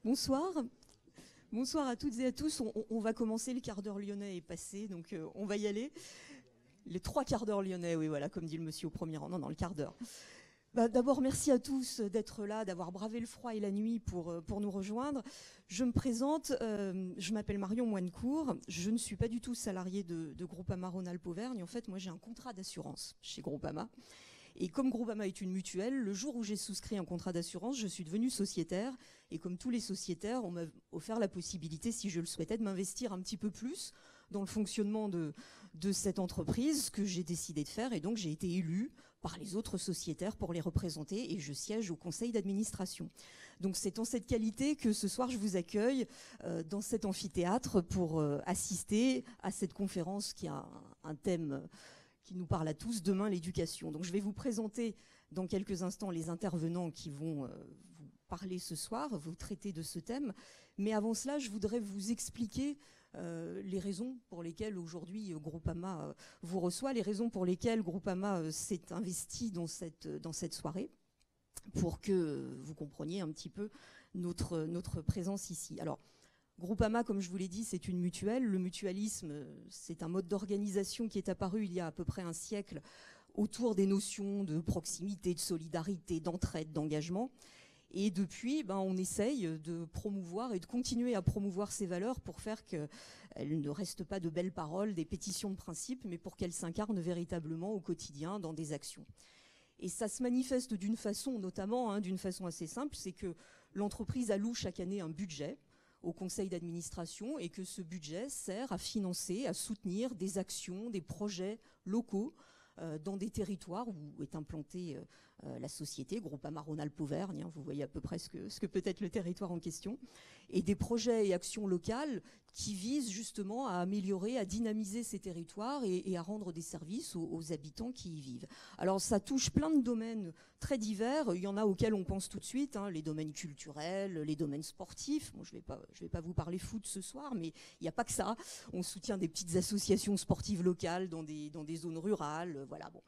Bonsoir. Bonsoir à toutes et à tous. On va commencer, le quart d'heure lyonnais est passé, donc on va y aller. Les 3 quarts d'heure lyonnais, oui, voilà, comme dit le monsieur au premier rang. Non, le quart d'heure. D'abord, merci à tous d'être là, d'avoir bravé le froid et la nuit pour nous rejoindre. Je me présente, je m'appelle Marion Moinecourt. Je ne suis pas du tout salariée de Groupama Rhône-Alpes-Auvergne. En fait, moi, j'ai un contrat d'assurance chez Groupama. Et comme Groupama est une mutuelle, le jour où j'ai souscrit un contrat d'assurance, je suis devenue sociétaire. Et comme tous les sociétaires, on m'a offert la possibilité, si je le souhaitais, de m'investir un petit peu plus dans le fonctionnement de cette entreprise, ce que j'ai décidé de faire. Et donc, j'ai été élue par les autres sociétaires pour les représenter et je siège au conseil d'administration. Donc, c'est en cette qualité que ce soir, je vous accueille dans cet amphithéâtre pour assister à cette conférence qui a un thème qui nous parle à tous, demain l'éducation. Donc je vais vous présenter dans quelques instants les intervenants qui vont vous parler ce soir, vous traiter de ce thème. Mais avant cela, je voudrais vous expliquer les raisons pour lesquelles aujourd'hui Groupama vous reçoit, les raisons pour lesquelles Groupama s'est investi dans cette soirée, pour que vous compreniez un petit peu notre présence ici. Alors, Groupama, comme je vous l'ai dit, c'est une mutuelle. Le mutualisme, c'est un mode d'organisation qui est apparu il y a à peu près un siècle autour des notions de proximité, de solidarité, d'entraide, d'engagement. Et depuis, on essaye de promouvoir et de continuer à promouvoir ces valeurs pour faire qu'elles ne restent pas de belles paroles, des pétitions de principe, mais pour qu'elles s'incarnent véritablement au quotidien dans des actions. Et ça se manifeste d'une façon, notamment d'une façon assez simple, c'est que l'entreprise alloue chaque année un budget au conseil d'administration et que ce budget sert à financer, à soutenir des actions, des projets locaux dans des territoires où est implantée la société, Groupama Rhône-Alpes-Auvergne, vous voyez à peu près ce que peut être le territoire en question, et des projets et actions locales qui visent justement à améliorer, à dynamiser ces territoires et à rendre des services aux habitants qui y vivent. Alors ça touche plein de domaines très divers, il y en a auxquels on pense tout de suite, les domaines culturels, les domaines sportifs. Bon, je vais pas vous parler foot ce soir, mais il n'y a pas que ça. On soutient des petites associations sportives locales dans des zones rurales, voilà. Bon.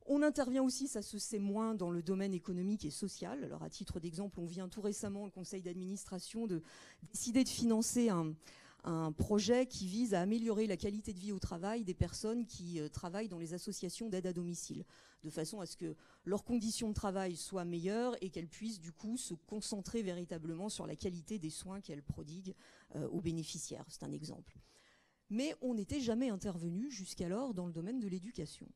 On intervient aussi, ça se sait moins, dans le domaine économique et social. Alors à titre d'exemple, on vient tout récemment au conseil d'administration de décider de financer un projet qui vise à améliorer la qualité de vie au travail des personnes qui travaillent dans les associations d'aide à domicile, de façon à ce que leurs conditions de travail soient meilleures et qu'elles puissent du coup se concentrer véritablement sur la qualité des soins qu'elles prodiguent aux bénéficiaires. C'est un exemple. Mais on n'était jamais intervenu jusqu'alors dans le domaine de l'éducation.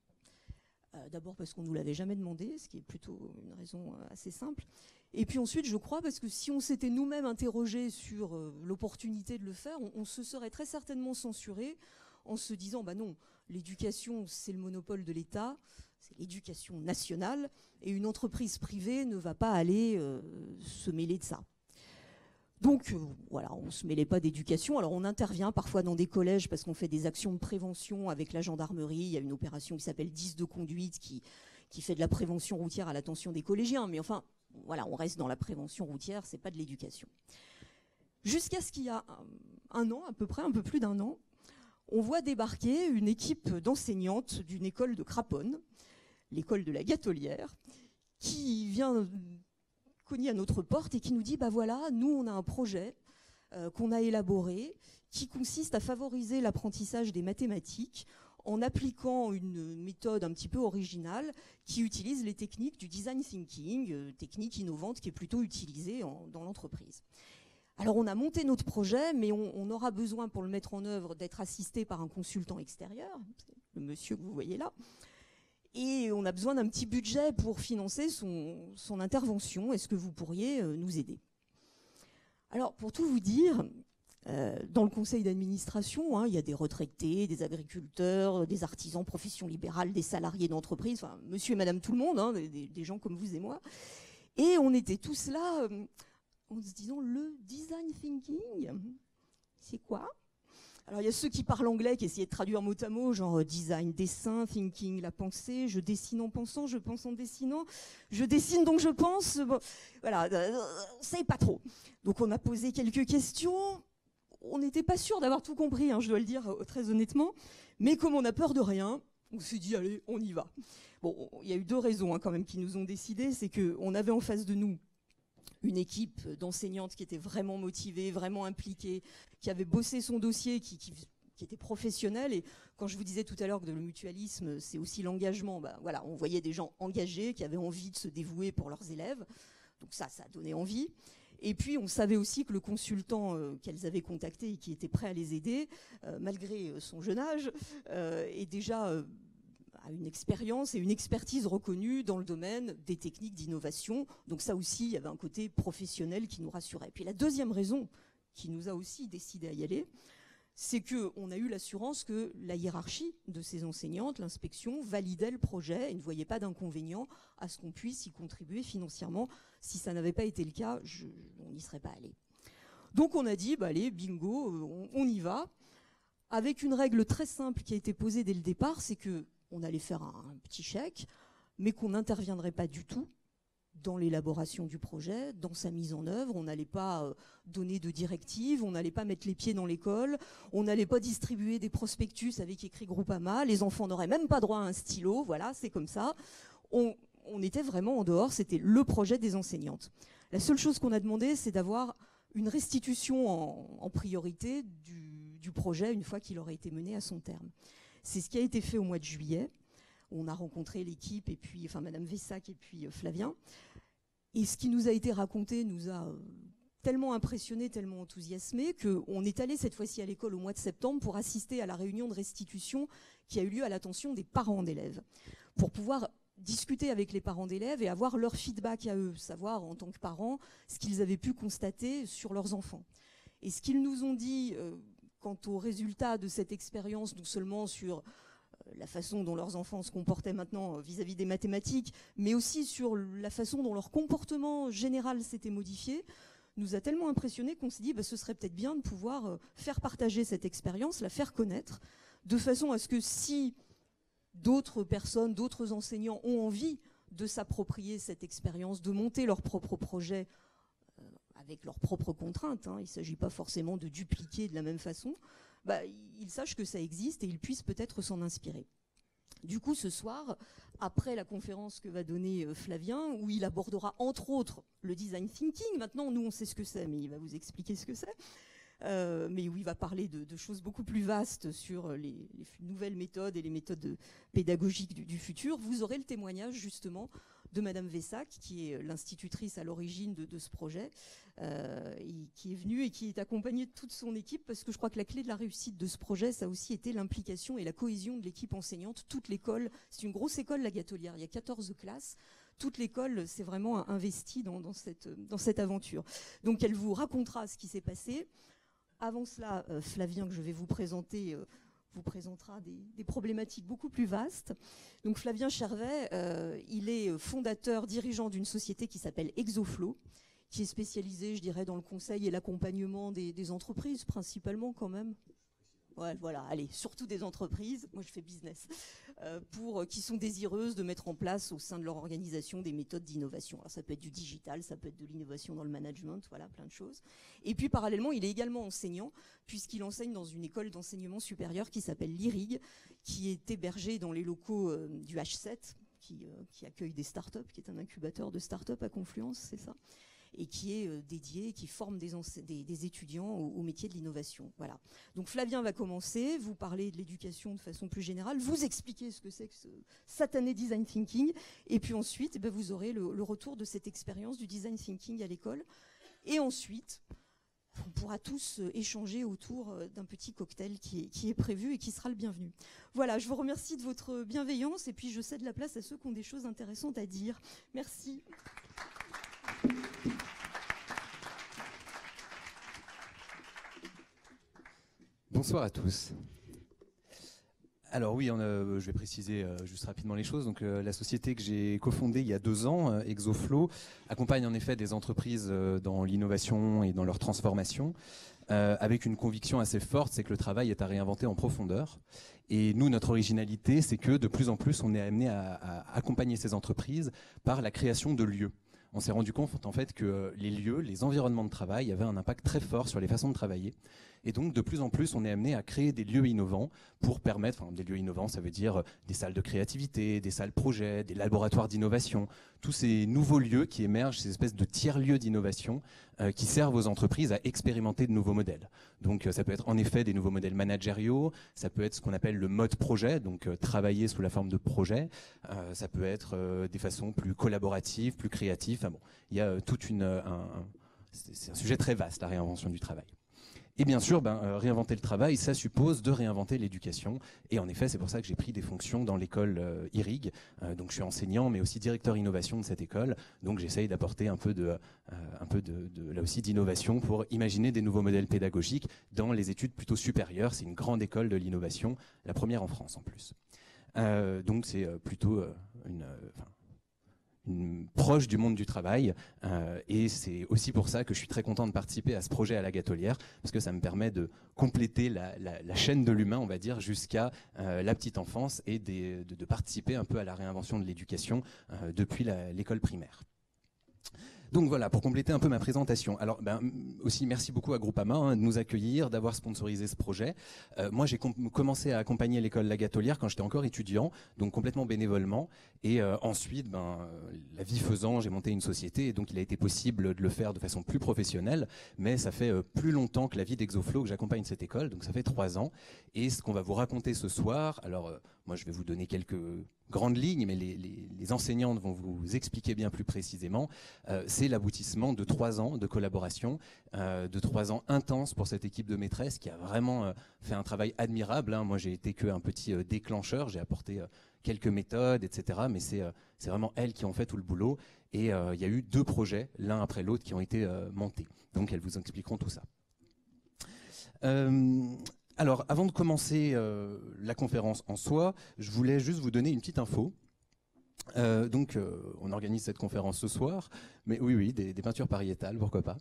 D'abord parce qu'on ne nous l'avait jamais demandé, ce qui est plutôt une raison assez simple. Et puis ensuite, je crois, parce que si on s'était nous-mêmes interrogés sur l'opportunité de le faire, on se serait très certainement censuré en se disant, non, l'éducation, c'est le monopole de l'État, c'est l'éducation nationale, et une entreprise privée ne va pas aller se mêler de ça. Donc voilà, on ne se mêlait pas d'éducation. Alors on intervient parfois dans des collèges parce qu'on fait des actions de prévention avec la gendarmerie. Il y a une opération qui s'appelle 10 de conduite qui fait de la prévention routière à l'attention des collégiens. Mais enfin, voilà, on reste dans la prévention routière, c'est pas de l'éducation. Jusqu'à ce qu'il y a un an, à peu près, un peu plus d'un an, on voit débarquer une équipe d'enseignantes d'une école de Craponne, l'école de la Gâtelière, qui vient cogner à notre porte et qui nous dit voilà, nous on a un projet qu'on a élaboré qui consiste à favoriser l'apprentissage des mathématiques en appliquant une méthode un petit peu originale qui utilise les techniques du design thinking, technique innovante qui est plutôt utilisée dans l'entreprise. Alors on a monté notre projet, mais on aura besoin pour le mettre en œuvre d'être assisté par un consultant extérieur, le monsieur que vous voyez là. Et on a besoin d'un petit budget pour financer son intervention. Est-ce que vous pourriez nous aider? Alors, pour tout vous dire, dans le conseil d'administration, il y a des retraités, des agriculteurs, des artisans, professions libérales, des salariés d'entreprise, enfin, monsieur et madame tout le monde, des gens comme vous et moi. Et on était tous là en se disant, le design thinking, c'est quoi ? Alors il y a ceux qui parlent anglais, qui essayaient de traduire mot à mot, genre design, dessin, thinking, la pensée, je dessine en pensant, je pense en dessinant, je dessine donc je pense. Bon, voilà, on ne savait pas trop. Donc on a posé quelques questions. On n'était pas sûr d'avoir tout compris, je dois le dire très honnêtement. Mais comme on a peur de rien, on s'est dit allez, on y va. Bon, il y a eu 2 raisons quand même qui nous ont décidé. C'est qu'on avait en face de nous une équipe d'enseignantes qui était vraiment motivée, vraiment impliquée, qui avait bossé son dossier, qui était professionnelle. Et quand je vous disais tout à l'heure que le mutualisme, c'est aussi l'engagement, voilà, on voyait des gens engagés qui avaient envie de se dévouer pour leurs élèves. Donc ça a donné envie. Et puis, on savait aussi que le consultant qu'elles avaient contacté et qui était prêt à les aider, malgré son jeune âge, est déjà a une expérience et une expertise reconnue dans le domaine des techniques d'innovation. Donc ça aussi, il y avait un côté professionnel qui nous rassurait. Puis la deuxième raison qui nous a aussi décidé à y aller, c'est qu'on a eu l'assurance que la hiérarchie de ces enseignantes, l'inspection, validait le projet et ne voyait pas d'inconvénient à ce qu'on puisse y contribuer financièrement. Si ça n'avait pas été le cas, on n'y serait pas allé. Donc on a dit, allez, bingo, on y va. Avec une règle très simple qui a été posée dès le départ, c'est qu'on allait faire un petit chèque, mais qu'on n'interviendrait pas du tout dans l'élaboration du projet, dans sa mise en œuvre. On n'allait pas donner de directives, on n'allait pas mettre les pieds dans l'école, on n'allait pas distribuer des prospectus avec écrit Groupama, les enfants n'auraient même pas droit à un stylo, voilà, c'est comme ça. On était vraiment en dehors, c'était le projet des enseignantes. La seule chose qu'on a demandé, c'est d'avoir une restitution en priorité du projet une fois qu'il aurait été mené à son terme. C'est ce qui a été fait au mois de juillet. On a rencontré l'équipe, et puis, Madame Vessac et puis Flavien. Et ce qui nous a été raconté nous a tellement impressionnés, tellement enthousiasmés, qu'on est allé cette fois-ci à l'école au mois de septembre pour assister à la réunion de restitution qui a eu lieu à l'attention des parents d'élèves, pour pouvoir discuter avec les parents d'élèves et avoir leur feedback à eux, savoir en tant que parents ce qu'ils avaient pu constater sur leurs enfants. Et ce qu'ils nous ont dit quant aux résultats de cette expérience, non seulement sur la façon dont leurs enfants se comportaient maintenant vis-à-vis des mathématiques, mais aussi sur la façon dont leur comportement général s'était modifié, nous a tellement impressionnés qu'on s'est dit ce serait peut-être bien de pouvoir faire partager cette expérience, la faire connaître, de façon à ce que si d'autres personnes, d'autres enseignants ont envie de s'approprier cette expérience, de monter leur propre projet avec leurs propres contraintes, il ne s'agit pas forcément de dupliquer de la même façon, ils sachent que ça existe et ils puissent peut-être s'en inspirer. Du coup, ce soir, après la conférence que va donner Flavien, où il abordera entre autres le design thinking, maintenant nous on sait ce que c'est, mais il va vous expliquer ce que c'est, mais où il va parler de choses beaucoup plus vastes sur les nouvelles méthodes et les méthodes pédagogiques du futur, vous aurez le témoignage justement de Madame Vessac, qui est l'institutrice à l'origine de ce projet, et qui est venue et qui est accompagnée de toute son équipe, parce que je crois que la clé de la réussite de ce projet, ça a aussi été l'implication et la cohésion de l'équipe enseignante. Toute l'école, c'est une grosse école, la Gatelière, il y a 14 classes, toute l'école s'est vraiment investie dans cette aventure. Donc elle vous racontera ce qui s'est passé. Avant cela, Flavien, que je vais vous présenter, vous présentera des problématiques beaucoup plus vastes. Donc Flavien Chervet, il est fondateur, dirigeant d'une société qui s'appelle Exoflow, qui est spécialisée, je dirais, dans le conseil et l'accompagnement des entreprises, principalement quand même. Ouais, voilà, allez, surtout des entreprises, moi je fais business, qui sont désireuses de mettre en place au sein de leur organisation des méthodes d'innovation. Alors ça peut être du digital, ça peut être de l'innovation dans le management, voilà, plein de choses. Et puis parallèlement, il est également enseignant, puisqu'il enseigne dans une école d'enseignement supérieur qui s'appelle l'IRIG, qui est hébergée dans les locaux du H7, qui accueille des startups, qui est un incubateur de startups à Confluence, c'est ça, et qui est dédié, qui forme des étudiants au métier de l'innovation. Voilà. Donc Flavien va commencer, vous parler de l'éducation de façon plus générale, vous expliquer ce que c'est que ce satané design thinking, et puis ensuite, vous aurez le retour de cette expérience du design thinking à l'école. Et ensuite, on pourra tous échanger autour d'un petit cocktail qui est prévu et qui sera le bienvenu. Voilà, je vous remercie de votre bienveillance, et puis je cède la place à ceux qui ont des choses intéressantes à dire. Merci. Bonsoir à tous. Alors oui, je vais préciser juste rapidement les choses. Donc la société que j'ai cofondée il y a 2 ans, Exoflow, accompagne en effet des entreprises dans l'innovation et dans leur transformation, avec une conviction assez forte, c'est que le travail est à réinventer en profondeur. Et nous, notre originalité, c'est que de plus en plus, on est amené à accompagner ces entreprises par la création de lieux. on s'est rendu compte en fait que les lieux, les environnements de travail avaient un impact très fort sur les façons de travailler. Et donc, de plus en plus, on est amené à créer des lieux innovants pour permettre, enfin, des lieux innovants, ça veut dire des salles de créativité, des salles projets, des laboratoires d'innovation, tous ces nouveaux lieux qui émergent, ces espèces de tiers-lieux d'innovation qui servent aux entreprises à expérimenter de nouveaux modèles. Donc, ça peut être en effet des nouveaux modèles managériaux, ça peut être ce qu'on appelle le mode projet, donc travailler sous la forme de projet, ça peut être des façons plus collaboratives, plus créatives. Enfin bon, il y a toute c'est un sujet très vaste, la réinvention du travail. Et bien sûr, réinventer le travail, ça suppose de réinventer l'éducation. Et en effet, c'est pour ça que j'ai pris des fonctions dans l'école IRIG. Donc je suis enseignant, mais aussi directeur innovation de cette école. Donc j'essaye d'apporter un peu là aussi d'innovation pour imaginer des nouveaux modèles pédagogiques dans les études plutôt supérieures. C'est une grande école de l'innovation, la première en France en plus. Donc c'est plutôt proche du monde du travail et c'est aussi pour ça que je suis très content de participer à ce projet à la Gatelière, parce que ça me permet de compléter la chaîne de l'humain, on va dire, jusqu'à la petite enfance et de participer un peu à la réinvention de l'éducation depuis l'école primaire. Donc voilà, pour compléter un peu ma présentation. Alors aussi merci beaucoup à Groupama de nous accueillir, d'avoir sponsorisé ce projet. Moi j'ai commencé à accompagner l'école La Gatelière quand j'étais encore étudiant, donc complètement bénévolement. Et ensuite, la vie faisant, j'ai monté une société et donc il a été possible de le faire de façon plus professionnelle. Mais ça fait plus longtemps que la vie d'Exoflow que j'accompagne cette école, donc ça fait 3 ans. Et ce qu'on va vous raconter ce soir, alors moi je vais vous donner quelques grandes lignes, mais les enseignantes vont vous expliquer bien plus précisément. C'est l'aboutissement de 3 ans de collaboration, de 3 ans intenses pour cette équipe de maîtresses qui a vraiment fait un travail admirable. Moi, j'ai été qu'un petit déclencheur, j'ai apporté quelques méthodes, etc. Mais c'est vraiment elles qui ont fait tout le boulot. Et il y a eu 2 projets, l'un après l'autre, qui ont été montés. Donc, elles vous expliqueront tout ça. Alors, avant de commencer la conférence en soi, je voulais juste vous donner une petite info. On organise cette conférence ce soir, mais oui, des peintures pariétales, pourquoi pas.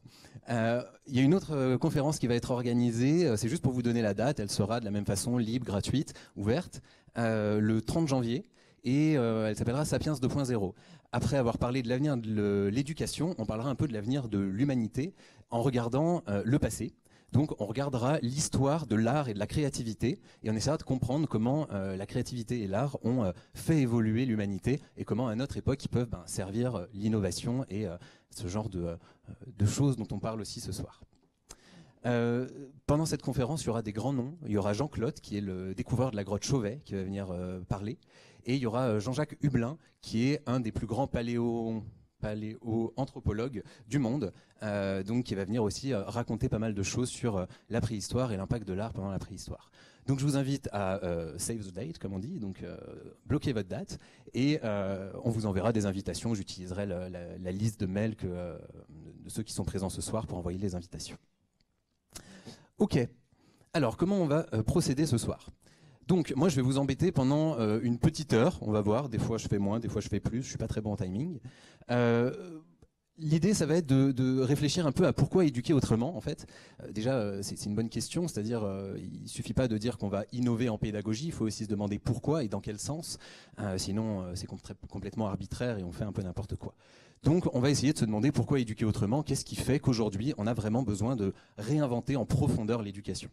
Il y a une autre conférence qui va être organisée, c'est juste pour vous donner la date, elle sera de la même façon libre, gratuite, ouverte, le 30 janvier, et elle s'appellera Sapiens 2.0. Après avoir parlé de l'avenir de l'éducation, on parlera un peu de l'avenir de l'humanité en regardant le passé. Donc on regardera l'histoire de l'art et de la créativité et on essaiera de comprendre comment la créativité et l'art ont fait évoluer l'humanité et comment à notre époque ils peuvent servir l'innovation et ce genre de choses dont on parle aussi ce soir. Pendant cette conférence, il y aura des grands noms. Il y aura Jean-Claude qui est le découvreur de la grotte Chauvet qui va venir parler, et il y aura Jean-Jacques Hublin qui est un des plus grands paléo-anthropologue du monde, donc qui va venir aussi raconter pas mal de choses sur la préhistoire et l'impact de l'art pendant la préhistoire. Donc je vous invite à save the date, comme on dit, donc bloquez votre date, et on vous enverra des invitations. J'utiliserai la liste de mails de ceux qui sont présents ce soir pour envoyer les invitations. Ok, alors comment on va procéder ce soir ? Donc moi je vais vous embêter pendant une petite heure, on va voir, des fois je fais moins, des fois je fais plus, je suis pas très bon en timing. L'idée ça va être de réfléchir un peu à pourquoi éduquer autrement en fait. Déjà c'est une bonne question, c'est-à-dire il suffit pas de dire qu'on va innover en pédagogie, il faut aussi se demander pourquoi et dans quel sens, sinon c'est complètement arbitraire et on fait un peu n'importe quoi. Donc on va essayer de se demander pourquoi éduquer autrement, qu'est-ce qui fait qu'aujourd'hui on a vraiment besoin de réinventer en profondeur l'éducation.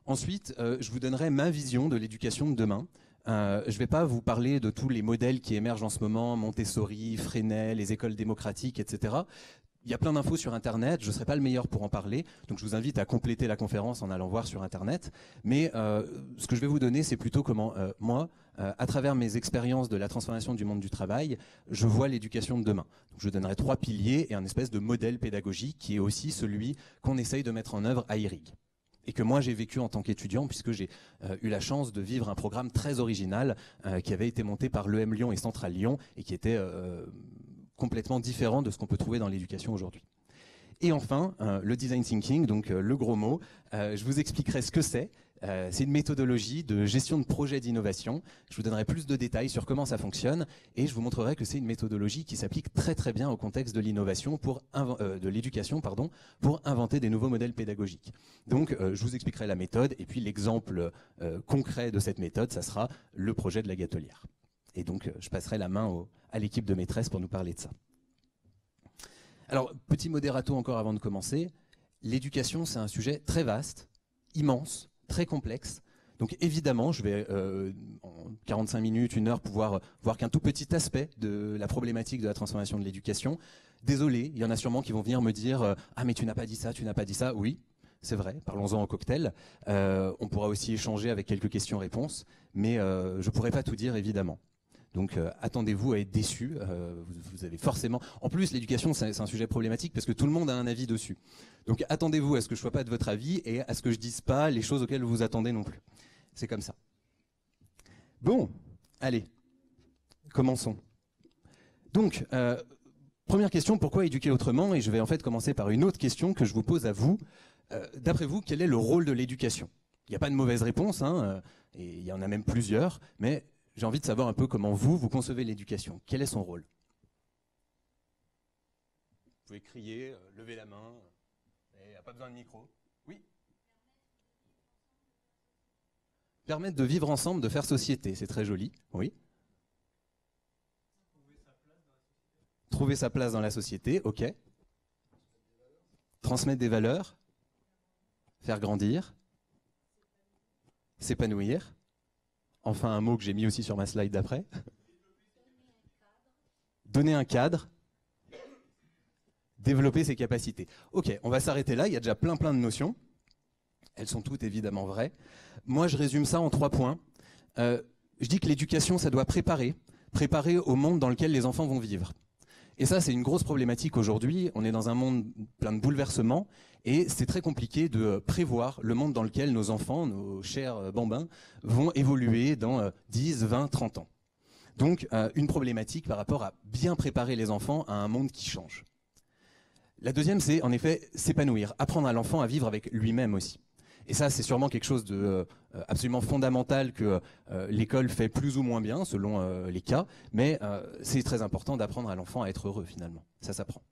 Ensuite, je vous donnerai ma vision de l'éducation de demain. Je ne vais pas vous parler de tous les modèles qui émergent en ce moment, Montessori, Freinet, les écoles démocratiques, etc. Il y a plein d'infos sur Internet, je ne serai pas le meilleur pour en parler, donc je vous invite à compléter la conférence en allant voir sur Internet. Mais ce que je vais vous donner, c'est plutôt comment moi, à travers mes expériences de la transformation du monde du travail, je vois l'éducation de demain. Donc, je donnerai 3 piliers et un espèce de modèle pédagogique qui est aussi celui qu'on essaye de mettre en œuvre à IRIG. Et que moi j'ai vécu en tant qu'étudiant, puisque j'ai eu la chance de vivre un programme très original qui avait été monté par l'EM Lyon et Centrale Lyon et qui était complètement différent de ce qu'on peut trouver dans l'éducation aujourd'hui. Et enfin, le design thinking, donc le gros mot, je vous expliquerai ce que c'est. C'est une méthodologie de gestion de projets d'innovation. Je vous donnerai plus de détails sur comment ça fonctionne et je vous montrerai que c'est une méthodologie qui s'applique très très bien au contexte de l'innovation, de l'éducation, pour inventer des nouveaux modèles pédagogiques. Donc je vous expliquerai la méthode et puis l'exemple concret de cette méthode, ça sera le projet de la Gatelière. Et donc je passerai la main à l'équipe de maîtresse pour nous parler de ça. Alors, petit modérato encore avant de commencer. L'éducation, c'est un sujet très vaste, immense, très complexe. Donc évidemment, je vais en 45 minutes, 1 heure, pouvoir voir qu'un tout petit aspect de la problématique de la transformation de l'éducation. Désolé, il y en a sûrement qui vont venir me dire « Ah mais tu n'as pas dit ça, tu n'as pas dit ça ». Oui, c'est vrai, parlons-en au cocktail. On pourra aussi échanger avec quelques questions-réponses, mais je ne pourrai pas tout dire évidemment. Donc attendez-vous à être déçus. Vous avez forcément. En plus, l'éducation, c'est un sujet problématique parce que tout le monde a un avis dessus. Donc attendez-vous à ce que je ne sois pas de votre avis et à ce que je ne dise pas les choses auxquelles vous vous attendez non plus. C'est comme ça. Bon, allez, commençons. Donc, première question, pourquoi éduquer autrement? Et je vais en fait commencer par une autre question que je vous pose à vous. D'après vous, quel est le rôle de l'éducation? Il n'y a pas de mauvaise réponse, hein, et il y en a même plusieurs, mais j'ai envie de savoir un peu comment vous concevez l'éducation. Quel est son rôle? Vous pouvez crier, lever la main, il n'y a pas besoin de micro. Oui. Permettre de vivre ensemble, de faire société, c'est très joli. Oui. Trouver sa place dans la société, ok. Transmettre des valeurs. Faire grandir. S'épanouir. Enfin, un mot que j'ai mis aussi sur ma slide d'après. Donner un cadre. Développer ses capacités. Ok, on va s'arrêter là, il y a déjà plein de notions. Elles sont toutes évidemment vraies. Moi, je résume ça en 3 points. Je dis que l'éducation, ça doit préparer au monde dans lequel les enfants vont vivre. Et ça, c'est une grosse problématique aujourd'hui. On est dans un monde plein de bouleversements et c'est très compliqué de prévoir le monde dans lequel nos enfants, nos chers bambins, vont évoluer dans 10, 20, 30 ans. Donc, une problématique par rapport à bien préparer les enfants à un monde qui change. La deuxième, c'est en effet s'épanouir, apprendre à l'enfant à vivre avec lui-même aussi. Et ça, c'est sûrement quelque chose de absolument fondamental que l'école fait plus ou moins bien, selon les cas, mais c'est très important d'apprendre à l'enfant à être heureux, finalement. Ça s'apprend.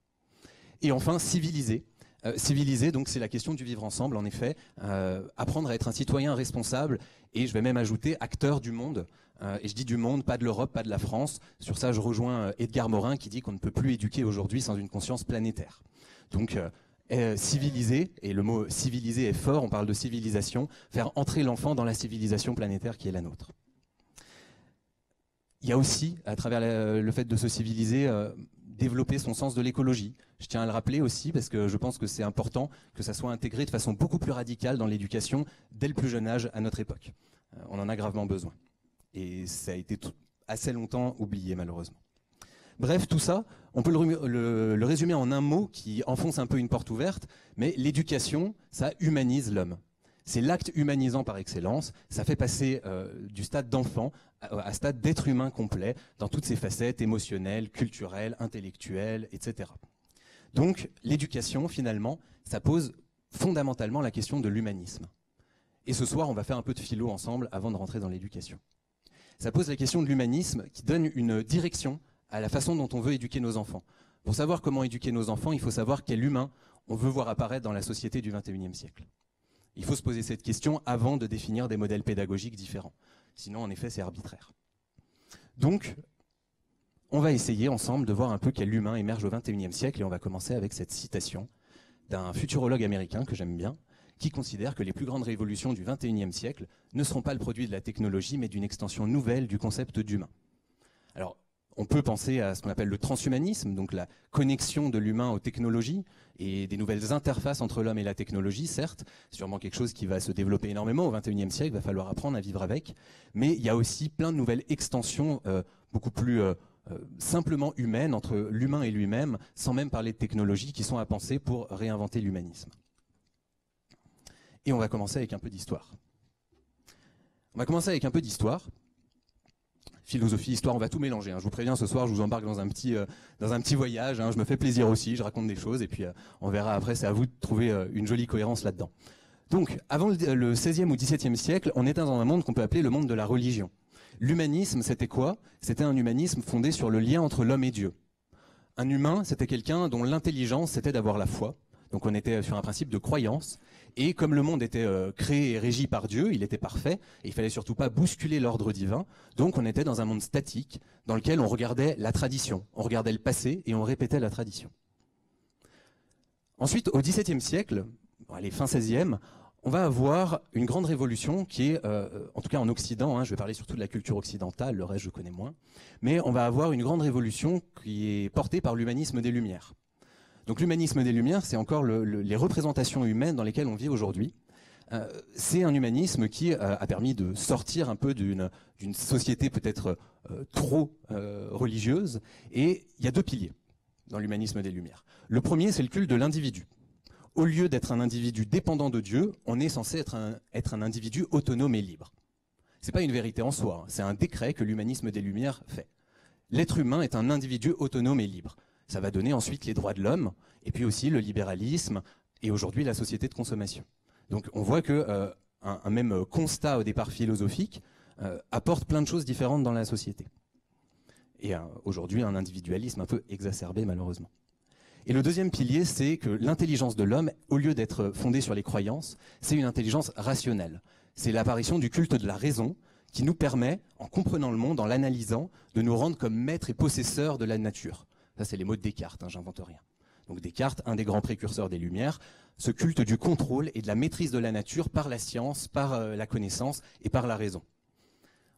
Et enfin, civiliser. Civiliser, donc, c'est la question du vivre ensemble, en effet. Apprendre à être un citoyen responsable, et je vais même ajouter acteur du monde. Et je dis du monde, pas de l'Europe, pas de la France. Sur ça, je rejoins Edgar Morin qui dit qu'on ne peut plus éduquer aujourd'hui sans une conscience planétaire. Donc, civiliser, et le mot civiliser est fort, on parle de civilisation, faire entrer l'enfant dans la civilisation planétaire qui est la nôtre. Il y a aussi, à travers le fait de se civiliser, développer son sens de l'écologie. Je tiens à le rappeler aussi parce que je pense que c'est important que ça soit intégré de façon beaucoup plus radicale dans l'éducation dès le plus jeune âge à notre époque. On en a gravement besoin. Et ça a été assez longtemps oublié malheureusement. Bref, tout ça, on peut le résumer en un mot qui enfonce un peu une porte ouverte, mais l'éducation, ça humanise l'homme. C'est l'acte humanisant par excellence, ça fait passer du stade d'enfant à stade d'être humain complet, dans toutes ses facettes émotionnelles, culturelles, intellectuelles, etc. Donc l'éducation, finalement, ça pose fondamentalement la question de l'humanisme. Et ce soir, on va faire un peu de philo ensemble avant de rentrer dans l'éducation. Ça pose la question de l'humanisme qui donne une direction à la façon dont on veut éduquer nos enfants. Pour savoir comment éduquer nos enfants, il faut savoir quel humain on veut voir apparaître dans la société du XXIe siècle. Il faut se poser cette question avant de définir des modèles pédagogiques différents. Sinon, en effet, c'est arbitraire. Donc, on va essayer ensemble de voir un peu quel humain émerge au XXIe siècle et on va commencer avec cette citation d'un futurologue américain que j'aime bien, qui considère que les plus grandes révolutions du XXIe siècle ne seront pas le produit de la technologie, mais d'une extension nouvelle du concept d'humain. Alors, on peut penser à ce qu'on appelle le transhumanisme, donc la connexion de l'humain aux technologies et des nouvelles interfaces entre l'homme et la technologie, certes, sûrement quelque chose qui va se développer énormément au XXIe siècle, il va falloir apprendre à vivre avec, mais il y a aussi plein de nouvelles extensions beaucoup plus simplement humaines entre l'humain et lui-même, sans même parler de technologies qui sont à penser pour réinventer l'humanisme. Et on va commencer avec un peu d'histoire. On va commencer avec un peu d'histoire. Philosophie, histoire, on va tout mélanger. Je vous préviens, ce soir, je vous embarque dans un petit voyage. Je me fais plaisir aussi, je raconte des choses, et puis on verra après, c'est à vous de trouver une jolie cohérence là-dedans. Donc, avant le XVIe ou XVIIe siècle, on était dans un monde qu'on peut appeler le monde de la religion. L'humanisme, c'était quoi? C'était un humanisme fondé sur le lien entre l'homme et Dieu. Un humain, c'était quelqu'un dont l'intelligence, c'était d'avoir la foi. Donc on était sur un principe de croyance. Et comme le monde était créé et régi par Dieu, il était parfait, et il fallait surtout pas bousculer l'ordre divin, donc on était dans un monde statique, dans lequel on regardait la tradition, on regardait le passé et on répétait la tradition. Ensuite, au XVIIe siècle, allez, fin XVIe, on va avoir une grande révolution qui est, en tout cas en Occident, je vais parler surtout de la culture occidentale, le reste je connais moins, mais on va avoir une grande révolution qui est portée par l'humanisme des Lumières. Donc l'humanisme des Lumières, c'est encore les représentations humaines dans lesquelles on vit aujourd'hui. C'est un humanisme qui a permis de sortir un peu d'une société peut-être trop religieuse, et il y a deux piliers dans l'humanisme des Lumières. Le premier, c'est le culte de l'individu. Au lieu d'être un individu dépendant de Dieu, on est censé être un individu autonome et libre. C'est pas une vérité en soi, c'est un décret que l'humanisme des Lumières fait. L'être humain est un individu autonome et libre. Ça va donner ensuite les droits de l'homme, et puis aussi le libéralisme, et aujourd'hui la société de consommation. Donc on voit que un même constat au départ philosophique apporte plein de choses différentes dans la société. Et aujourd'hui un individualisme un peu exacerbé malheureusement. Et le deuxième pilier, c'est que l'intelligence de l'homme, au lieu d'être fondée sur les croyances, c'est une intelligence rationnelle. C'est l'apparition du culte de la raison qui nous permet, en comprenant le monde, en l'analysant, de nous rendre comme maîtres et possesseurs de la nature. Ça, c'est les mots de Descartes, j'invente rien. Donc Descartes, un des grands précurseurs des Lumières, ce culte du contrôle et de la maîtrise de la nature par la science, par la connaissance et par la raison.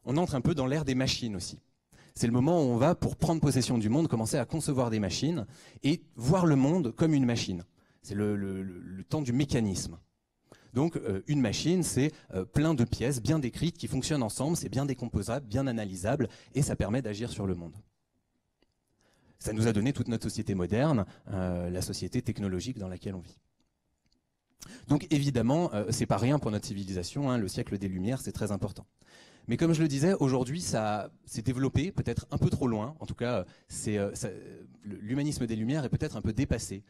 On entre un peu dans l'ère des machines aussi. C'est le moment où on va, pour prendre possession du monde, commencer à concevoir des machines et voir le monde comme une machine. C'est le temps du mécanisme. Donc une machine, c'est plein de pièces bien décrites qui fonctionnent ensemble, c'est bien décomposable, bien analysable, et ça permet d'agir sur le monde. Ça nous a donné toute notre société moderne, la société technologique dans laquelle on vit. Donc évidemment, c'est pas rien pour notre civilisation, le siècle des Lumières, c'est très important. Mais comme je le disais, aujourd'hui, ça s'est développé peut-être un peu trop loin. En tout cas, l'humanisme des Lumières est peut-être un peu dépassé.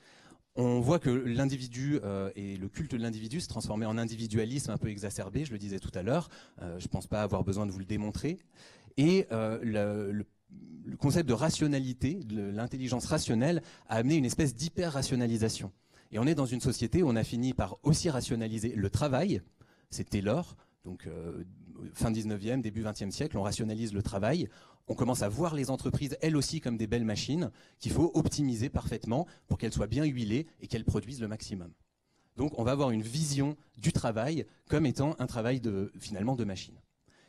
On voit que l'individu et le culte de l'individu se transformait en individualisme un peu exacerbé, je le disais tout à l'heure. Je ne pense pas avoir besoin de vous le démontrer. Et le concept de rationalité, de l'intelligence rationnelle, a amené une espèce d'hyper-rationalisation. Et on est dans une société où on a fini par aussi rationaliser le travail. C'est Taylor, donc fin 19e, début 20e siècle, on rationalise le travail. On commence à voir les entreprises, elles aussi, comme des belles machines qu'il faut optimiser parfaitement pour qu'elles soient bien huilées et qu'elles produisent le maximum. Donc on va avoir une vision du travail comme étant un travail finalement de machine.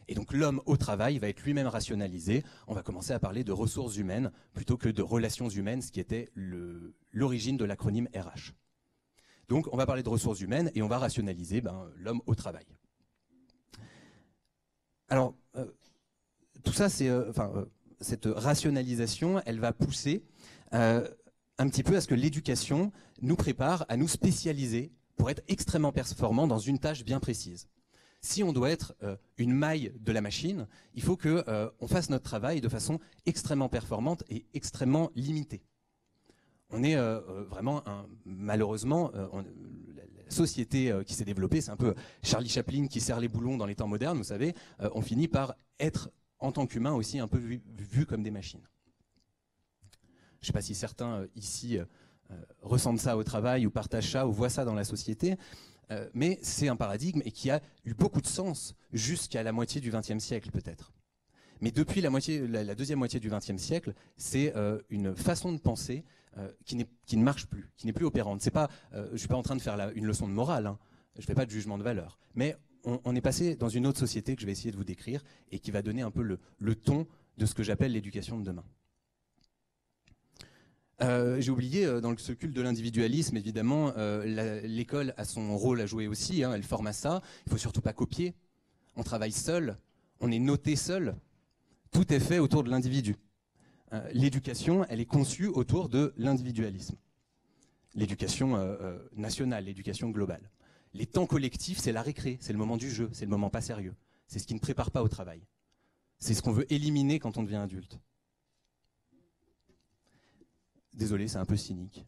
Et donc l'homme au travail va être lui-même rationalisé. On va commencer à parler de ressources humaines plutôt que de relations humaines, ce qui était l'origine de l'acronyme RH. Donc on va parler de ressources humaines et on va rationaliser l'homme au travail. Alors, tout ça, cette rationalisation, elle va pousser un petit peu à ce que l'éducation nous prépare à nous spécialiser pour être extrêmement performants dans une tâche bien précise. Si on doit être une maille de la machine, il faut qu'on fasse notre travail de façon extrêmement performante et extrêmement limitée. On est vraiment, malheureusement, la société qui s'est développée, c'est un peu Charlie Chaplin qui serre les boulons dans les temps modernes, vous savez, on finit par être, en tant qu'humain aussi, un peu vu comme des machines. Je ne sais pas si certains ici ressentent ça au travail ou partagent ça ou voient ça dans la société, mais c'est un paradigme et qui a eu beaucoup de sens jusqu'à la moitié du XXe siècle peut-être. Mais depuis la deuxième moitié du XXe siècle, c'est une façon de penser qui ne marche plus, qui n'est plus opérante. Je ne suis pas en train de faire une leçon de morale, je ne fais pas de jugement de valeur. Mais on est passé dans une autre société que je vais essayer de vous décrire et qui va donner un peu le ton de ce que j'appelle l'éducation de demain. J'ai oublié, dans ce culte de l'individualisme, évidemment, l'école a son rôle à jouer aussi, elle forme à ça. Il ne faut surtout pas copier. On travaille seul, on est noté seul. Tout est fait autour de l'individu. L'éducation, elle est conçue autour de l'individualisme. L'éducation nationale, l'éducation globale. Les temps collectifs, c'est la récré, c'est le moment du jeu, c'est le moment pas sérieux. C'est ce qui ne prépare pas au travail. C'est ce qu'on veut éliminer quand on devient adulte. Désolé, c'est un peu cynique.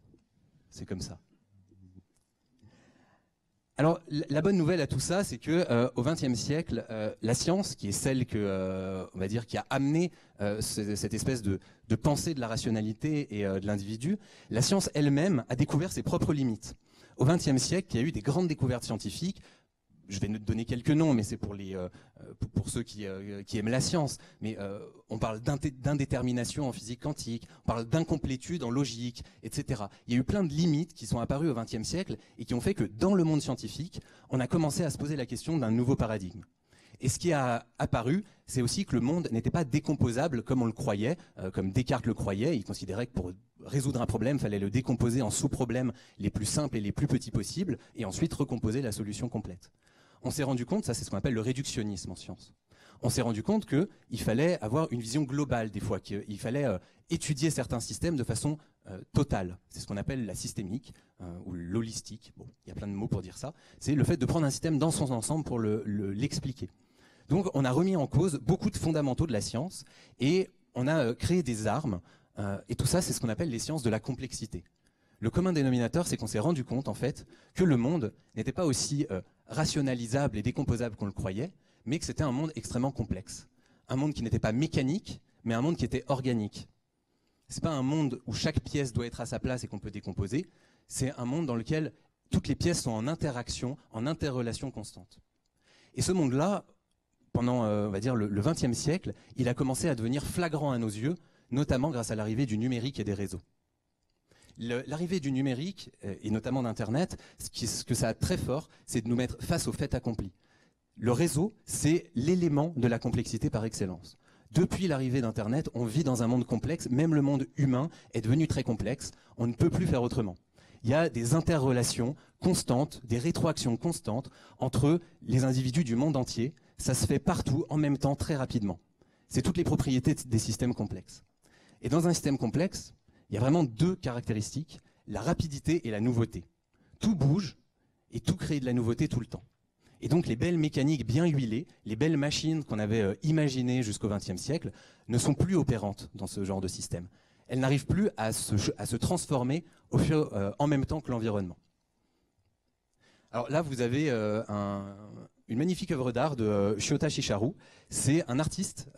C'est comme ça. Alors, la bonne nouvelle à tout ça, c'est que au XXe siècle, la science, qui est celle on va dire, qui a amené cette espèce de pensée de la rationalité et de l'individu, la science elle-même a découvert ses propres limites. Au XXe siècle, il y a eu des grandes découvertes scientifiques, je vais donner quelques noms, mais c'est pour ceux qui aiment la science. Mais on parle d'indétermination en physique quantique, on parle d'incomplétude en logique, etc. Il y a eu plein de limites qui sont apparues au XXe siècle et qui ont fait que dans le monde scientifique, on a commencé à se poser la question d'un nouveau paradigme. Et ce qui a apparu, c'est aussi que le monde n'était pas décomposable comme on le croyait, comme Descartes le croyait. Il considérait que pour résoudre un problème, il fallait le décomposer en sous-problèmes les plus simples et les plus petits possibles, et ensuite recomposer la solution complète. On s'est rendu compte, ça c'est ce qu'on appelle le réductionnisme en sciences, on s'est rendu compte qu'il fallait avoir une vision globale des fois, qu'il fallait étudier certains systèmes de façon totale. C'est ce qu'on appelle la systémique ou l'holistique. Bon, il y a plein de mots pour dire ça. C'est le fait de prendre un système dans son ensemble pour l'expliquer. Donc on a remis en cause beaucoup de fondamentaux de la science et on a créé des armes. Et tout ça, c'est ce qu'on appelle les sciences de la complexité. Le commun dénominateur, c'est qu'on s'est rendu compte, en fait, que le monde n'était pas aussi rationalisable et décomposable qu'on le croyait, mais que c'était un monde extrêmement complexe. Un monde qui n'était pas mécanique, mais un monde qui était organique. C'est pas un monde où chaque pièce doit être à sa place et qu'on peut décomposer. C'est un monde dans lequel toutes les pièces sont en interaction, en interrelation constante. Et ce monde-là, pendant, on va dire, le XXe siècle, il a commencé à devenir flagrant à nos yeux, notamment grâce à l'arrivée du numérique et des réseaux. L'arrivée du numérique, et notamment d'Internet, ce que ça a très fort, c'est de nous mettre face au fait accompli. Le réseau, c'est l'élément de la complexité par excellence. Depuis l'arrivée d'Internet, on vit dans un monde complexe, même le monde humain est devenu très complexe, on ne peut plus faire autrement. Il y a des interrelations constantes, des rétroactions constantes entre les individus du monde entier. Ça se fait partout, en même temps, très rapidement. C'est toutes les propriétés des systèmes complexes. Et dans un système complexe, il y a vraiment deux caractéristiques, la rapidité et la nouveauté. Tout bouge et tout crée de la nouveauté tout le temps. Et donc les belles mécaniques bien huilées, les belles machines qu'on avait imaginées jusqu'au XXe siècle, ne sont plus opérantes dans ce genre de système. Elles n'arrivent plus à se transformer en même temps que l'environnement. Alors là, vous avez une magnifique œuvre d'art de Shota Shisharu. C'est un artiste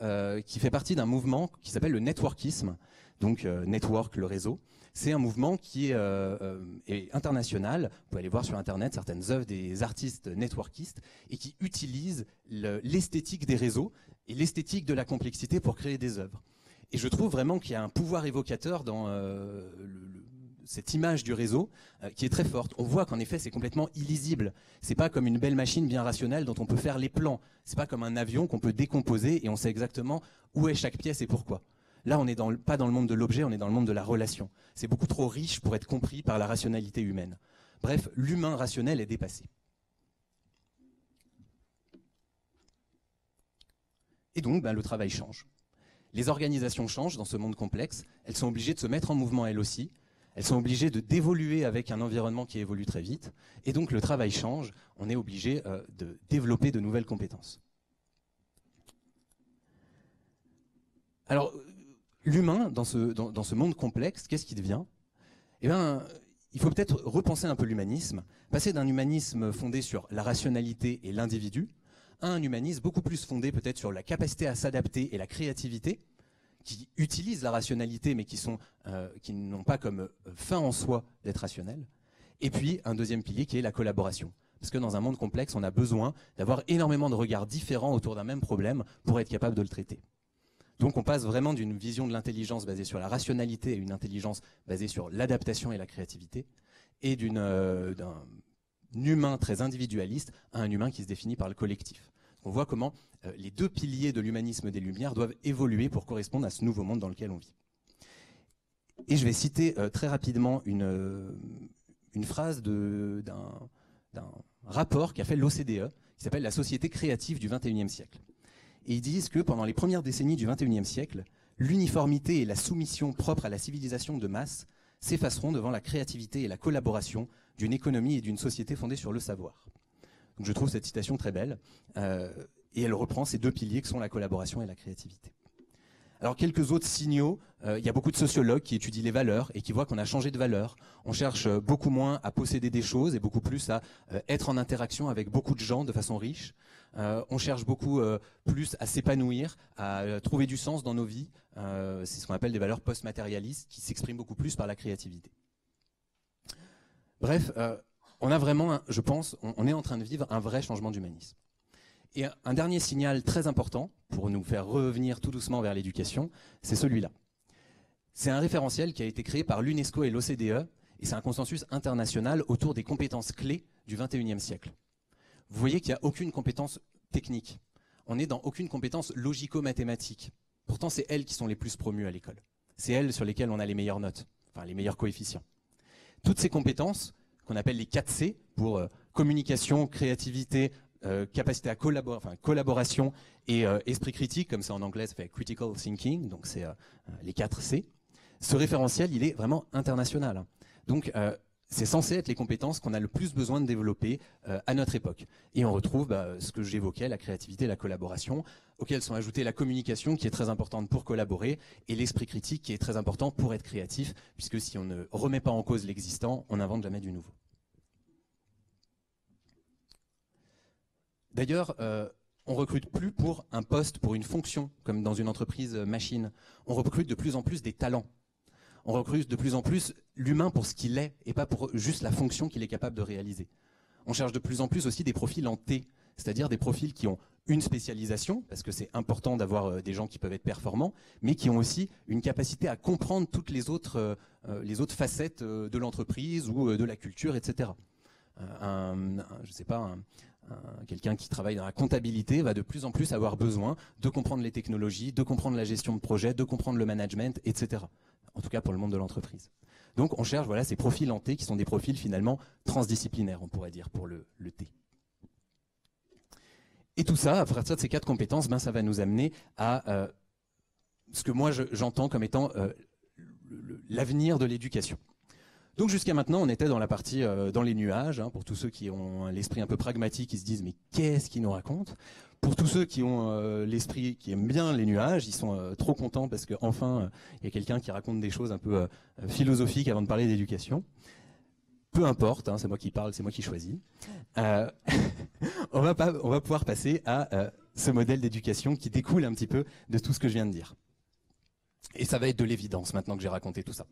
qui fait partie d'un mouvement qui s'appelle le networkisme, donc network, le réseau. C'est un mouvement qui est international. Vous pouvez aller voir sur Internet certaines œuvres des artistes networkistes et qui utilisent l'esthétique des réseaux et l'esthétique de la complexité pour créer des œuvres. Et je trouve vraiment qu'il y a un pouvoir évocateur dans cette image du réseau qui est très forte. On voit qu'en effet, c'est complètement illisible. C'est pas comme une belle machine bien rationnelle dont on peut faire les plans. C'est pas comme un avion qu'on peut décomposer et on sait exactement où est chaque pièce et pourquoi. Là, on n'est pas dans le monde de l'objet, on est dans le monde de la relation. C'est beaucoup trop riche pour être compris par la rationalité humaine. Bref, l'humain rationnel est dépassé. Et donc, le travail change. Les organisations changent dans ce monde complexe. Elles sont obligées de se mettre en mouvement elles aussi. Elles sont obligées d'évoluer avec un environnement qui évolue très vite. Et donc, le travail change. On est obligé de développer de nouvelles compétences. Alors, l'humain, dans ce monde complexe, qu'est-ce qu'il devient ? Eh bien, il faut peut-être repenser un peu l'humanisme, passer d'un humanisme fondé sur la rationalité et l'individu, à un humanisme beaucoup plus fondé peut-être sur la capacité à s'adapter et la créativité, qui utilisent la rationalité mais qui n'ont pas comme fin en soi d'être rationnels. Et puis, un deuxième pilier qui est la collaboration. Parce que dans un monde complexe, on a besoin d'avoir énormément de regards différents autour d'un même problème pour être capable de le traiter. Donc on passe vraiment d'une vision de l'intelligence basée sur la rationalité à une intelligence basée sur l'adaptation et la créativité, et d'un humain très individualiste à un humain qui se définit par le collectif. On voit comment les deux piliers de l'humanisme des Lumières doivent évoluer pour correspondre à ce nouveau monde dans lequel on vit. Et je vais citer très rapidement une phrase d'un rapport qu'a fait l'OCDE, qui s'appelle « La société créative du XXIe siècle ». Et ils disent que pendant les premières décennies du XXIe siècle, l'uniformité et la soumission propres à la civilisation de masse s'effaceront devant la créativité et la collaboration d'une économie et d'une société fondée sur le savoir. Donc je trouve cette citation très belle, et elle reprend ces deux piliers que sont la collaboration et la créativité. Alors quelques autres signaux, il y a beaucoup de sociologues qui étudient les valeurs et qui voient qu'on a changé de valeur. On cherche beaucoup moins à posséder des choses et beaucoup plus à être en interaction avec beaucoup de gens de façon riche. On cherche beaucoup plus à s'épanouir, à trouver du sens dans nos vies. C'est ce qu'on appelle des valeurs post-matérialistes qui s'expriment beaucoup plus par la créativité. Bref, on a vraiment, je pense, on est en train de vivre un vrai changement d'humanisme. Et un dernier signal très important pour nous faire revenir tout doucement vers l'éducation, c'est celui-là. C'est un référentiel qui a été créé par l'UNESCO et l'OCDE, et c'est un consensus international autour des compétences clés du XXIe siècle. Vous voyez qu'il n'y a aucune compétence technique. On n'est dans aucune compétence logico-mathématique. Pourtant, c'est elles qui sont les plus promues à l'école. C'est elles sur lesquelles on a les meilleures notes, enfin les meilleurs coefficients. Toutes ces compétences, qu'on appelle les 4 C, pour communication, créativité, capacité à collaborer, enfin collaboration et esprit critique, comme ça en anglais ça fait critical thinking, donc c'est les 4 C. Ce référentiel, il est vraiment international. Donc c'est censé être les compétences qu'on a le plus besoin de développer à notre époque. Et on retrouve ce que j'évoquais, la créativité, la collaboration, auxquelles sont ajoutées la communication qui est très importante pour collaborer et l'esprit critique qui est très important pour être créatif, puisque si on ne remet pas en cause l'existant, on n'invente jamais du nouveau. D'ailleurs, on recrute plus pour un poste, pour une fonction, comme dans une entreprise machine. On recrute de plus en plus des talents. On recrute de plus en plus l'humain pour ce qu'il est, et pas pour juste la fonction qu'il est capable de réaliser. On cherche de plus en plus aussi des profils en T, c'est-à-dire des profils qui ont une spécialisation, parce que c'est important d'avoir des gens qui peuvent être performants, mais qui ont aussi une capacité à comprendre toutes les autres facettes de l'entreprise ou de la culture, etc. Je sais pas, quelqu'un qui travaille dans la comptabilité va de plus en plus avoir besoin de comprendre les technologies, de comprendre la gestion de projet, de comprendre le management, etc. En tout cas pour le monde de l'entreprise. Donc on cherche ces profils en T qui sont des profils finalement transdisciplinaires, on pourrait dire, pour le T. Et tout ça, à partir de ces 4 compétences, ça va nous amener à ce que moi j'entends comme étant l'avenir de l'éducation. Donc jusqu'à maintenant, on était dans la partie dans les nuages, pour tous ceux qui ont l'esprit un peu pragmatique, qui se disent mais qu'est-ce qu'ils nous racontent? Pour tous ceux qui ont l'esprit qui aiment bien les nuages, ils sont trop contents parce qu'enfin, il y a quelqu'un qui raconte des choses un peu philosophiques avant de parler d'éducation. Peu importe, c'est moi qui parle, c'est moi qui choisis. On va pouvoir passer à ce modèle d'éducation qui découle un petit peu de tout ce que je viens de dire. Et ça va être de l'évidence maintenant que j'ai raconté tout ça.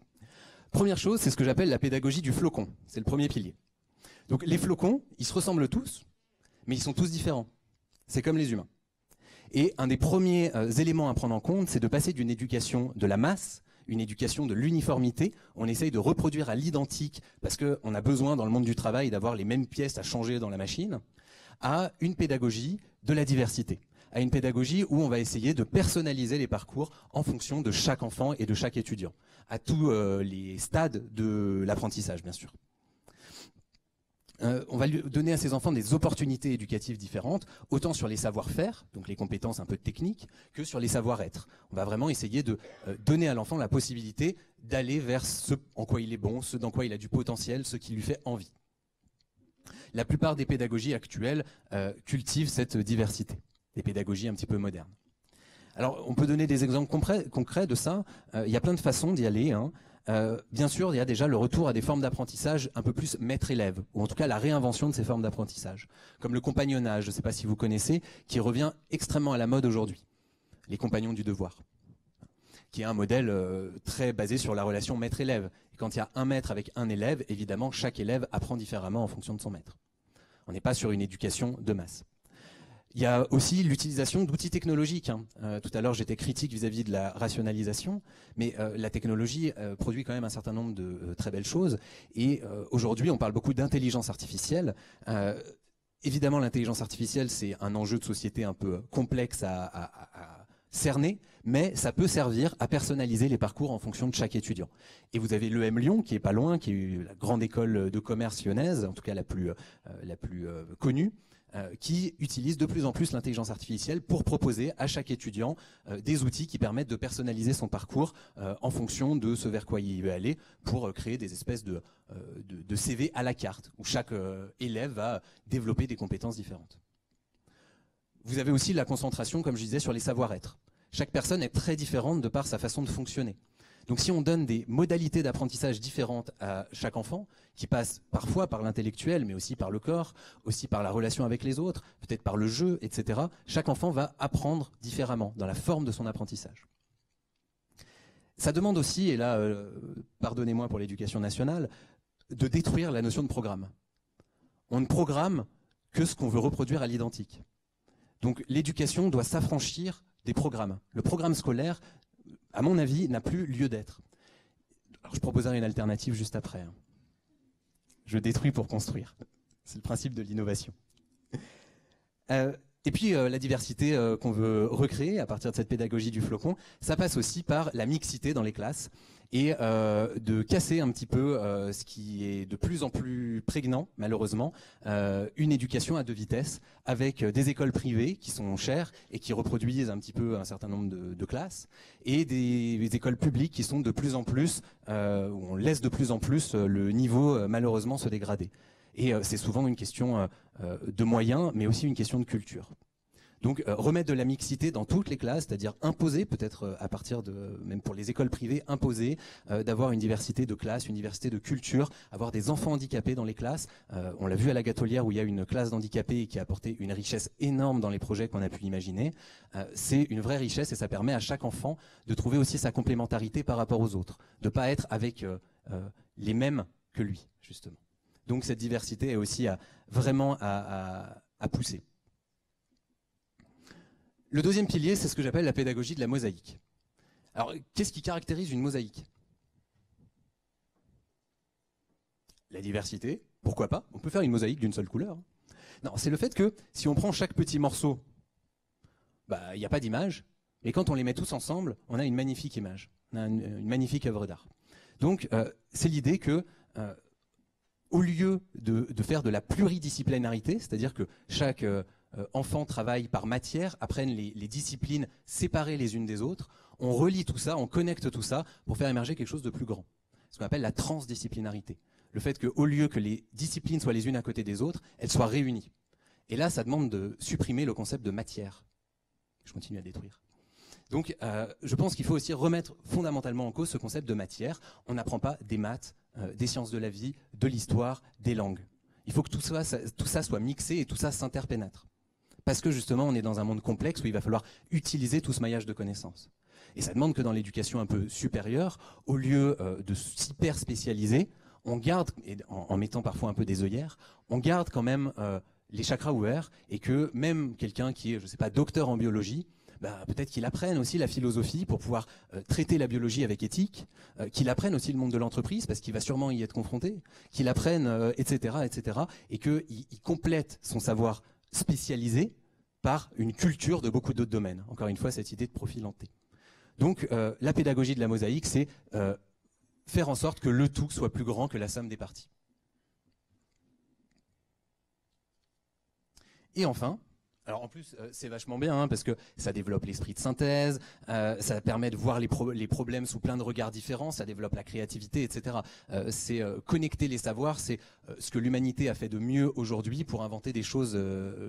Première chose, c'est ce que j'appelle la pédagogie du flocon. C'est le premier pilier. Donc les flocons, ils se ressemblent tous, mais ils sont tous différents. C'est comme les humains. Et un des premiers éléments à prendre en compte, c'est de passer d'une éducation de la masse, une éducation de l'uniformité. On essaye de reproduire à l'identique, parce qu'on a besoin dans le monde du travail d'avoir les mêmes pièces à changer dans la machine, à une pédagogie de la diversité. À une pédagogie où on va essayer de personnaliser les parcours en fonction de chaque enfant et de chaque étudiant, à tous les stades de l'apprentissage, bien sûr. On va lui donner à ces enfants des opportunités éducatives différentes, autant sur les savoir-faire, donc les compétences un peu techniques, que sur les savoir-être. On va vraiment essayer de donner à l'enfant la possibilité d'aller vers ce en quoi il est bon, ce dans quoi il a du potentiel, ce qui lui fait envie. La plupart des pédagogies actuelles cultivent cette diversité. Des pédagogies un petit peu modernes. Alors, on peut donner des exemples concrets de ça. Il y a plein de façons d'y aller. Bien sûr, il y a déjà le retour à des formes d'apprentissage un peu plus maître-élève, ou en tout cas la réinvention de ces formes d'apprentissage, comme le compagnonnage, je ne sais pas si vous connaissez, qui revient extrêmement à la mode aujourd'hui. Les compagnons du devoir, qui est un modèle très basé sur la relation maître-élève. Et quand il y a un maître avec un élève, évidemment, chaque élève apprend différemment en fonction de son maître. On n'est pas sur une éducation de masse. Il y a aussi l'utilisation d'outils technologiques. Tout à l'heure, j'étais critique vis-à-vis de la rationalisation, mais la technologie produit quand même un certain nombre de très belles choses. Et aujourd'hui, on parle beaucoup d'intelligence artificielle. Évidemment, l'intelligence artificielle, c'est un enjeu de société un peu complexe à cerner, mais ça peut servir à personnaliser les parcours en fonction de chaque étudiant. Et vous avez l'EM Lyon, qui est pas loin, qui est la grande école de commerce lyonnaise, en tout cas la plus connue, qui utilise de plus en plus l'intelligence artificielle pour proposer à chaque étudiant des outils qui permettent de personnaliser son parcours en fonction de ce vers quoi il veut aller, pour créer des espèces de CV à la carte, où chaque élève va développer des compétences différentes. Vous avez aussi la concentration, comme je disais, sur les savoir-être. Chaque personne est très différente de par sa façon de fonctionner. Donc si on donne des modalités d'apprentissage différentes à chaque enfant, qui passent parfois par l'intellectuel, mais aussi par le corps, aussi par la relation avec les autres, peut-être par le jeu, etc., chaque enfant va apprendre différemment, dans la forme de son apprentissage. Ça demande aussi, et là, pardonnez-moi pour l'éducation nationale, de détruire la notion de programme. on ne programme que ce qu'on veut reproduire à l'identique. Donc l'éducation doit s'affranchir des programmes. Le programme scolaire, à mon avis, n'a plus lieu d'être. Alors je proposerai une alternative juste après. Hein. Je détruis pour construire. C'est le principe de l'innovation. Et puis la diversité qu'on veut recréer à partir de cette pédagogie du flocon, ça passe aussi par la mixité dans les classes et de casser un petit peu ce qui est de plus en plus prégnant, malheureusement, une éducation à deux vitesses avec des écoles privées qui sont chères et qui reproduisent un petit peu un certain nombre de classes et des écoles publiques qui sont de plus en plus, où on laisse de plus en plus le niveau malheureusement se dégrader. Et c'est souvent une question de moyens, mais aussi une question de culture. Donc remettre de la mixité dans toutes les classes, c'est-à-dire imposer, peut-être à partir de, même pour les écoles privées, imposer d'avoir une diversité de classes, une diversité de culture, avoir des enfants handicapés dans les classes. On l'a vu à la Gatolière où il y a une classe d'handicapés et qui a apporté une richesse énorme dans les projets qu'on a pu imaginer. C'est une vraie richesse et ça permet à chaque enfant de trouver aussi sa complémentarité par rapport aux autres, de ne pas être avec les mêmes que lui, justement. Donc cette diversité est aussi vraiment à pousser. Le deuxième pilier, c'est ce que j'appelle la pédagogie de la mosaïque. Alors, qu'est-ce qui caractérise une mosaïque? La diversité, pourquoi pas? On peut faire une mosaïque d'une seule couleur. Non, c'est le fait que si on prend chaque petit morceau, il n'y a pas d'image, et quand on les met tous ensemble, on a une magnifique image, on a une magnifique œuvre d'art. Donc, c'est l'idée que au lieu de faire de la pluridisciplinarité, c'est-à-dire que chaque enfant travaille par matière, apprennent les disciplines séparées les unes des autres, on relie tout ça, on connecte tout ça pour faire émerger quelque chose de plus grand. Ce qu'on appelle la transdisciplinarité. Le fait qu'au lieu que les disciplines soient les unes à côté des autres, elles soient réunies. Et là, ça demande de supprimer le concept de matière. Je continue à détruire. Donc, je pense qu'il faut aussi remettre fondamentalement en cause ce concept de matière. On n'apprend pas des maths, des sciences de la vie, de l'histoire, des langues. Il faut que tout ça soit mixé et tout ça s'interpénètre. Parce que justement, on est dans un monde complexe où il va falloir utiliser tout ce maillage de connaissances. Et ça demande que dans l'éducation un peu supérieure, au lieu de s'hyper spécialiser, on garde, en mettant parfois un peu des œillères, on garde quand même les chakras ouverts et que même quelqu'un qui est, je ne sais pas, docteur en biologie, peut-être qu'il apprenne aussi la philosophie pour pouvoir traiter la biologie avec éthique, qu'il apprenne aussi le monde de l'entreprise parce qu'il va sûrement y être confronté, qu'il apprenne, etc., et qu'il complète son savoir spécialisé par une culture de beaucoup d'autres domaines. Encore une fois, cette idée de profilanté. Donc, la pédagogie de la mosaïque, c'est faire en sorte que le tout soit plus grand que la somme des parties. Et enfin, alors en plus c'est vachement bien parce que ça développe l'esprit de synthèse, ça permet de voir les problèmes sous plein de regards différents, ça développe la créativité, etc. C'est connecter les savoirs, c'est ce que l'humanité a fait de mieux aujourd'hui pour inventer des choses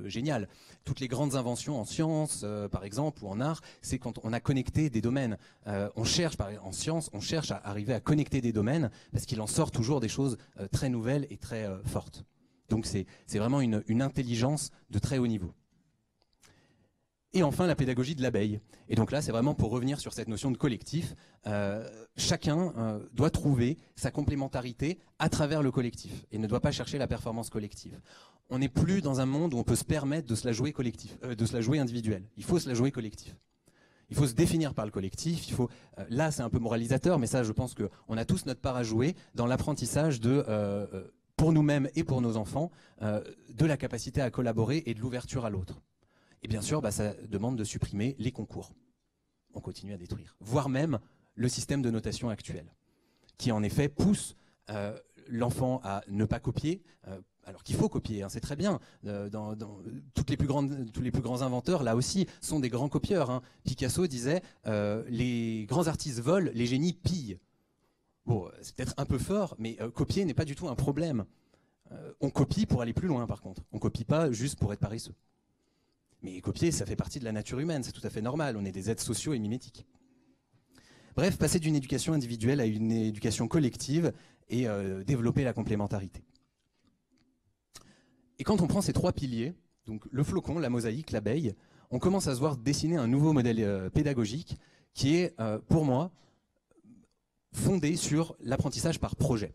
géniales. Toutes les grandes inventions en sciences, par exemple, ou en art, c'est quand on a connecté des domaines. On cherche, en science, on cherche à arriver à connecter des domaines parce qu'il en sort toujours des choses très nouvelles et très fortes. Donc c'est vraiment une intelligence de très haut niveau. Et enfin, la pédagogie de l'abeille. Et donc là, c'est vraiment pour revenir sur cette notion de collectif. Chacun doit trouver sa complémentarité à travers le collectif et ne doit pas chercher la performance collective. On n'est plus dans un monde où on peut se permettre de se la jouer collectif, de se la jouer individuelle. Il faut se la jouer collectif. Il faut se définir par le collectif. Là, c'est un peu moralisateur, mais ça, je pense qu'on a tous notre part à jouer dans l'apprentissage pour nous-mêmes et pour nos enfants, de la capacité à collaborer et de l'ouverture à l'autre. Et bien sûr, ça demande de supprimer les concours. On continue à détruire. Voire même le système de notation actuel, qui en effet pousse l'enfant à ne pas copier, alors qu'il faut copier, c'est très bien. Tous les plus grands inventeurs, là aussi, sont des grands copieurs. Picasso disait les grands artistes volent, les génies pillent. Bon, c'est peut-être un peu fort, mais copier n'est pas du tout un problème. On copie pour aller plus loin, par contre. On ne copie pas juste pour être paresseux. Mais copier, ça fait partie de la nature humaine, c'est tout à fait normal. On est des êtres sociaux et mimétiques. Bref, passer d'une éducation individuelle à une éducation collective et développer la complémentarité. Et quand on prend ces trois piliers, donc le flocon, la mosaïque, l'abeille, on commence à se voir dessiner un nouveau modèle pédagogique qui est, pour moi, fondé sur l'apprentissage par projet.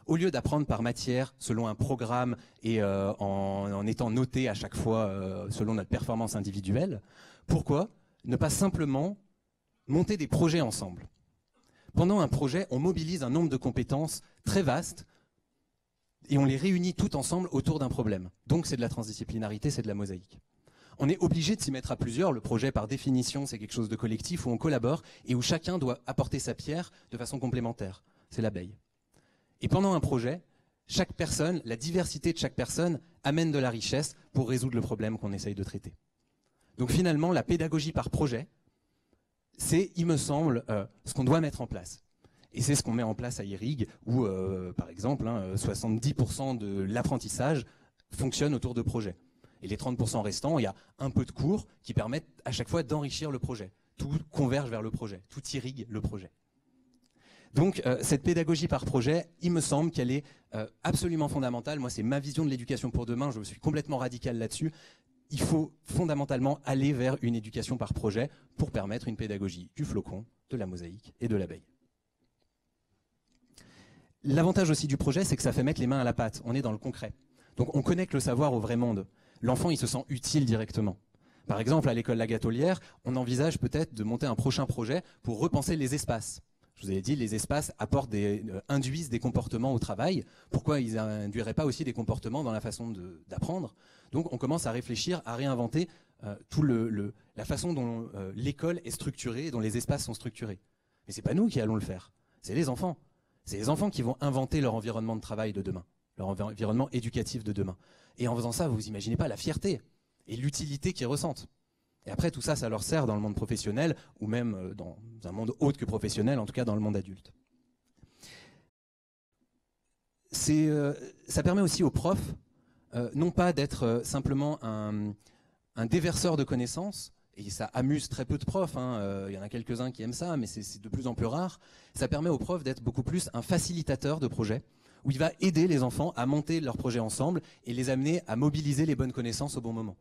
Au lieu d'apprendre par matière, selon un programme et en étant noté à chaque fois selon notre performance individuelle, pourquoi ne pas simplement monter des projets ensemble? Pendant un projet, on mobilise un nombre de compétences très vaste et on les réunit tout ensemble autour d'un problème. Donc c'est de la transdisciplinarité, c'est de la mosaïque. On est obligé de s'y mettre à plusieurs. Le projet, par définition, c'est quelque chose de collectif où on collabore et où chacun doit apporter sa pierre de façon complémentaire. C'est l'abeille. Et pendant un projet, chaque personne, la diversité de chaque personne amène de la richesse pour résoudre le problème qu'on essaye de traiter. Donc finalement, la pédagogie par projet, c'est, il me semble, ce qu'on doit mettre en place. Et c'est ce qu'on met en place à IRIG, où, par exemple, 70% de l'apprentissage fonctionne autour de projets. Et les 30% restants, il y a un peu de cours qui permettent à chaque fois d'enrichir le projet. Tout converge vers le projet, tout irrigue le projet. Donc cette pédagogie par projet, il me semble qu'elle est absolument fondamentale. Moi, c'est ma vision de l'éducation pour demain, je suis complètement radical là-dessus. Il faut fondamentalement aller vers une éducation par projet pour permettre une pédagogie du flocon, de la mosaïque et de l'abeille. L'avantage aussi du projet, c'est que ça fait mettre les mains à la pâte. On est dans le concret. Donc on connecte le savoir au vrai monde. L'enfant, il se sent utile directement. Par exemple, à l'école La Gatolière, on envisage peut-être de monter un prochain projet pour repenser les espaces. Je vous avais dit, les espaces induisent des comportements au travail. Pourquoi ils n'induiraient pas aussi des comportements dans la façon d'apprendre? Donc on commence à réfléchir, à réinventer la façon dont l'école est structurée, dont les espaces sont structurés. Mais c'est pas nous qui allons le faire, c'est les enfants. C'est les enfants qui vont inventer leur environnement de travail de demain, leur environnement éducatif de demain. Et en faisant ça, vous imaginez pas la fierté et l'utilité qu'ils ressentent. Et après, tout ça, ça leur sert dans le monde professionnel, ou même dans un monde autre que professionnel, en tout cas dans le monde adulte. Ça permet aussi aux profs, non pas d'être simplement un déverseur de connaissances, et ça amuse très peu de profs, y en a quelques-uns qui aiment ça, mais c'est de plus en plus rare. Ça permet aux profs d'être beaucoup plus un facilitateur de projets, où il va aider les enfants à monter leurs projets ensemble et les amener à mobiliser les bonnes connaissances au bon moment.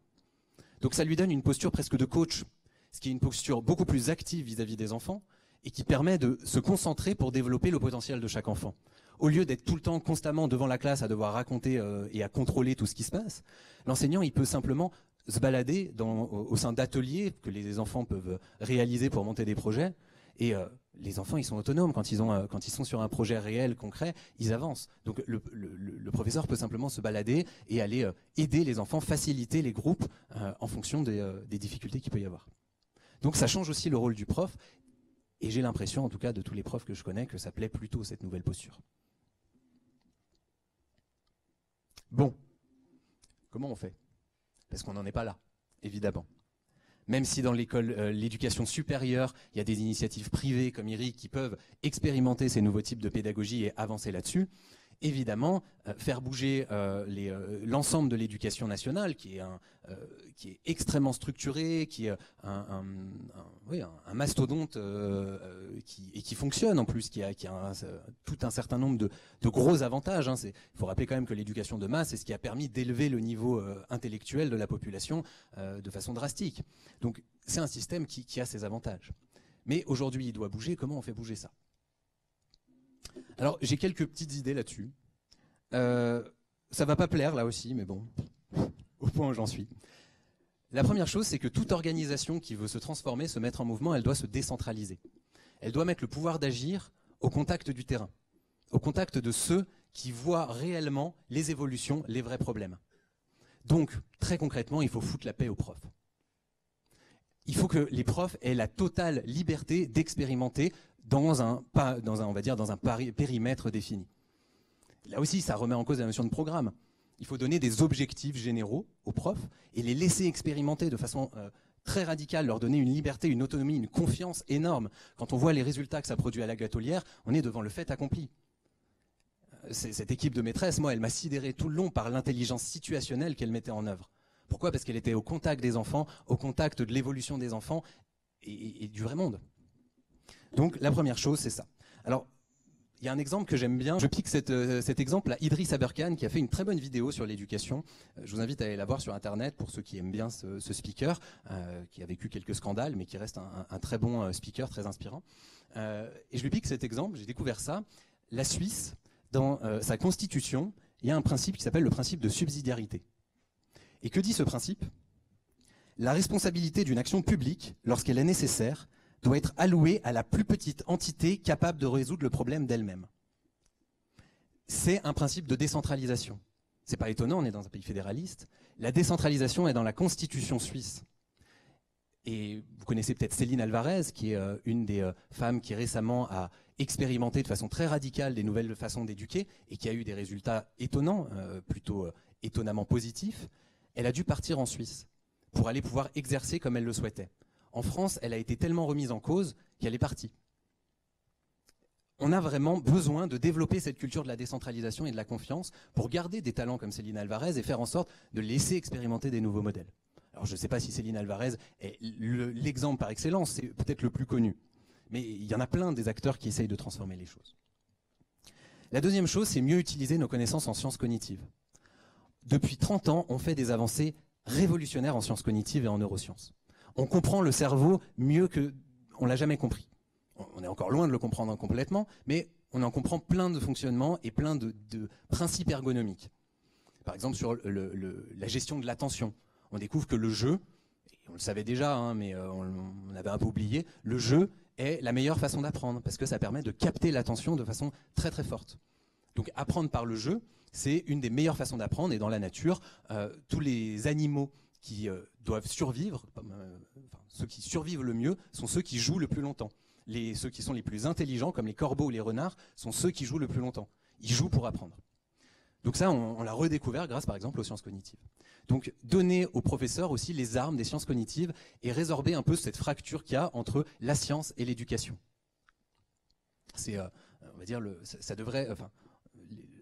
Donc ça lui donne une posture presque de coach, ce qui est une posture beaucoup plus active vis-à-vis des enfants et qui permet de se concentrer pour développer le potentiel de chaque enfant. Au lieu d'être tout le temps constamment devant la classe à devoir raconter et à contrôler tout ce qui se passe, l'enseignant il peut simplement se balader au sein d'ateliers que les enfants peuvent réaliser pour monter des projets. Et les enfants, ils sont autonomes. Quand ils sont sur un projet réel, concret, ils avancent. Donc le professeur peut simplement se balader et aller aider les enfants, faciliter les groupes en fonction des difficultés qu'il peut y avoir. Donc ça change aussi le rôle du prof. Et j'ai l'impression, en tout cas de tous les profs que je connais, que ça plaît plutôt cette nouvelle posture. Bon, comment on fait? Parce qu'on n'en est pas là, évidemment. Même si dans l'éducation supérieure, il y a des initiatives privées comme IRIG qui peuvent expérimenter ces nouveaux types de pédagogie et avancer là-dessus, évidemment, faire bouger l'ensemble de l'éducation nationale, qui est extrêmement structuré, qui est un mastodonte qui fonctionne en plus, qui a tout un certain nombre de gros avantages. Il faut rappeler quand même que l'éducation de masse, c'est ce qui a permis d'élever le niveau intellectuel de la population de façon drastique. Donc c'est un système qui a ses avantages. Mais aujourd'hui, il doit bouger. Comment on fait bouger ça ? Alors, j'ai quelques petites idées là-dessus. Ça va pas plaire, là aussi, mais bon, au point où j'en suis. La première chose, c'est que toute organisation qui veut se transformer, se mettre en mouvement, elle doit se décentraliser. Elle doit mettre le pouvoir d'agir au contact du terrain, au contact de ceux qui voient réellement les évolutions, les vrais problèmes. Donc, très concrètement, il faut foutre la paix aux profs. Il faut que les profs aient la totale liberté d'expérimenter dans un périmètre défini. Là aussi, ça remet en cause la notion de programme. Il faut donner des objectifs généraux aux profs et les laisser expérimenter de façon très radicale, leur donner une liberté, une autonomie, une confiance énorme. Quand on voit les résultats que ça produit à la Gatolière, on est devant le fait accompli. Cette équipe de maîtresses, moi, elle m'a sidéré tout le long par l'intelligence situationnelle qu'elle mettait en œuvre. Pourquoi ? Parce qu'elle était au contact des enfants, au contact de l'évolution des enfants et du vrai monde. Donc la première chose, c'est ça. Alors, il y a un exemple que j'aime bien. Je pique cet exemple à Idriss Aberkan qui a fait une très bonne vidéo sur l'éducation. Je vous invite à aller la voir sur Internet pour ceux qui aiment bien ce speaker, qui a vécu quelques scandales, mais qui reste un très bon speaker, très inspirant. Et je lui pique cet exemple, j'ai découvert ça. La Suisse, dans sa constitution, il y a un principe qui s'appelle le principe de subsidiarité. Et que dit ce principe ? La responsabilité d'une action publique, lorsqu'elle est nécessaire, doit être allouée à la plus petite entité capable de résoudre le problème d'elle-même. C'est un principe de décentralisation. C'est pas étonnant, on est dans un pays fédéraliste. La décentralisation est dans la constitution suisse. Et vous connaissez peut-être Céline Alvarez, qui est une des femmes qui récemment a expérimenté de façon très radicale des nouvelles façons d'éduquer et qui a eu des résultats étonnants, plutôt étonnamment positifs. Elle a dû partir en Suisse pour aller pouvoir exercer comme elle le souhaitait. En France, elle a été tellement remise en cause qu'elle est partie. On a vraiment besoin de développer cette culture de la décentralisation et de la confiance pour garder des talents comme Céline Alvarez et faire en sorte de laisser expérimenter des nouveaux modèles. Alors je ne sais pas si Céline Alvarez est l'exemple par excellence, c'est peut-être le plus connu. Mais il y en a plein des acteurs qui essayent de transformer les choses. La deuxième chose, c'est mieux utiliser nos connaissances en sciences cognitives. Depuis 30 ans, on fait des avancées révolutionnaires en sciences cognitives et en neurosciences. On comprend le cerveau mieux qu'on ne l'a jamais compris. On est encore loin de le comprendre complètement, mais on en comprend plein de fonctionnements et plein de principes ergonomiques. Par exemple, sur la gestion de l'attention. On découvre que le jeu, et on le savait déjà, hein, mais on avait un peu oublié, le jeu est la meilleure façon d'apprendre, parce que ça permet de capter l'attention de façon très très forte. Donc apprendre par le jeu, c'est une des meilleures façons d'apprendre, et dans la nature, tous les animaux qui doivent survivre, ceux qui survivent le mieux, sont ceux qui jouent le plus longtemps. Ceux qui sont les plus intelligents, comme les corbeaux ou les renards, sont ceux qui jouent le plus longtemps. Ils jouent pour apprendre. Donc ça, on l'a redécouvert grâce, par exemple, aux sciences cognitives. Donc donner aux professeurs aussi les armes des sciences cognitives et résorber un peu cette fracture qu'il y a entre la science et l'éducation. C'est, on va dire, ça devrait... Enfin,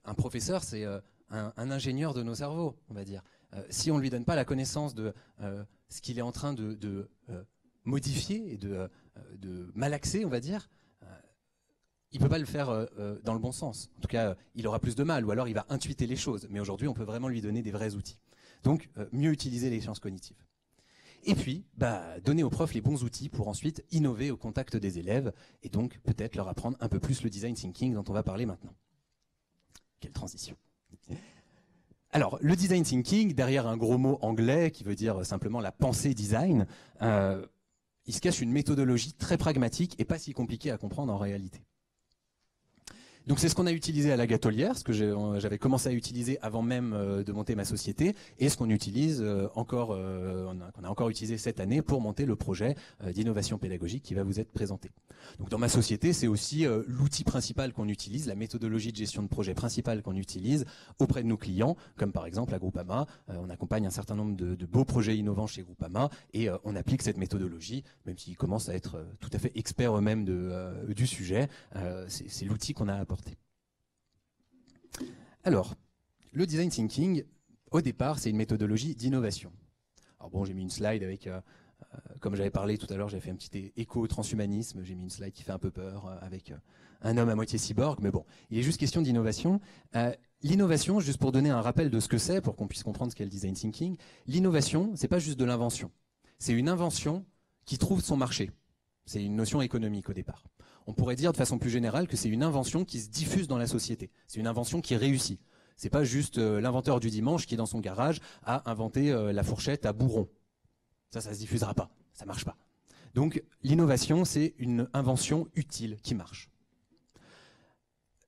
un professeur, c'est un ingénieur de nos cerveaux, on va dire. Si on ne lui donne pas la connaissance de ce qu'il est en train de modifier et de malaxer, on va dire, il ne peut pas le faire dans le bon sens. En tout cas, il aura plus de mal, ou alors il va intuiter les choses. Mais aujourd'hui, on peut vraiment lui donner des vrais outils. Donc, mieux utiliser les sciences cognitives. Et puis, donner aux profs les bons outils pour ensuite innover au contact des élèves, et donc peut-être leur apprendre un peu plus le design thinking dont on va parler maintenant. Quelle transition. Alors, le design thinking, derrière un gros mot anglais qui veut dire simplement la pensée design, il se cache une méthodologie très pragmatique et pas si compliquée à comprendre en réalité. Donc c'est ce qu'on a utilisé à la Gâtelière, ce que j'avais commencé à utiliser avant même de monter ma société, et ce qu'on utilise qu'on a encore utilisé cette année pour monter le projet d'innovation pédagogique qui va vous être présenté. Donc dans ma société, c'est aussi l'outil principal qu'on utilise, la méthodologie de gestion de projet principale qu'on utilise auprès de nos clients, comme par exemple à Groupama. On accompagne un certain nombre de beaux projets innovants chez Groupama, et on applique cette méthodologie, même s'ils commencent à être tout à fait experts eux-mêmes du sujet. C'est l'outil qu'on a apporté. Alors, le design thinking, au départ, c'est une méthodologie d'innovation. Alors bon, j'ai mis une slide avec, comme j'avais parlé tout à l'heure, j'avais fait un petit écho au transhumanisme, j'ai mis une slide qui fait un peu peur, avec un homme à moitié cyborg, mais bon, il est juste question d'innovation. L'innovation, juste pour donner un rappel de ce que c'est, pour qu'on puisse comprendre ce qu'est le design thinking, l'innovation, c'est pas juste de l'invention. C'est une invention qui trouve son marché. C'est une notion économique au départ. On pourrait dire de façon plus générale que c'est une invention qui se diffuse dans la société. C'est une invention qui réussit. C'est pas juste l'inventeur du dimanche qui, dans son garage, a inventé la fourchette à bourron. Ça se diffusera pas. Ça marche pas. Donc, l'innovation, c'est une invention utile qui marche.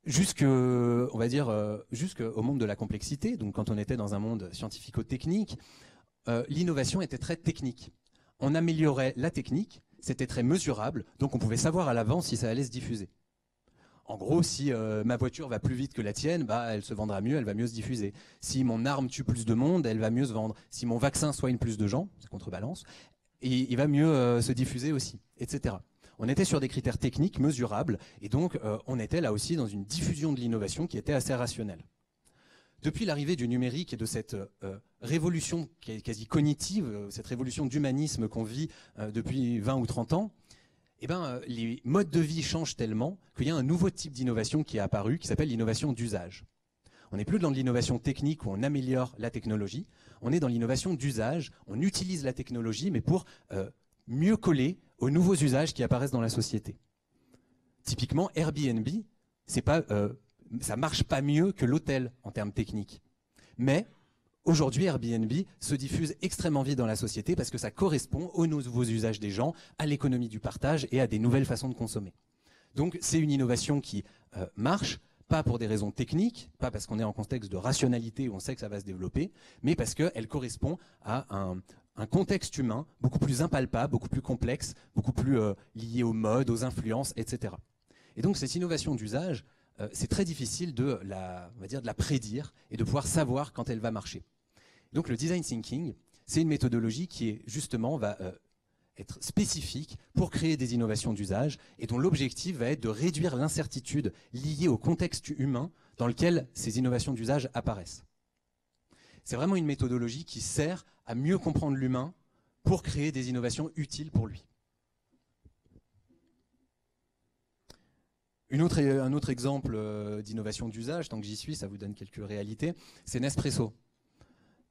On va dire, jusqu'au monde de la complexité, donc quand on était dans un monde scientifico-technique, l'innovation était très technique. On améliorait la technique, c'était très mesurable, donc on pouvait savoir à l'avance si ça allait se diffuser. En gros, si ma voiture va plus vite que la tienne, elle se vendra mieux, elle va mieux se diffuser. Si mon arme tue plus de monde, elle va mieux se vendre. Si mon vaccin soigne plus de gens, ça contrebalance, et il va mieux se diffuser aussi, etc. On était sur des critères techniques mesurables, et donc on était là aussi dans une diffusion de l'innovation qui était assez rationnelle. Depuis l'arrivée du numérique et de cette révolution qui est quasi cognitive, cette révolution d'humanisme qu'on vit depuis 20 ou 30 ans, les modes de vie changent tellement qu'il y a un nouveau type d'innovation qui est apparu, qui s'appelle l'innovation d'usage. On n'est plus dans l'innovation technique où on améliore la technologie, on est dans l'innovation d'usage, on utilise la technologie mais pour mieux coller aux nouveaux usages qui apparaissent dans la société. Typiquement, Airbnb, c'est pas ça marche pas mieux que l'hôtel en termes techniques. Mais aujourd'hui, Airbnb se diffuse extrêmement vite dans la société parce que ça correspond aux nouveaux usages des gens, à l'économie du partage et à des nouvelles façons de consommer. Donc c'est une innovation qui marche, pas pour des raisons techniques, pas parce qu'on est en contexte de rationalité où on sait que ça va se développer, mais parce qu'elle correspond à un contexte humain beaucoup plus impalpable, beaucoup plus complexe, beaucoup plus lié aux modes, aux influences, etc. Et donc cette innovation d'usage, c'est très difficile de la prédire et de pouvoir savoir quand elle va marcher. Donc le design thinking, c'est une méthodologie qui est justement va être spécifique pour créer des innovations d'usage et dont l'objectif va être de réduire l'incertitude liée au contexte humain dans lequel ces innovations d'usage apparaissent. C'est vraiment une méthodologie qui sert à mieux comprendre l'humain pour créer des innovations utiles pour lui. Un autre exemple d'innovation d'usage, tant que j'y suis, ça vous donne quelques réalités, c'est Nespresso.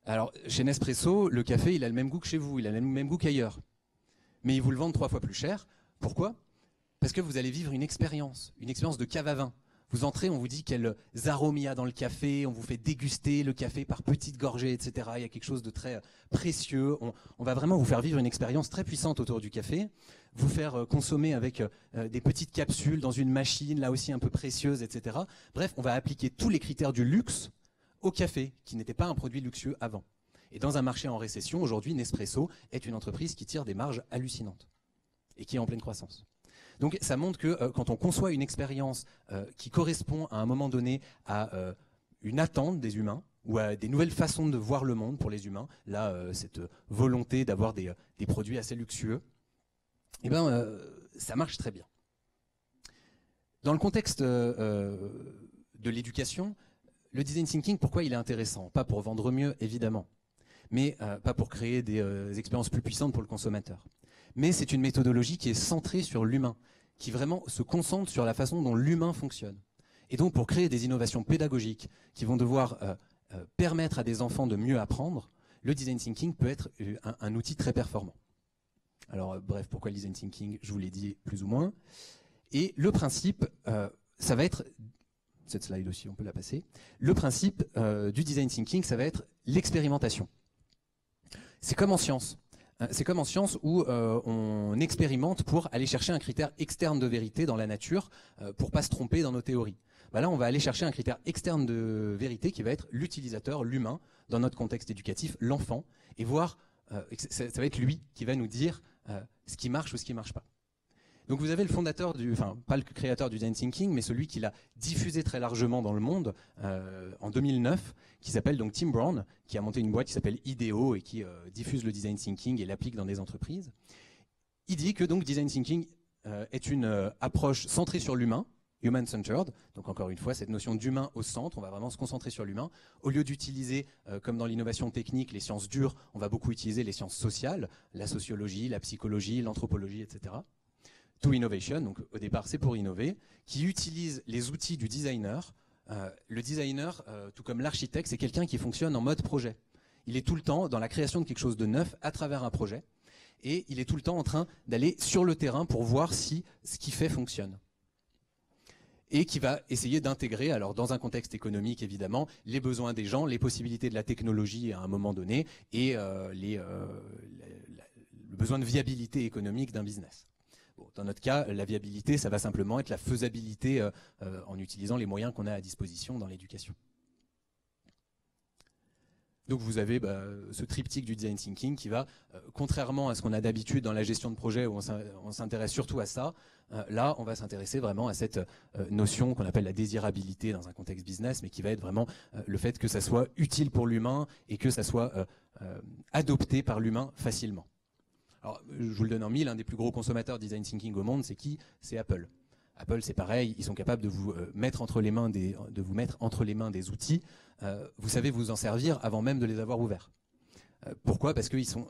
Alors, chez Nespresso, le café, il a le même goût que chez vous, il a le même goût qu'ailleurs. Mais ils vous le vendent 3 fois plus cher. Pourquoi ? Parce que vous allez vivre une expérience de cave à vin. Vous entrez, on vous dit quels arômes il y a dans le café, on vous fait déguster le café par petites gorgées, etc. Il y a quelque chose de très précieux. On va vraiment vous faire vivre une expérience très puissante autour du café, vous faire consommer avec des petites capsules dans une machine, là aussi un peu précieuse, etc. Bref, on va appliquer tous les critères du luxe au café, qui n'était pas un produit luxueux avant. Et dans un marché en récession, aujourd'hui, Nespresso est une entreprise qui tire des marges hallucinantes et qui est en pleine croissance. Donc ça montre que quand on conçoit une expérience qui correspond à un moment donné à une attente des humains ou à des nouvelles façons de voir le monde pour les humains, là cette volonté d'avoir des produits assez luxueux, eh ben, ça marche très bien. Dans le contexte de l'éducation, le design thinking, pourquoi il est intéressant ? Pas pour vendre mieux, évidemment, mais pas pour créer des expériences plus puissantes pour le consommateur. Mais c'est une méthodologie qui est centrée sur l'humain, qui vraiment se concentre sur la façon dont l'humain fonctionne. Et donc pour créer des innovations pédagogiques qui vont devoir permettre à des enfants de mieux apprendre, le design thinking peut être un outil très performant. Alors bref, pourquoi le design thinking ? Je vous l'ai dit plus ou moins. Et le principe, ça va être, cette slide aussi on peut la passer, le principe du design thinking, ça va être l'expérimentation. C'est comme en science. C'est comme en science où on expérimente pour aller chercher un critère externe de vérité dans la nature pour pas se tromper dans nos théories. Là, on va aller chercher un critère externe de vérité qui va être l'utilisateur, l'humain, dans notre contexte éducatif, l'enfant, et voir, ça va être lui qui va nous dire ce qui marche ou ce qui marche pas. Donc vous avez le fondateur, pas le créateur du design thinking, mais celui qui l'a diffusé très largement dans le monde en 2009, qui s'appelle donc Tim Brown, qui a monté une boîte qui s'appelle IDEO et qui diffuse le design thinking et l'applique dans des entreprises. Il dit que donc design thinking est une approche centrée sur l'humain, human-centered, donc encore une fois cette notion d'humain au centre, on va vraiment se concentrer sur l'humain. Au lieu d'utiliser, comme dans l'innovation technique, les sciences dures, on va beaucoup utiliser les sciences sociales, la sociologie, la psychologie, l'anthropologie, etc. To Innovation, donc au départ c'est pour innover, qui utilise les outils du designer. Le designer, tout comme l'architecte, c'est quelqu'un qui fonctionne en mode projet. Il est tout le temps dans la création de quelque chose de neuf à travers un projet, et il est tout le temps en train d'aller sur le terrain pour voir si ce qu'il fait fonctionne. Et qui va essayer d'intégrer, alors dans un contexte économique évidemment, les besoins des gens, les possibilités de la technologie à un moment donné, et le besoin de viabilité économique d'un business. Dans notre cas, la viabilité, ça va simplement être la faisabilité en utilisant les moyens qu'on a à disposition dans l'éducation. Donc vous avez ce triptyque du design thinking qui va, contrairement à ce qu'on a d'habitude dans la gestion de projet où on s'intéresse surtout à ça, là on va s'intéresser vraiment à cette notion qu'on appelle la désirabilité dans un contexte business, mais qui va être vraiment le fait que ça soit utile pour l'humain et que ça soit adopté par l'humain facilement. Alors, je vous le donne en mille, un des plus gros consommateurs de design thinking au monde, c'est qui ? C'est Apple. Apple, c'est pareil, ils sont capables de vous mettre entre les mains des outils. Vous savez vous en servir avant même de les avoir ouverts. Pourquoi ? Parce qu'ils sont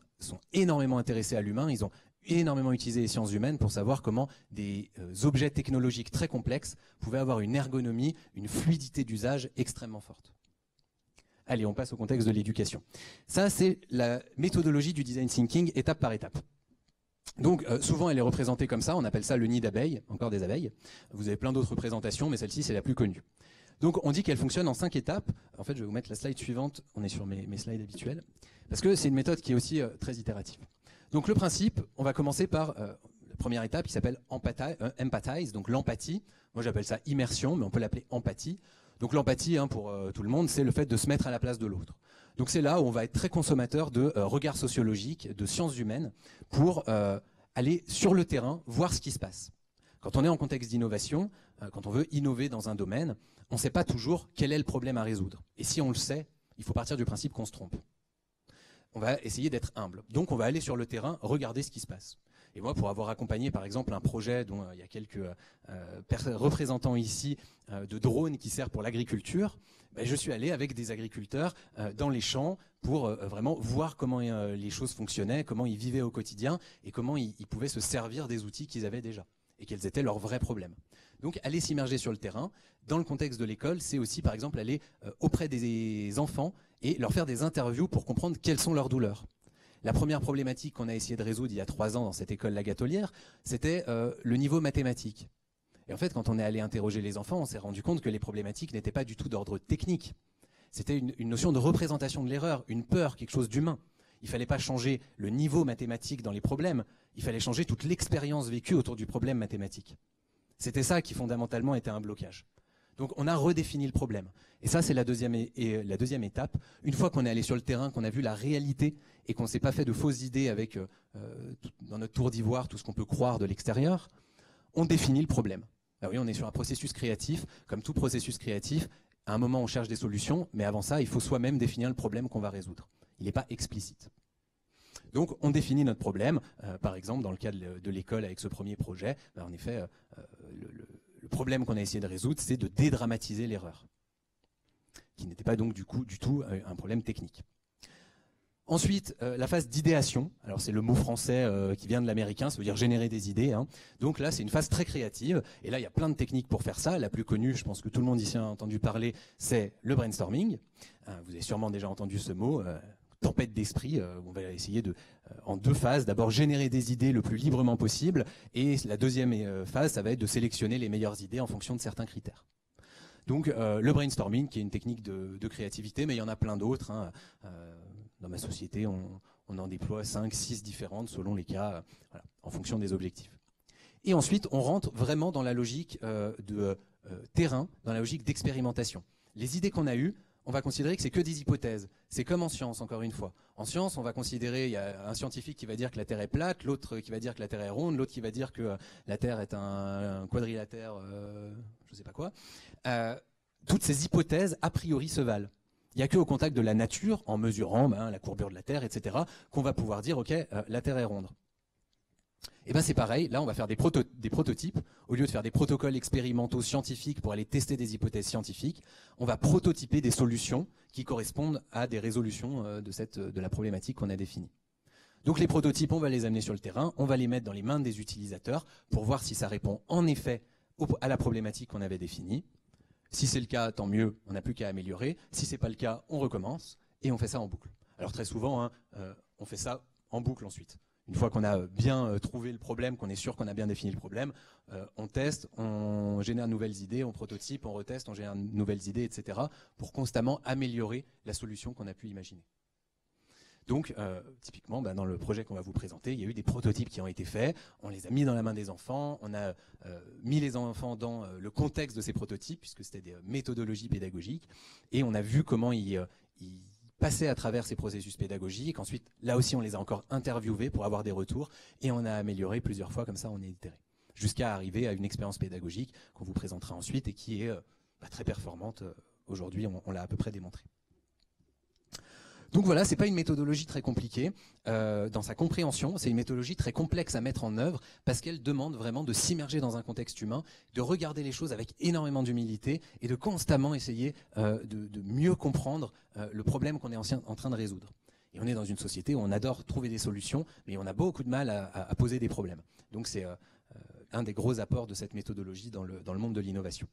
énormément intéressés à l'humain, ils ont énormément utilisé les sciences humaines pour savoir comment des objets technologiques très complexes pouvaient avoir une ergonomie, une fluidité d'usage extrêmement forte. Allez, on passe au contexte de l'éducation. Ça, c'est la méthodologie du design thinking étape par étape. Donc, souvent, elle est représentée comme ça. On appelle ça le nid d'abeilles, encore des abeilles. Vous avez plein d'autres représentations, mais celle-ci, c'est la plus connue. Donc on dit qu'elle fonctionne en 5 étapes. En fait, je vais vous mettre la slide suivante. On est sur mes slides habituels. Parce que c'est une méthode qui est aussi très itérative. Donc le principe, on va commencer par la première étape qui s'appelle empathize, donc l'empathie. Moi j'appelle ça immersion, mais on peut l'appeler empathie. Donc l'empathie, pour tout le monde, c'est le fait de se mettre à la place de l'autre. Donc c'est là où on va être très consommateur de regards sociologiques, de sciences humaines, pour aller sur le terrain, voir ce qui se passe. Quand on est en contexte d'innovation, quand on veut innover dans un domaine, on ne sait pas toujours quel est le problème à résoudre. Et si on le sait, il faut partir du principe qu'on se trompe. On va essayer d'être humble. Donc on va aller sur le terrain, regarder ce qui se passe. Et moi, pour avoir accompagné par exemple un projet dont il y a quelques représentants ici de drones qui sert pour l'agriculture, je suis allé avec des agriculteurs dans les champs pour vraiment voir comment les choses fonctionnaient, comment ils vivaient au quotidien et comment ils pouvaient se servir des outils qu'ils avaient déjà et quels étaient leurs vrais problèmes. Donc aller s'immerger sur le terrain, dans le contexte de l'école, c'est aussi par exemple aller auprès des enfants et leur faire des interviews pour comprendre quelles sont leurs douleurs. La première problématique qu'on a essayé de résoudre il y a 3 ans dans cette école La Gatelière, c'était le niveau mathématique. Et en fait, quand on est allé interroger les enfants, on s'est rendu compte que les problématiques n'étaient pas du tout d'ordre technique. C'était une notion de représentation de l'erreur, une peur, quelque chose d'humain. Il ne fallait pas changer le niveau mathématique dans les problèmes, il fallait changer toute l'expérience vécue autour du problème mathématique. C'était ça qui fondamentalement était un blocage. Donc on a redéfini le problème. Et ça, c'est la deuxième étape. Une fois qu'on est allé sur le terrain, qu'on a vu la réalité et qu'on ne s'est pas fait de fausses idées avec, dans notre tour d'ivoire, tout ce qu'on peut croire de l'extérieur, on définit le problème. Alors oui, on est sur un processus créatif. Comme tout processus créatif, à un moment, on cherche des solutions, mais avant ça, il faut soi-même définir le problème qu'on va résoudre. Il n'est pas explicite. Donc on définit notre problème. Par exemple, dans le cas de l'école avec ce premier projet, en effet, le problème qu'on a essayé de résoudre, c'est de dédramatiser l'erreur, qui n'était pas donc du tout un problème technique. Ensuite, la phase d'idéation. Alors c'est le mot français qui vient de l'américain, ça veut dire générer des idées. Donc là, c'est une phase très créative. Et là, il y a plein de techniques pour faire ça. La plus connue, je pense que tout le monde ici a entendu parler, c'est le brainstorming. Vous avez sûrement déjà entendu ce mot. Tempête d'esprit, on va essayer en 2 phases, d'abord générer des idées le plus librement possible, et la deuxième phase, ça va être de sélectionner les meilleures idées en fonction de certains critères. Donc le brainstorming, qui est une technique de créativité, mais il y en a plein d'autres. Dans ma société, on en déploie 5, 6 différentes selon les cas, voilà, en fonction des objectifs. Et ensuite, on rentre vraiment dans la logique de terrain, dans la logique d'expérimentation. Les idées qu'on a eues, on va considérer que c'est que des hypothèses. C'est comme en science, encore une fois. En science, on va considérer, il y a un scientifique qui va dire que la Terre est plate, l'autre qui va dire que la Terre est ronde, l'autre qui va dire que la Terre est un quadrilatère, je ne sais pas quoi. Toutes ces hypothèses, a priori, se valent. Il n'y a qu'au contact de la nature, en mesurant la courbure de la Terre, etc., qu'on va pouvoir dire, OK, la Terre est ronde. Et bien c'est pareil, là on va faire des prototypes, au lieu de faire des protocoles expérimentaux scientifiques pour aller tester des hypothèses scientifiques, on va prototyper des solutions qui correspondent à des résolutions de la problématique qu'on a définie. Donc les prototypes, on va les amener sur le terrain, on va les mettre dans les mains des utilisateurs pour voir si ça répond en effet à la problématique qu'on avait définie. Si c'est le cas, tant mieux, on n'a plus qu'à améliorer. Si c'est pas le cas, on recommence et on fait ça en boucle. Alors très souvent, on fait ça en boucle ensuite. Une fois qu'on a bien trouvé le problème, qu'on est sûr qu'on a bien défini le problème, on teste, on génère de nouvelles idées, on prototype, on reteste, on génère de nouvelles idées, etc. pour constamment améliorer la solution qu'on a pu imaginer. Donc, typiquement, dans le projet qu'on va vous présenter, il y a eu des prototypes qui ont été faits, on les a mis dans la main des enfants, on a mis les enfants dans le contexte de ces prototypes, puisque c'était des méthodologies pédagogiques, et on a vu comment ils passaient à travers ces processus pédagogiques. Ensuite, là aussi, on les a encore interviewés pour avoir des retours, et on a amélioré plusieurs fois, comme ça on est itéré, jusqu'à arriver à une expérience pédagogique qu'on vous présentera ensuite, et qui est très performante. Aujourd'hui, on l'a à peu près démontré. Donc voilà, c'est pas une méthodologie très compliquée dans sa compréhension, c'est une méthodologie très complexe à mettre en œuvre parce qu'elle demande vraiment de s'immerger dans un contexte humain, de regarder les choses avec énormément d'humilité et de constamment essayer de mieux comprendre le problème qu'on est en train de résoudre. Et on est dans une société où on adore trouver des solutions, mais on a beaucoup de mal à poser des problèmes. Donc c'est un des gros apports de cette méthodologie dans le monde de l'innovation.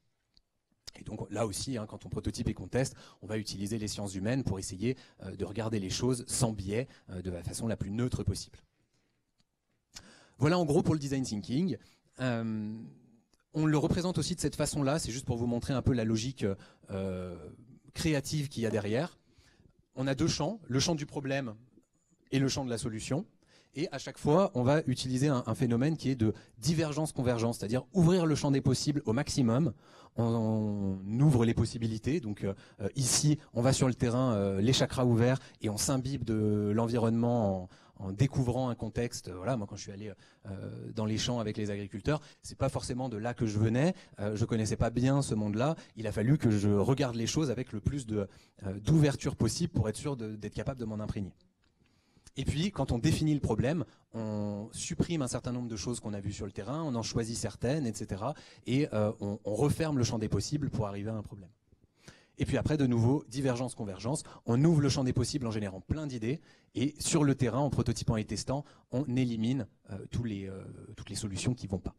Et donc là aussi, quand on prototype et qu'on teste, on va utiliser les sciences humaines pour essayer de regarder les choses sans biais, de la façon la plus neutre possible. Voilà en gros pour le design thinking. On le représente aussi de cette façon-là, c'est juste pour vous montrer un peu la logique créative qu'il y a derrière. On a 2 champs, le champ du problème et le champ de la solution. Et à chaque fois, on va utiliser un phénomène qui est de divergence-convergence, c'est-à-dire ouvrir le champ des possibles au maximum. On ouvre les possibilités. Donc ici, on va sur le terrain, les chakras ouverts, et on s'imbibe de l'environnement en découvrant un contexte. Voilà, moi quand je suis allé dans les champs avec les agriculteurs, c'est pas forcément de là que je venais. Je connaissais pas bien ce monde-là. Il a fallu que je regarde les choses avec le plus d'ouverture possible pour être sûr d'être capable de m'en imprégner. Et puis, quand on définit le problème, on supprime un certain nombre de choses qu'on a vues sur le terrain, on en choisit certaines, etc. Et on referme le champ des possibles pour arriver à un problème. Et puis après, de nouveau, divergence-convergence. On ouvre le champ des possibles en générant plein d'idées. Et sur le terrain, en prototypant et testant, on élimine toutes les solutions qui ne vont pas.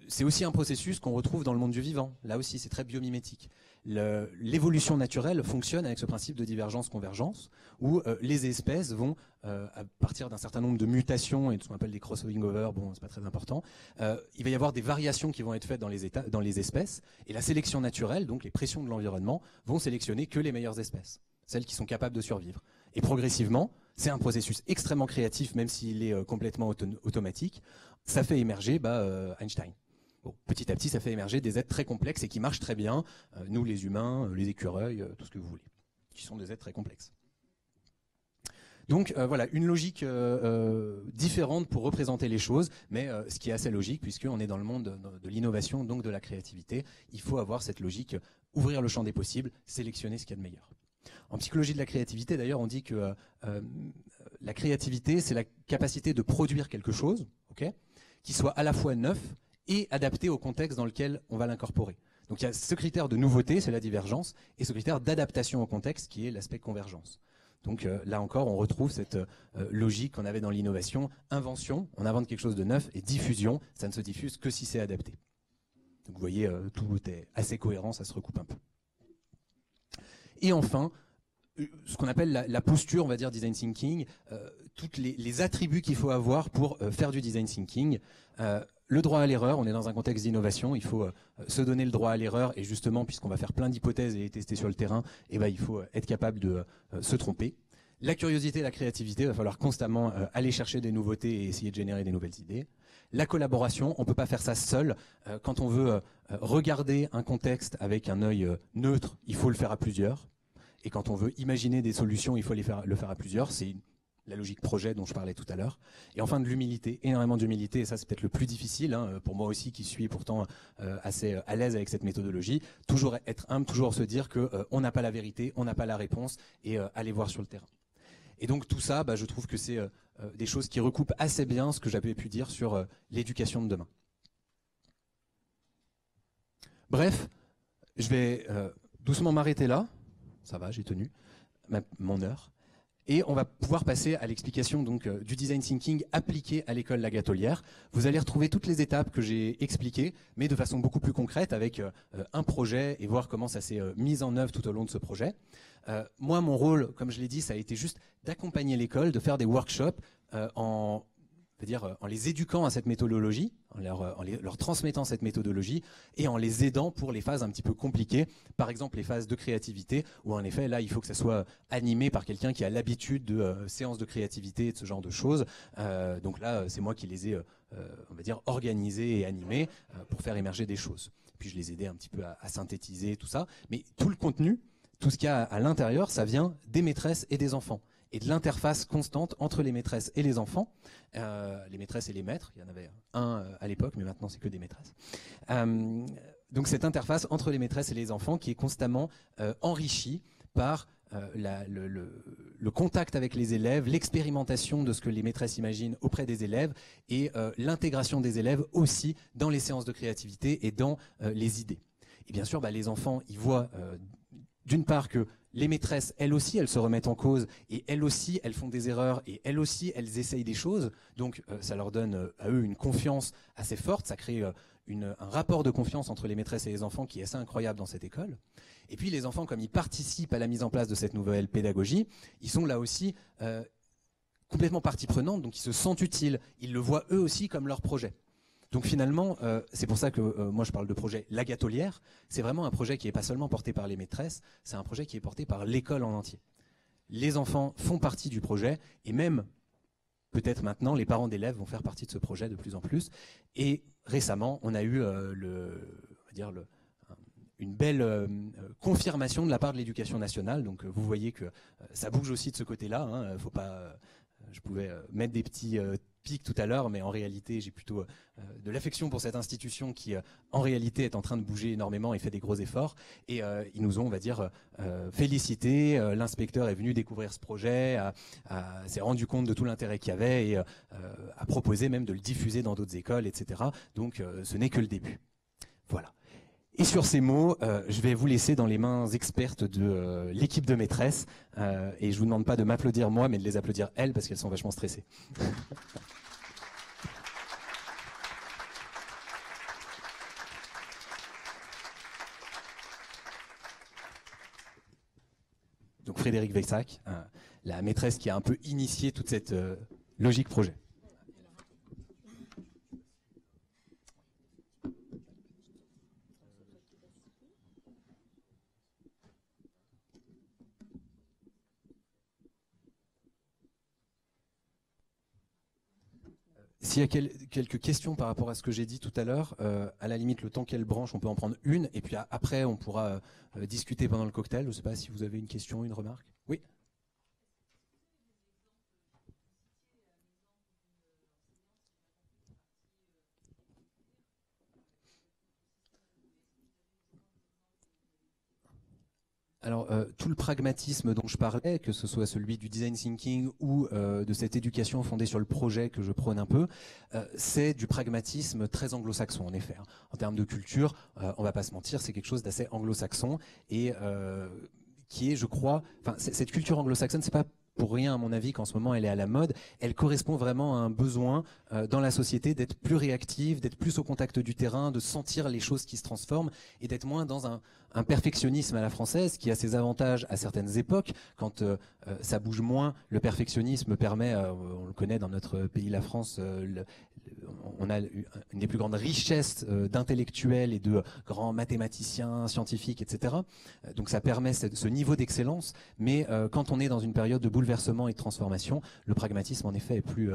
C'est aussi un processus qu'on retrouve dans le monde du vivant. Là aussi, c'est très biomimétique. L'évolution naturelle fonctionne avec ce principe de divergence-convergence, où les espèces vont, à partir d'un certain nombre de mutations et de ce qu'on appelle des crossovering over, bon, c'est pas très important, il va y avoir des variations qui vont être faites dans les espèces, et la sélection naturelle, donc les pressions de l'environnement, vont sélectionner que les meilleures espèces, celles qui sont capables de survivre. Et progressivement, c'est un processus extrêmement créatif, même s'il est complètement automatique, ça fait émerger Einstein. Bon, petit à petit, ça fait émerger des êtres très complexes et qui marchent très bien. Nous, les humains, les écureuils, tout ce que vous voulez, qui sont des êtres très complexes. Donc voilà, une logique différente pour représenter les choses, mais ce qui est assez logique, puisqu'on est dans le monde de l'innovation, donc de la créativité. Il faut avoir cette logique, ouvrir le champ des possibles, sélectionner ce qu'il y a de meilleur. En psychologie de la créativité, d'ailleurs, on dit que la créativité, c'est la capacité de produire quelque chose, qui soit à la fois neuf et adapté au contexte dans lequel on va l'incorporer. Donc il y a ce critère de nouveauté, c'est la divergence, et ce critère d'adaptation au contexte qui est l'aspect convergence. Donc là encore, on retrouve cette logique qu'on avait dans l'innovation, invention, on invente quelque chose de neuf, et diffusion, ça ne se diffuse que si c'est adapté. Donc vous voyez, tout est assez cohérent, ça se recoupe un peu. Et enfin, ce qu'on appelle la posture, on va dire, design thinking, tous les attributs qu'il faut avoir pour faire du design thinking. Le droit à l'erreur, on est dans un contexte d'innovation, il faut se donner le droit à l'erreur, et justement, puisqu'on va faire plein d'hypothèses et les tester sur le terrain, il faut être capable de se tromper. La curiosité et la créativité, il va falloir constamment aller chercher des nouveautés et essayer de générer des nouvelles idées. La collaboration, on ne peut pas faire ça seul. Quand on veut regarder un contexte avec un œil neutre, il faut le faire à plusieurs. Et quand on veut imaginer des solutions, il faut le faire à plusieurs. C'est la logique projet dont je parlais tout à l'heure. Et enfin de l'humilité, énormément d'humilité, et ça c'est peut-être le plus difficile, pour moi aussi qui suis pourtant assez à l'aise avec cette méthodologie. Toujours être humble, toujours se dire qu'on n'a pas la vérité, on n'a pas la réponse, et aller voir sur le terrain. Et donc tout ça, je trouve que c'est des choses qui recoupent assez bien ce que j'avais pu dire sur l'éducation de demain. Bref, je vais doucement m'arrêter là. Ça va, j'ai tenu mon heure. Et on va pouvoir passer à l'explication du design thinking appliqué à l'école La Gatolière. Vous allez retrouver toutes les étapes que j'ai expliquées, mais de façon beaucoup plus concrète avec un projet et voir comment ça s'est mis en œuvre tout au long de ce projet. Moi, mon rôle, comme je l'ai dit, ça a été juste d'accompagner l'école, de faire des workshops en les éduquant à cette méthodologie, en leur transmettant cette méthodologie et en les aidant pour les phases un petit peu compliquées, par exemple les phases de créativité, où en effet là il faut que ça soit animé par quelqu'un qui a l'habitude de séances de créativité et de ce genre de choses. Donc là c'est moi qui les ai organisés et animés pour faire émerger des choses. Puis je les aidais un petit peu à synthétiser tout ça, mais tout le contenu, tout ce qu'il y a à l'intérieur, ça vient des maîtresses et des enfants, et de l'interface constante entre les maîtresses et les enfants, les maîtresses et les maîtres. Il y en avait un à l'époque, mais maintenant c'est que des maîtresses. Donc cette interface entre les maîtresses et les enfants qui est constamment enrichie par le contact avec les élèves, l'expérimentation de ce que les maîtresses imaginent auprès des élèves, et l'intégration des élèves aussi dans les séances de créativité et dans les idées. Et bien sûr, les enfants, ils voient d'une part que les maîtresses, elles aussi, elles se remettent en cause, et elles aussi, elles font des erreurs, et elles aussi, elles essayent des choses. Donc ça leur donne à eux une confiance assez forte, ça crée un rapport de confiance entre les maîtresses et les enfants qui est assez incroyable dans cette école. Et puis les enfants, comme ils participent à la mise en place de cette nouvelle pédagogie, ils sont là aussi complètement partie prenante, donc ils se sentent utiles, ils le voient eux aussi comme leur projet. Donc finalement, c'est pour ça que moi je parle de projet La Gâtelière. C'est vraiment un projet qui n'est pas seulement porté par les maîtresses, c'est un projet qui est porté par l'école en entier. Les enfants font partie du projet et même, peut-être maintenant, les parents d'élèves vont faire partie de ce projet de plus en plus. Et récemment, on a eu une belle confirmation de la part de l'Éducation nationale. Donc vous voyez que ça bouge aussi de ce côté-là. Hein. Faut pas, je pouvais mettre des petits pics tout à l'heure, mais en réalité, j'ai plutôt de l'affection pour cette institution qui, en réalité, est en train de bouger énormément et fait des gros efforts. Et ils nous ont, on va dire, félicité. L'inspecteur est venu découvrir ce projet, s'est rendu compte de tout l'intérêt qu'il y avait et a proposé même de le diffuser dans d'autres écoles, etc. Donc, ce n'est que le début. Voilà. Et sur ces mots, je vais vous laisser dans les mains expertes de l'équipe de maîtresses. Et je vous demande pas de m'applaudir moi, mais de les applaudir elles, parce qu'elles sont vachement stressées. Donc Frédéric Veissac, la maîtresse qui a un peu initié toute cette logique projet. S'il y a quelques questions par rapport à ce que j'ai dit tout à l'heure, à la limite, le temps qu'elle branche, on peut en prendre une, et puis après, on pourra discuter pendant le cocktail. Je ne sais pas si vous avez une question, une remarque. Oui. Alors, tout le pragmatisme dont je parlais, que ce soit celui du design thinking ou de cette éducation fondée sur le projet que je prône un peu, c'est du pragmatisme très anglo-saxon, en effet. Hein. En termes de culture, on va pas se mentir, c'est quelque chose d'assez anglo-saxon et qui est, je crois, enfin, cette culture anglo-saxonne, c'est pas pour rien, à mon avis, qu'en ce moment elle est à la mode. Elle correspond vraiment à un besoin dans la société d'être plus réactive, d'être plus au contact du terrain, de sentir les choses qui se transforment et d'être moins dans un perfectionnisme à la française qui a ses avantages à certaines époques. Quand ça bouge moins, le perfectionnisme permet, on le connaît dans notre pays, la France, on a une des plus grandes richesses d'intellectuels et de grands mathématiciens, scientifiques, etc. Donc ça permet ce niveau d'excellence, mais quand on est dans une période de bouleversement et de transformation, le pragmatisme en effet est plus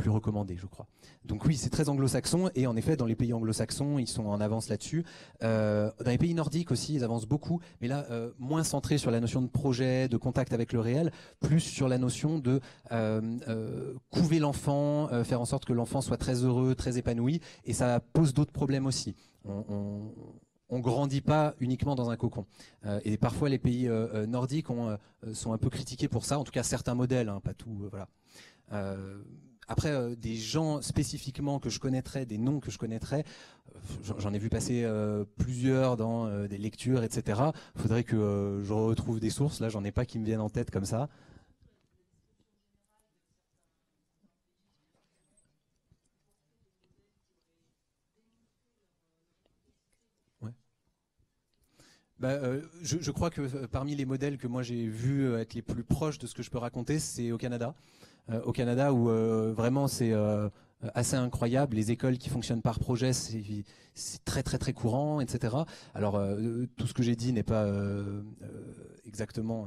recommandé, je crois. Donc oui, c'est très anglo-saxon, et en effet, dans les pays anglo-saxons, ils sont en avance là-dessus. Dans les pays nordiques aussi, ils avancent beaucoup, mais là, moins centré sur la notion de projet, de contact avec le réel, plus sur la notion de couver l'enfant, faire en sorte que l'enfant soit très heureux, très épanoui, et ça pose d'autres problèmes aussi. On grandit pas uniquement dans un cocon. Et parfois, les pays nordiques sont un peu critiqués pour ça, en tout cas certains modèles, hein, pas tout, voilà. Après, des gens spécifiquement que je connaîtrais, des noms que je connaîtrais, j'en ai vu passer plusieurs dans des lectures, etc. Il faudrait que je retrouve des sources. Là, j'en ai pas qui me viennent en tête comme ça. Ouais. Je crois que parmi les modèles que moi j'ai vus être les plus proches de ce que je peux raconter, c'est au Canada. Au Canada où vraiment c'est assez incroyable. Les écoles qui fonctionnent par projet, c'est très très très courant, etc. Alors tout ce que j'ai dit n'est pas exactement,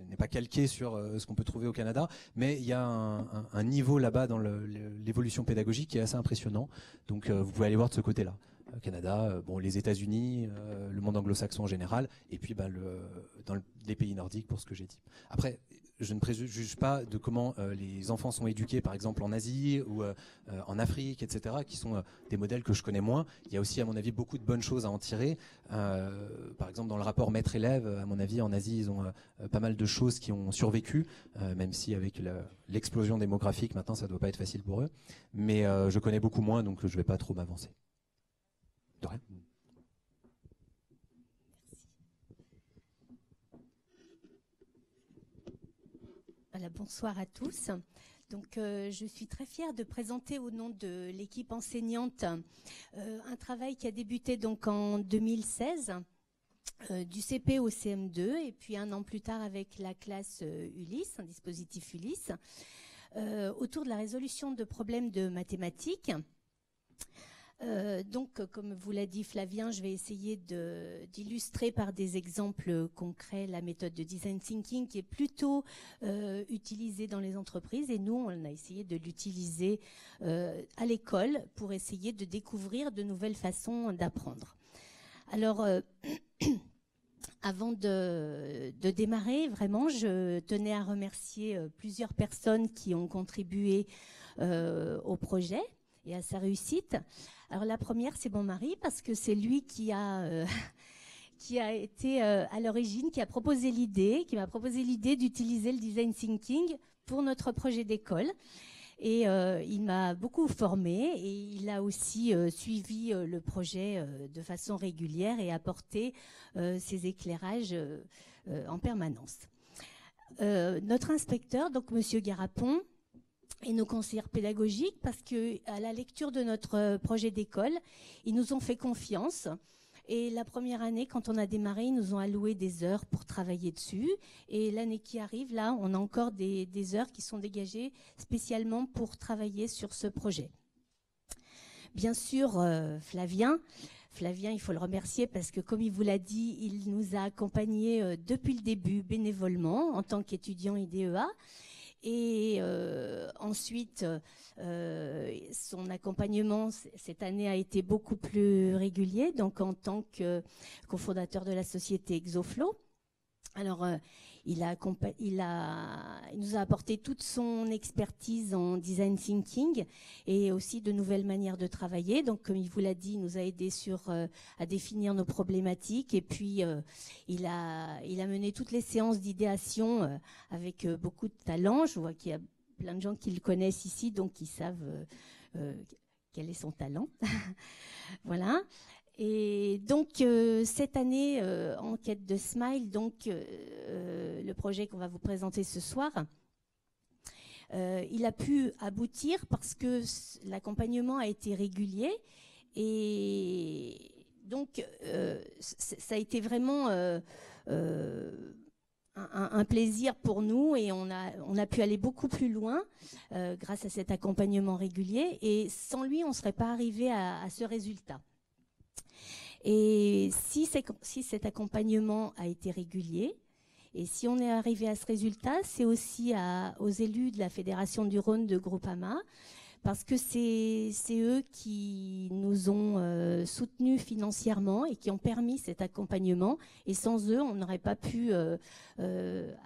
n'est pas calqué sur ce qu'on peut trouver au Canada, mais il y a un niveau là-bas dans l'évolution pédagogique qui est assez impressionnant. Donc vous pouvez aller voir de ce côté-là. Canada, bon, les États-Unis, le monde anglo-saxon en général, et puis dans les pays nordiques pour ce que j'ai dit. Après, je ne préjuge pas de comment les enfants sont éduqués, par exemple en Asie ou en Afrique, etc., qui sont des modèles que je connais moins. Il y a aussi, à mon avis, beaucoup de bonnes choses à en tirer. Par exemple, dans le rapport maître-élève, à mon avis, en Asie, ils ont pas mal de choses qui ont survécu, même si avec l'explosion démographique, maintenant, ça ne doit pas être facile pour eux. Mais je connais beaucoup moins, donc je ne vais pas trop m'avancer. De rien. Voilà, bonsoir à tous. Donc, je suis très fière de présenter au nom de l'équipe enseignante un travail qui a débuté donc en 2016 du CP au CM2 et puis un an plus tard avec la classe Ulysse, un dispositif Ulysse. autour de la résolution de problèmes de mathématiques. Donc, comme vous l'a dit Flavien, je vais essayer d'illustrer par des exemples concrets la méthode de design thinking qui est plutôt utilisée dans les entreprises, et nous, on a essayé de l'utiliser à l'école pour essayer de découvrir de nouvelles façons d'apprendre. Alors, avant de démarrer, vraiment, je tenais à remercier plusieurs personnes qui ont contribué au projet et à sa réussite. Alors la première, c'est mon mari, parce que c'est lui qui a été à l'origine, qui m'a proposé l'idée d'utiliser le design thinking pour notre projet d'école. Et il m'a beaucoup formée, et il a aussi suivi le projet de façon régulière et apporté ses éclairages en permanence. Notre inspecteur, donc Monsieur Garapon, et nos conseillers pédagogiques, parce que à la lecture de notre projet d'école, ils nous ont fait confiance. Et la première année, quand on a démarré, ils nous ont alloué des heures pour travailler dessus. Et l'année qui arrive, là, on a encore des heures qui sont dégagées spécialement pour travailler sur ce projet. Bien sûr, Flavien, il faut le remercier parce que, comme il vous l'a dit, il nous a accompagnés depuis le début bénévolement en tant qu'étudiant IDEA. Et ensuite, son accompagnement cette année a été beaucoup plus régulier, donc en tant que cofondateur de la société Exoflow. Alors, il nous a apporté toute son expertise en design thinking et aussi de nouvelles manières de travailler. Donc, comme il vous l'a dit, il nous a aidé à définir nos problématiques. Et puis, il a mené toutes les séances d'idéation avec beaucoup de talent. Je vois qu'il y a plein de gens qui le connaissent ici, donc ils savent quel est son talent. Voilà. Et donc, cette année, en quête de Smile, donc le projet qu'on va vous présenter ce soir, il a pu aboutir parce que l'accompagnement a été régulier. Et donc, ça a été vraiment un plaisir pour nous, et on a pu aller beaucoup plus loin grâce à cet accompagnement régulier. Et sans lui, on ne serait pas arrivé à ce résultat. Et si cet accompagnement a été régulier, et si on est arrivé à ce résultat, c'est aussi aux élus de la Fédération du Rhône de Groupama, parce que c'est eux qui nous ont soutenus financièrement et qui ont permis cet accompagnement. Et sans eux, on n'aurait pas pu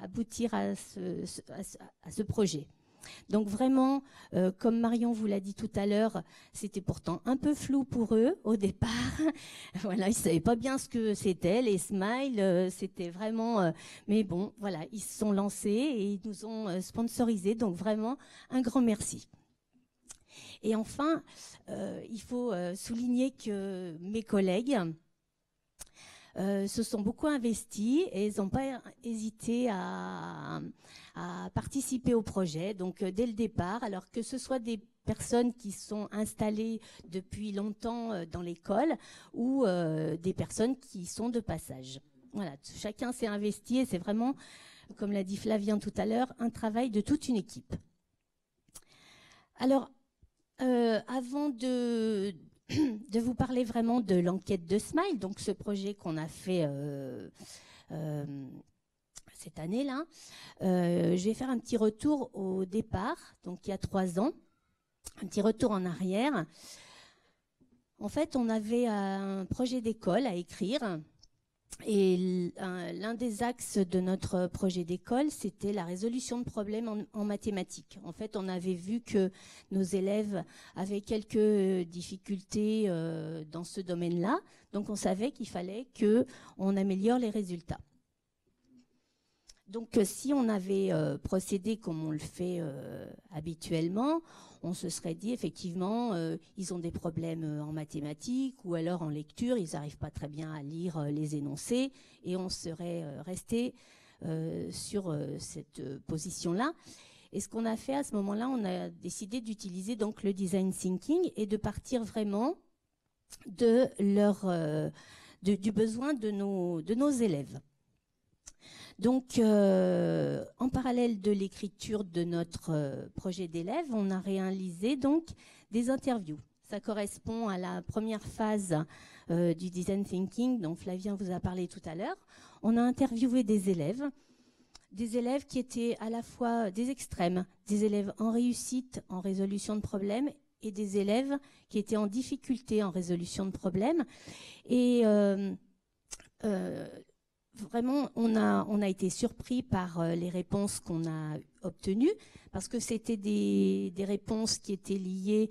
aboutir à ce projet. Donc vraiment, comme Marion vous l'a dit tout à l'heure, c'était pourtant un peu flou pour eux au départ. Voilà, ils savaient pas bien ce que c'était, les smiles, c'était vraiment... mais bon, voilà, ils se sont lancés et ils nous ont sponsorisés. Donc vraiment, un grand merci. Et enfin, il faut souligner que mes collègues se sont beaucoup investis et ils n'ont pas hésité à participer au projet. Donc dès le départ, alors que ce soit des personnes qui sont installées depuis longtemps dans l'école ou des personnes qui sont de passage. Voilà, chacun s'est investi et c'est vraiment, comme l'a dit Flavien tout à l'heure, un travail de toute une équipe. Alors, avant de vous parler vraiment de l'enquête de Smile, donc ce projet qu'on a fait cette année-là, je vais faire un petit retour au départ, donc il y a 3 ans, un petit retour en arrière. En fait, on avait un projet d'école à écrire. Et l'un des axes de notre projet d'école, c'était la résolution de problèmes en mathématiques. En fait, on avait vu que nos élèves avaient quelques difficultés dans ce domaine-là. Donc, on savait qu'il fallait qu'on améliore les résultats. Donc, si on avait procédé comme on le fait habituellement, on se serait dit effectivement, ils ont des problèmes en mathématiques ou alors en lecture, ils n'arrivent pas très bien à lire les énoncés, et on serait resté sur cette position-là. Et ce qu'on a fait à ce moment-là, on a décidé d'utiliser donc le design thinking et de partir vraiment de du besoin de nos élèves. Donc, en parallèle parallèle de l'écriture de notre projet d'élèves, on a réalisé donc des interviews. Ça correspond à la première phase du design thinking dont Flavien vous a parlé tout à l'heure. On a interviewé des élèves qui étaient à la fois des extrêmes, des élèves en réussite, en résolution de problèmes, et des élèves qui étaient en difficulté en résolution de problèmes. Et vraiment, on a été surpris par les réponses qu'on a obtenues, parce que c'était des réponses qui étaient liées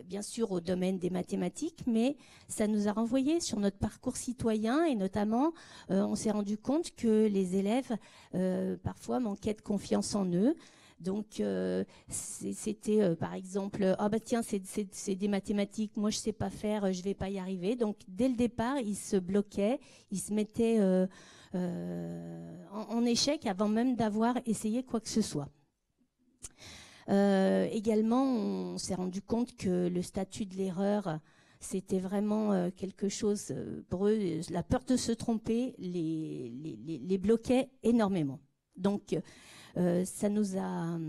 bien sûr au domaine des mathématiques, mais ça nous a renvoyé sur notre parcours citoyen, et notamment on s'est rendu compte que les élèves parfois manquaient de confiance en eux. Donc c'était par exemple, ah bah tiens, c'est des mathématiques, moi je sais pas faire, je vais pas y arriver. Donc dès le départ, ils se bloquaient, ils se mettaient en échec avant même d'avoir essayé quoi que ce soit. Également, on s'est rendu compte que le statut de l'erreur, c'était vraiment quelque chose pour eux. La peur de se tromper les bloquait énormément. Donc, ça a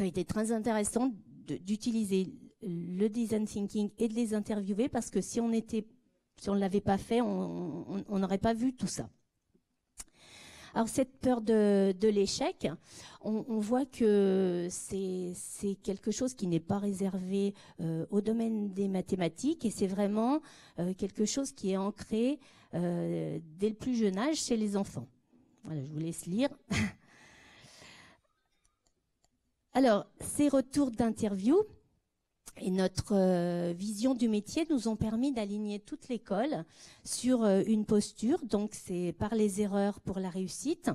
été très intéressant d'utiliser le design thinking et de les interviewer, parce que si on ne l'avait pas fait, on n'aurait pas vu tout ça. Alors cette peur de l'échec, on voit que c'est quelque chose qui n'est pas réservé au domaine des mathématiques, et c'est vraiment quelque chose qui est ancré dès le plus jeune âge chez les enfants. Voilà, je vous laisse lire. Alors, ces retours d'interview et notre vision du métier nous ont permis d'aligner toute l'école sur une posture. Donc, c'est par les erreurs pour la réussite.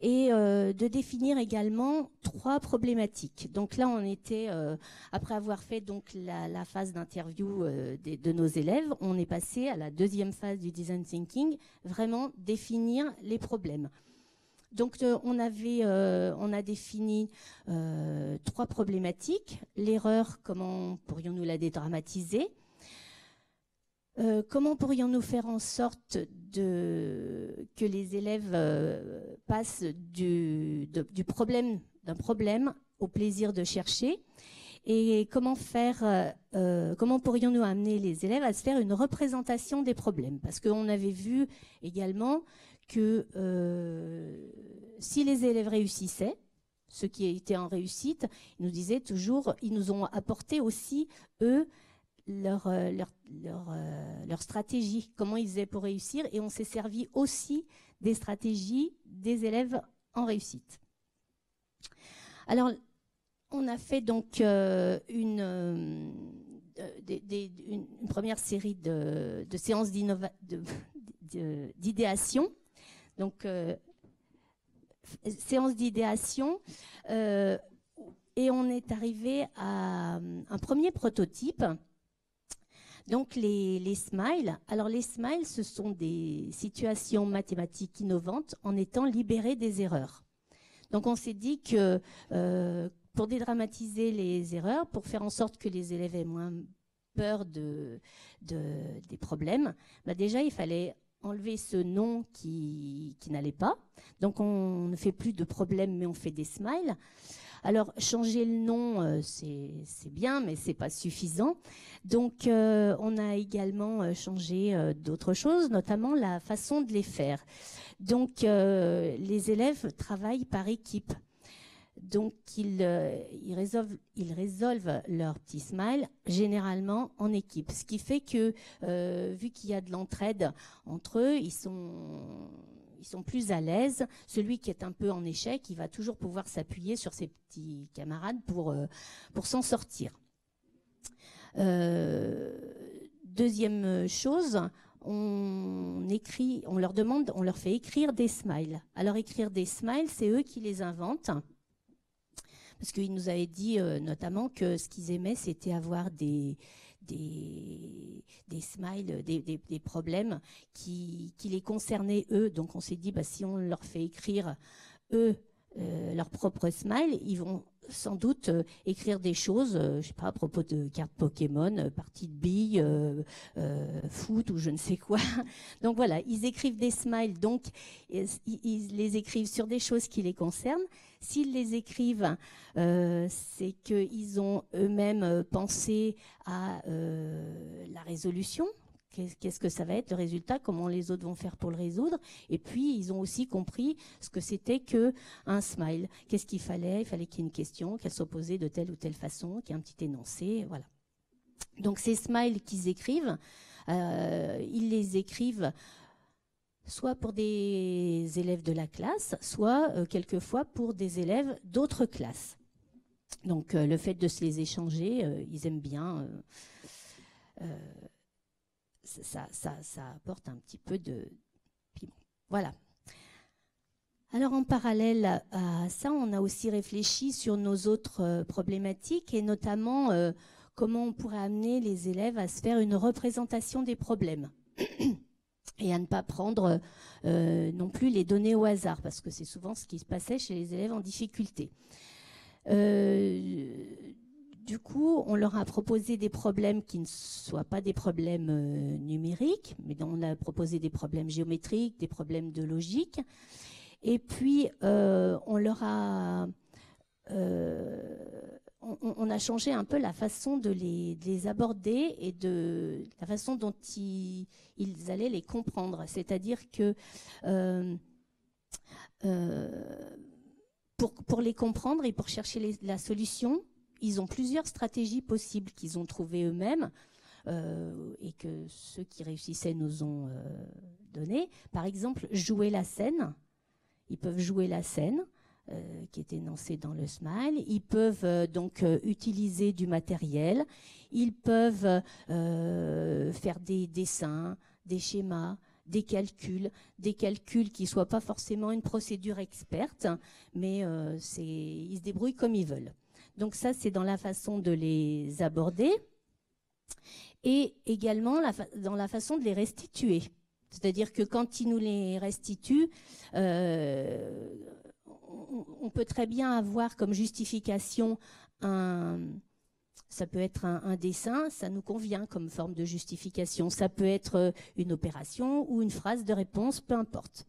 Et de définir également 3 problématiques. Donc là, on était, après avoir fait donc la phase d'interview de nos élèves, on est passé à la deuxième phase du design thinking, vraiment définir les problèmes. Donc on a défini 3 problématiques. L'erreur, comment pourrions-nous la dédramatiser ? Comment pourrions-nous faire en sorte que les élèves passent d'un problème au plaisir de chercher, et comment pourrions-nous amener les élèves à se faire une représentation des problèmes? Parce qu'on avait vu également que si les élèves réussissaient, ceux qui étaient en réussite, ils nous disaient toujours, ils nous ont apporté aussi, eux, leur stratégie, comment ils faisaient pour réussir, et on s'est servi aussi des stratégies des élèves en réussite. Alors, on a fait donc une première série de séances d'idéation. Donc, séance d'idéation, et on est arrivé à un premier prototype. Donc les smiles. Alors les smiles, ce sont des situations mathématiques innovantes en étant libérées des erreurs. Donc on s'est dit que pour dédramatiser les erreurs, pour faire en sorte que les élèves aient moins peur des problèmes, bah déjà il fallait enlever ce nom qui n'allait pas. Donc on ne fait plus de problèmes, mais on fait des smiles. Alors, changer le nom, c'est bien, mais c'est pas suffisant. Donc, on a également changé d'autres choses, notamment la façon de les faire. Donc, les élèves travaillent par équipe. Donc, ils résolvent leur petit smile généralement en équipe. Ce qui fait que, vu qu'il y a de l'entraide entre eux, ils sont plus à l'aise. Celui qui est un peu en échec, il va toujours pouvoir s'appuyer sur ses petits camarades pour s'en sortir. Deuxième chose, on leur fait écrire des smiles. Alors écrire des smiles, c'est eux qui les inventent. Parce qu'ils nous avaient dit notamment que ce qu'ils aimaient, c'était avoir des smiles, des problèmes qui les concernaient eux. Donc on s'est dit, bah, si on leur fait écrire eux leur propre smile, ils vont sans doute écrire des choses, je sais pas, à propos de cartes Pokémon, partie de billes, foot ou je ne sais quoi. Donc voilà, ils écrivent des smiles, donc ils les écrivent sur des choses qui les concernent. S'ils les écrivent, c'est qu'ils ont eux-mêmes pensé à la résolution. Qu'est-ce que ça va être le résultat, comment les autres vont faire pour le résoudre, et puis ils ont aussi compris ce que c'était qu'un smile. Qu'est-ce qu'il fallait? Il fallait qu'il y ait une question, qu'elle soit posée de telle ou telle façon, qu'il y ait un petit énoncé, voilà. Donc ces smiles qu'ils écrivent, ils les écrivent soit pour des élèves de la classe, soit quelquefois pour des élèves d'autres classes. Donc le fait de se les échanger, ils aiment bien. Ça apporte un petit peu de piment. Voilà. Alors en parallèle à ça, on a aussi réfléchi sur nos autres problématiques et notamment comment on pourrait amener les élèves à se faire une représentation des problèmes et à ne pas prendre non plus les données au hasard, parce que c'est souvent ce qui se passait chez les élèves en difficulté. Du coup, on leur a proposé des problèmes qui ne soient pas des problèmes numériques, mais on a proposé des problèmes géométriques, des problèmes de logique. Et puis, on leur a... on a changé un peu la façon de les aborder et de la façon dont ils allaient les comprendre. C'est-à-dire que pour les comprendre et pour chercher la solution, ils ont plusieurs stratégies possibles qu'ils ont trouvées eux-mêmes et que ceux qui réussissaient nous ont donné. Par exemple, jouer la scène. Ils peuvent jouer la scène qui est énoncée dans le smile. Ils peuvent donc utiliser du matériel. Ils peuvent faire des dessins, des schémas, des calculs qui ne soient pas forcément une procédure experte, mais ils se débrouillent comme ils veulent. Donc ça, c'est dans la façon de les aborder et également dans la façon de les restituer. C'est-à-dire que quand ils nous les restituent, on peut très bien avoir comme justification ça peut être un dessin, ça nous convient comme forme de justification. Ça peut être une opération ou une phrase de réponse, peu importe.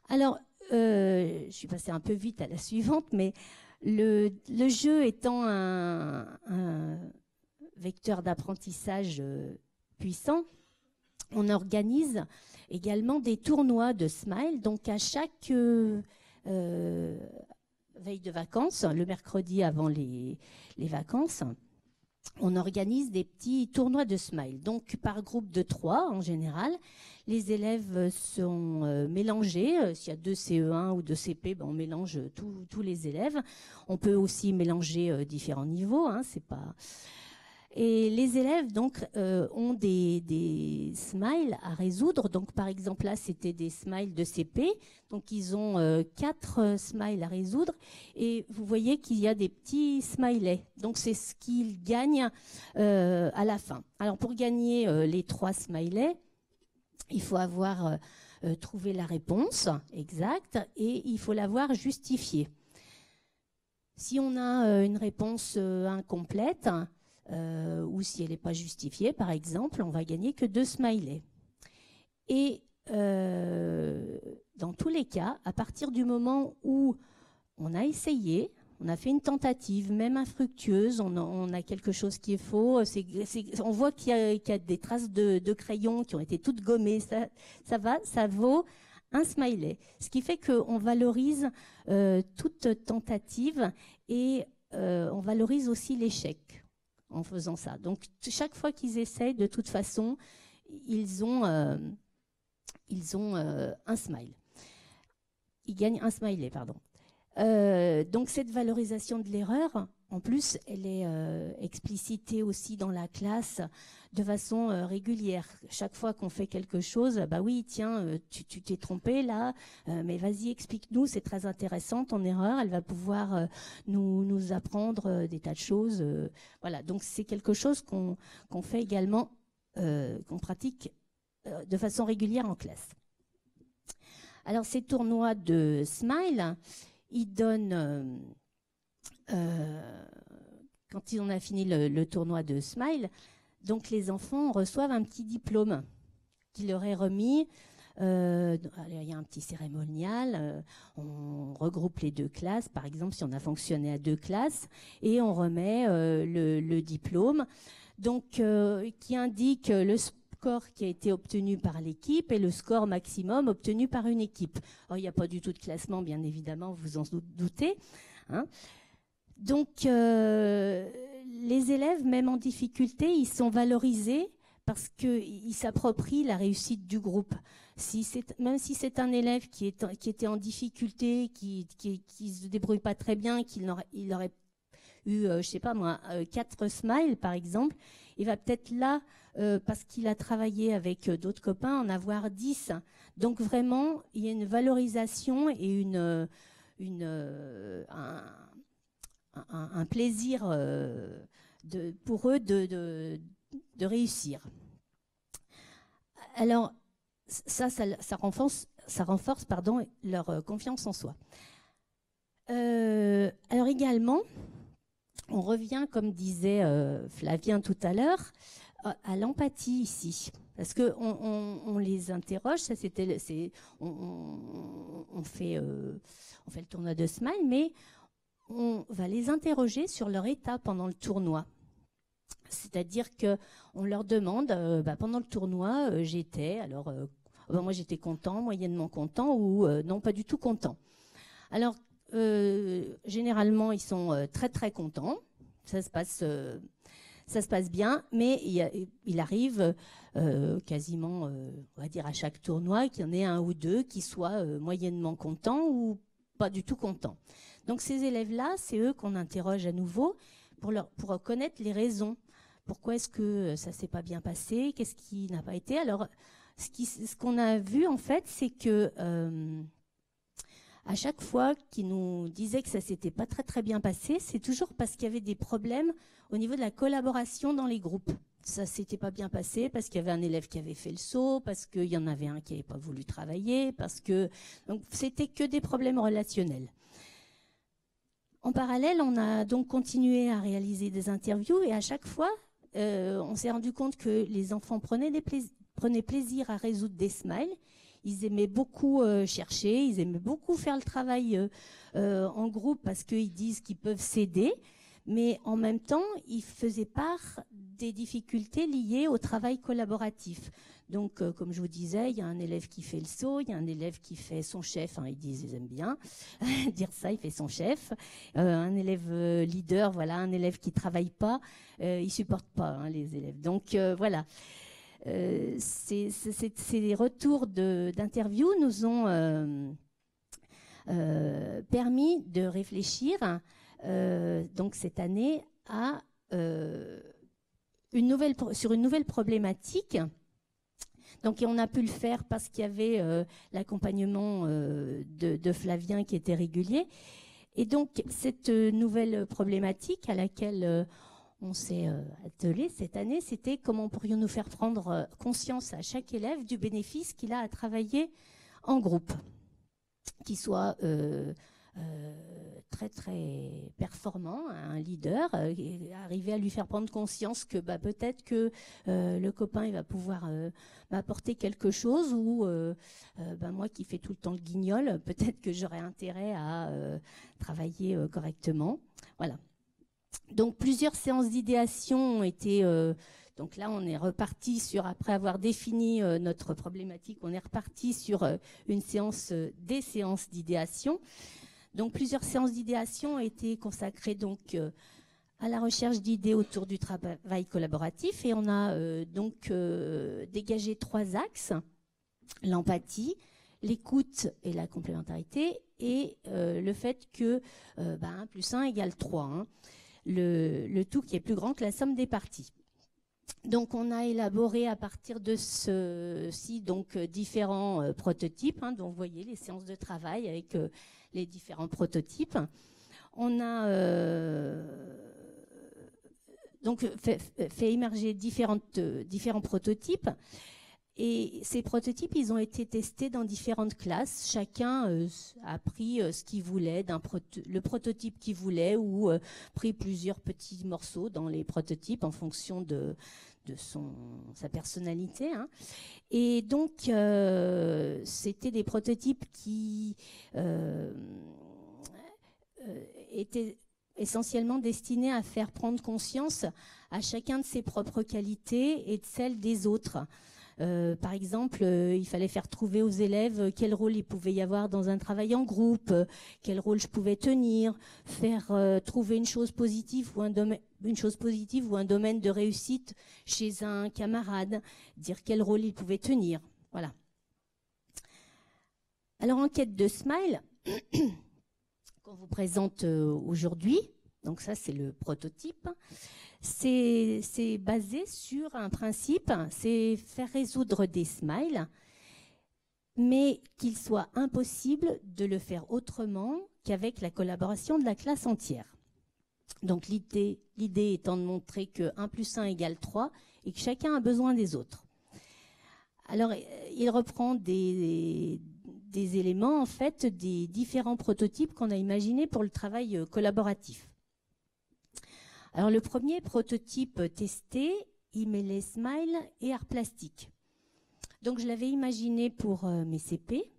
Alors, je suis passée un peu vite à la suivante, mais le jeu étant un vecteur d'apprentissage puissant, on organise également des tournois de smile. Donc à chaque veille de vacances, le mercredi avant les vacances, on organise des petits tournois de smile. Donc par groupe de 3 en général, les élèves sont mélangés. S'il y a 2 CE1 ou 2 CP, on mélange tous les élèves. On peut aussi mélanger différents niveaux, hein, c'est pas... Et les élèves donc ont des smiles à résoudre. Donc par exemple là c'était des smiles de CP. Donc ils ont 4 smiles à résoudre. Et vous voyez qu'il y a des petits smileys. Donc c'est ce qu'ils gagnent à la fin. Alors pour gagner les 3 smileys, il faut avoir trouvé la réponse exacte et il faut l'avoir justifiée. Si on a une réponse incomplète, ou si elle n'est pas justifiée, par exemple, on va gagner que 2 smileys. Et dans tous les cas, à partir du moment où on a essayé, on a fait une tentative, même infructueuse, on a quelque chose qui est faux, on voit qu'il y a des traces de crayon qui ont été toutes gommées, ça vaut un smiley. Ce qui fait qu'on valorise toute tentative et on valorise aussi l'échec en faisant ça. Donc, chaque fois qu'ils essayent, de toute façon, ils ont un smile. Ils gagnent un smiley, pardon. Donc, cette valorisation de l'erreur, en plus, elle est explicitée aussi dans la classe de façon régulière. Chaque fois qu'on fait quelque chose, bah oui, tiens, tu t'es trompé là, mais vas-y, explique-nous, c'est très intéressant ton erreur, elle va pouvoir nous apprendre des tas de choses. Voilà, donc c'est quelque chose qu'on fait également, qu'on pratique de façon régulière en classe. Alors ces tournois de smile, il donne, quand on a fini le tournoi de Smile, donc les enfants reçoivent un petit diplôme qui leur est remis. Il y a un petit cérémonial, on regroupe les deux classes, par exemple si on a fonctionné à 2 classes, et on remet le diplôme, donc qui indique le score qui a été obtenu par l'équipe et le score maximum obtenu par une équipe. Alors, il n'y a pas du tout de classement, bien évidemment, vous en doutez, hein. Donc les élèves, même en difficulté, ils sont valorisés parce qu'ils s'approprient la réussite du groupe. Même si c'est un élève qui était en difficulté, qui se débrouille pas très bien, il aurait eu, je sais pas moi, 4 smiles par exemple, il va peut-être là, parce qu'il a travaillé avec d'autres copains, en avoir 10. Donc vraiment, il y a une valorisation et un plaisir pour eux de réussir. Alors, ça renforce leur confiance en soi. Alors également, on revient, comme disait Flavien tout à l'heure, à l'empathie ici. Parce qu'on les interroge, on fait le tournoi de Smile, mais on va les interroger sur leur état pendant le tournoi. C'est-à-dire qu'on leur demande, pendant le tournoi, moi j'étais content, moyennement content, ou non, pas du tout content. Alors, généralement, ils sont très très contents, ça se passe bien, mais il arrive quasiment, on va dire à chaque tournoi, qu'il y en ait un ou deux qui soient moyennement contents ou pas du tout contents. Donc ces élèves-là, c'est eux qu'on interroge à nouveau pour connaître les raisons. Pourquoi est-ce que ça s'est pas bien passé? Qu'est-ce qui n'a pas été? Alors, ce qu'on a vu, en fait, c'est que à chaque fois qu'ils nous disaient que ça s'était pas très très bien passé, c'est toujours parce qu'il y avait des problèmes au niveau de la collaboration dans les groupes. Ça s'était pas bien passé parce qu'il y avait un élève qui avait fait le saut, parce qu'il y en avait un qui n'avait pas voulu travailler, donc c'était que des problèmes relationnels. En parallèle, on a donc continué à réaliser des interviews et à chaque fois, on s'est rendu compte que les enfants prenaient plaisir à résoudre des smiles. Ils aimaient beaucoup chercher, ils aimaient beaucoup faire le travail en groupe parce qu'ils disent qu'ils peuvent s'aider, mais en même temps, ils faisaient part des difficultés liées au travail collaboratif. Donc, comme je vous disais, il y a un élève qui fait le saut, il y a un élève qui fait son chef, ils disent ils aiment bien dire ça, il fait son chef. Un élève leader, voilà, un élève qui travaille pas, ils supportent pas les élèves. Donc, voilà. Ces retours d'interviews nous ont permis de réfléchir donc cette année à sur une nouvelle problématique. Donc, et on a pu le faire parce qu'il y avait l'accompagnement de Flavien qui était régulier. Et donc, cette nouvelle problématique à laquelle on s'est attelé cette année, c'était comment pourrions-nous faire prendre conscience à chaque élève du bénéfice qu'il a à travailler en groupe, qu'il soit très très performant, un leader, arriver à lui faire prendre conscience que peut-être que le copain il va pouvoir m'apporter quelque chose ou moi qui fais tout le temps le guignol, peut-être que j'aurais intérêt à travailler correctement. Voilà. Donc plusieurs séances d'idéation ont été donc là on est reparti après avoir défini notre problématique, on est reparti sur des séances d'idéation. Donc plusieurs séances d'idéation ont été consacrées donc à la recherche d'idées autour du travail collaboratif et on a donc dégagé 3 axes: l'empathie, l'écoute et la complémentarité et le fait que 1 + 1 = 3, le tout qui est plus grand que la somme des parties. Donc on a élaboré à partir de ceci donc différents prototypes, donc vous voyez les séances de travail avec les différents prototypes. On a donc fait émerger différents prototypes Et ces prototypes, ils ont été testés dans différentes classes. Chacun a pris ce qu'il voulait, le prototype qu'il voulait, ou pris plusieurs petits morceaux dans les prototypes en fonction de sa personnalité. Hein. Et donc, c'était des prototypes qui étaient essentiellement destinés à faire prendre conscience à chacun de ses propres qualités et de celles des autres. Par exemple, il fallait faire trouver aux élèves quel rôle il pouvait y avoir dans un travail en groupe, quel rôle je pouvais tenir, faire trouver une chose positive ou un domaine de réussite chez un camarade, dire quel rôle il pouvait tenir. Voilà. Alors, enquête de Smile, qu'on vous présente aujourd'hui, donc ça c'est le prototype. C'est basé sur un principe, c'est faire résoudre des smiles, mais qu'il soit impossible de le faire autrement qu'avec la collaboration de la classe entière. Donc l'idée étant de montrer que 1 + 1 = 3 et que chacun a besoin des autres. Alors il reprend des éléments, en fait, des différents prototypes qu'on a imaginés pour le travail collaboratif. Alors, le premier prototype testé, il mêlait smile et art plastique. Donc, je l'avais imaginé pour mes CP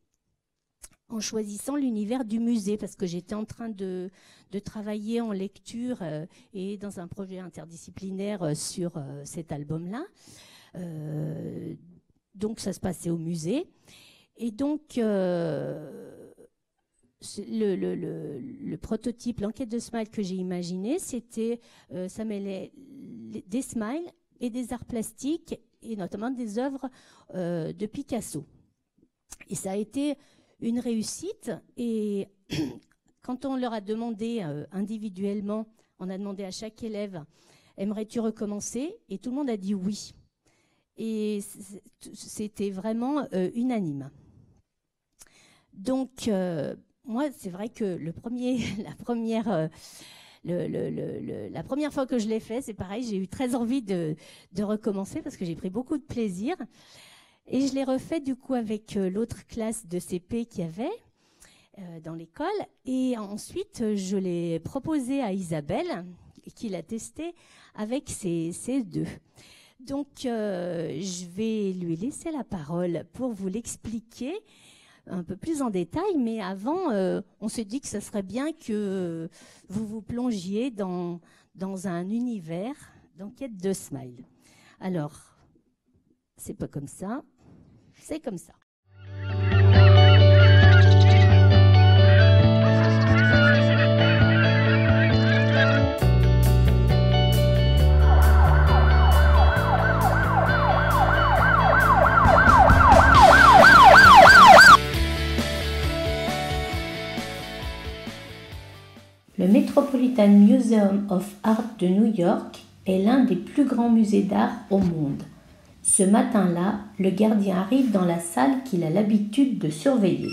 en choisissant l'univers du musée parce que j'étais en train de travailler en lecture et dans un projet interdisciplinaire sur cet album-là. Donc, ça se passait au musée. Et donc, le prototype, l'enquête de Smile que j'ai imaginé, c'était, ça mêlait des smiles et des arts plastiques et notamment des œuvres de Picasso. Et ça a été une réussite. Et quand on leur a demandé individuellement, on a demandé à chaque élève, aimerais-tu recommencer? Et tout le monde a dit oui. Et c'était vraiment unanime. Donc, moi, c'est vrai que la première fois que je l'ai fait, c'est pareil, j'ai eu très envie de recommencer parce que j'ai pris beaucoup de plaisir. Et je l'ai refait du coup avec l'autre classe de CP qu'il y avait dans l'école. Et ensuite, je l'ai proposé à Isabelle, qui l'a testé avec ses deux. Donc, je vais lui laisser la parole pour vous l'expliquer un peu plus en détail, mais avant, on s'est dit que ce serait bien que vous vous plongiez dans un univers d'enquête de Smile. Alors, c'est pas comme ça, c'est comme ça. Le Metropolitan Museum of Art de New York est l'un des plus grands musées d'art au monde. Ce matin-là, le gardien arrive dans la salle qu'il a l'habitude de surveiller.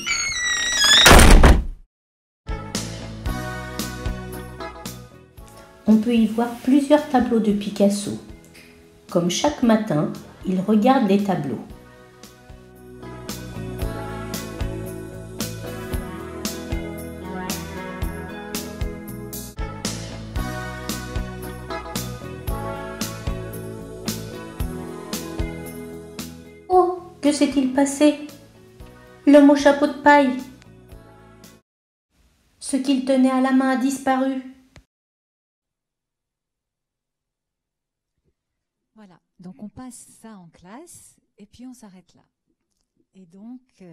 On peut y voir plusieurs tableaux de Picasso. Comme chaque matin, il regarde les tableaux. Que s'est-il passé? L'homme au chapeau de paille. Ce qu'il tenait à la main a disparu. Voilà, donc on passe ça en classe et puis on s'arrête là. Et donc,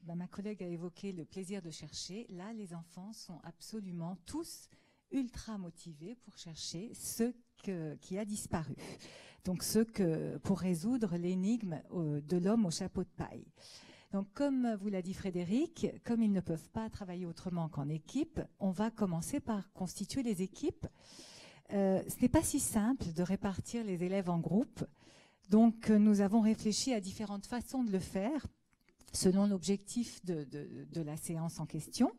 ma collègue a évoqué le plaisir de chercher. Là, les enfants sont absolument tous ultra motivés pour chercher ce qui a disparu. Donc, pour résoudre l'énigme de l'homme au chapeau de paille. Donc, comme vous l'a dit Frédéric, comme ils ne peuvent pas travailler autrement qu'en équipe, on va commencer par constituer les équipes. Ce n'est pas si simple de répartir les élèves en groupes. Donc, nous avons réfléchi à différentes façons de le faire, selon l'objectif de la séance en question.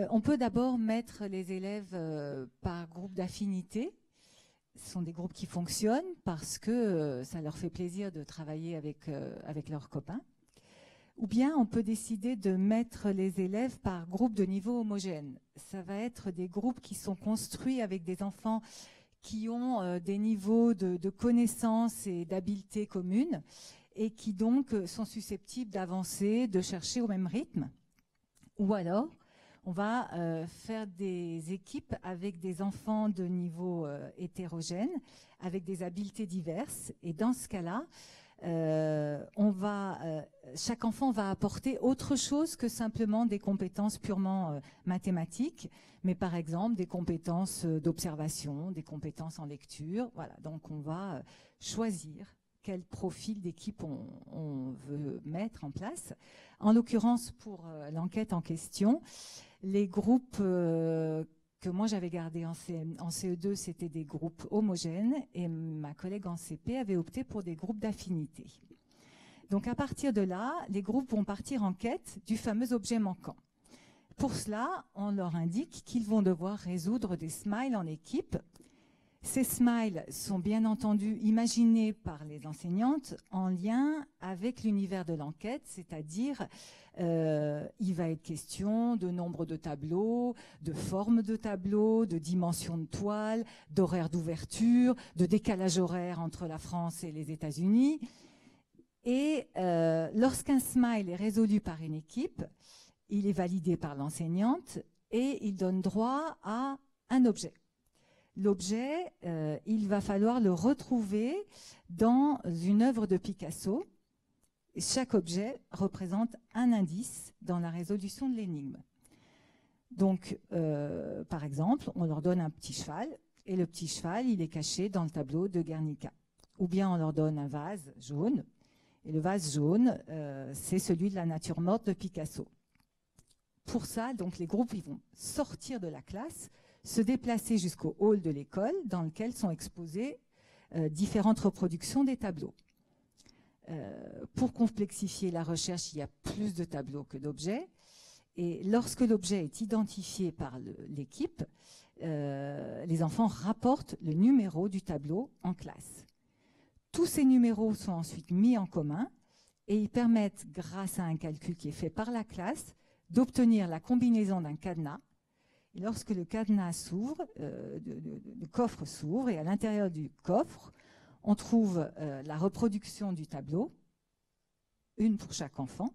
On peut d'abord mettre les élèves par groupe d'affinité. Ce sont des groupes qui fonctionnent parce que ça leur fait plaisir de travailler avec leurs copains. Ou bien on peut décider de mettre les élèves par groupe de niveau homogène. Ça va être des groupes qui sont construits avec des enfants qui ont des niveaux de connaissances et d'habiletés communes et qui donc sont susceptibles d'avancer, de chercher au même rythme. Ou alors, on va faire des équipes avec des enfants de niveau hétérogène, avec des habiletés diverses. Et dans ce cas-là, chaque enfant va apporter autre chose que simplement des compétences purement mathématiques, mais par exemple des compétences d'observation, des compétences en lecture. Voilà, donc on va choisir quel profil d'équipe on veut mettre en place. En l'occurrence, pour l'enquête en question, les groupes que moi j'avais gardés en CE2, c'était des groupes homogènes et ma collègue en CP avait opté pour des groupes d'affinité. Donc à partir de là, les groupes vont partir en quête du fameux objet manquant. Pour cela, on leur indique qu'ils vont devoir résoudre des smiles en équipe. Ces smiles sont bien entendu imaginés par les enseignantes en lien avec l'univers de l'enquête, c'est-à-dire il va être question de nombre de tableaux, de forme de tableaux, de dimension de toile, d'horaire d'ouverture, de décalage horaire entre la France et les États-Unis. Et lorsqu'un smile est résolu par une équipe, il est validé par l'enseignante et il donne droit à un objet. L'objet, il va falloir le retrouver dans une œuvre de Picasso. Chaque objet représente un indice dans la résolution de l'énigme. Donc, par exemple, on leur donne un petit cheval, et le petit cheval, il est caché dans le tableau de Guernica. Ou bien on leur donne un vase jaune, et le vase jaune, c'est celui de la nature morte de Picasso. Pour ça, donc, les groupes ils vont sortir de la classe, se déplacer jusqu'au hall de l'école dans lequel sont exposées différentes reproductions des tableaux. Pour complexifier la recherche, il y a plus de tableaux que d'objets. Et lorsque l'objet est identifié par l'équipe, les enfants rapportent le numéro du tableau en classe. Tous ces numéros sont ensuite mis en commun et ils permettent, grâce à un calcul qui est fait par la classe, d'obtenir la combinaison d'un cadenas. Et lorsque le cadenas s'ouvre, le coffre s'ouvre et à l'intérieur du coffre, on trouve la reproduction du tableau, une pour chaque enfant,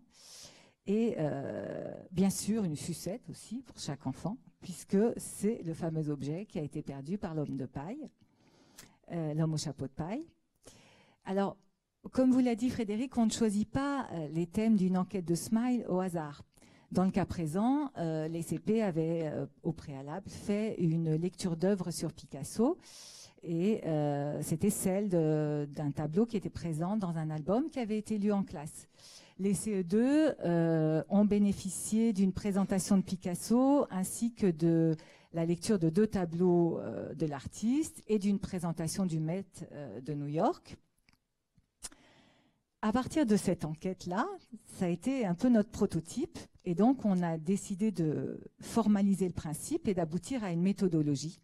et bien sûr une sucette aussi pour chaque enfant, puisque c'est le fameux objet qui a été perdu par l'homme de paille, l'homme au chapeau de paille. Alors, comme vous l'a dit Frédéric, on ne choisit pas les thèmes d'une enquête de smile au hasard. Dans le cas présent, les CP avaient au préalable fait une lecture d'œuvre sur Picasso et c'était celle d'un tableau qui était présent dans un album qui avait été lu en classe. Les CE2 ont bénéficié d'une présentation de Picasso ainsi que de la lecture de 2 tableaux de l'artiste et d'une présentation du Met de New York. À partir de cette enquête-là, ça a été un peu notre prototype et donc on a décidé de formaliser le principe et d'aboutir à une méthodologie.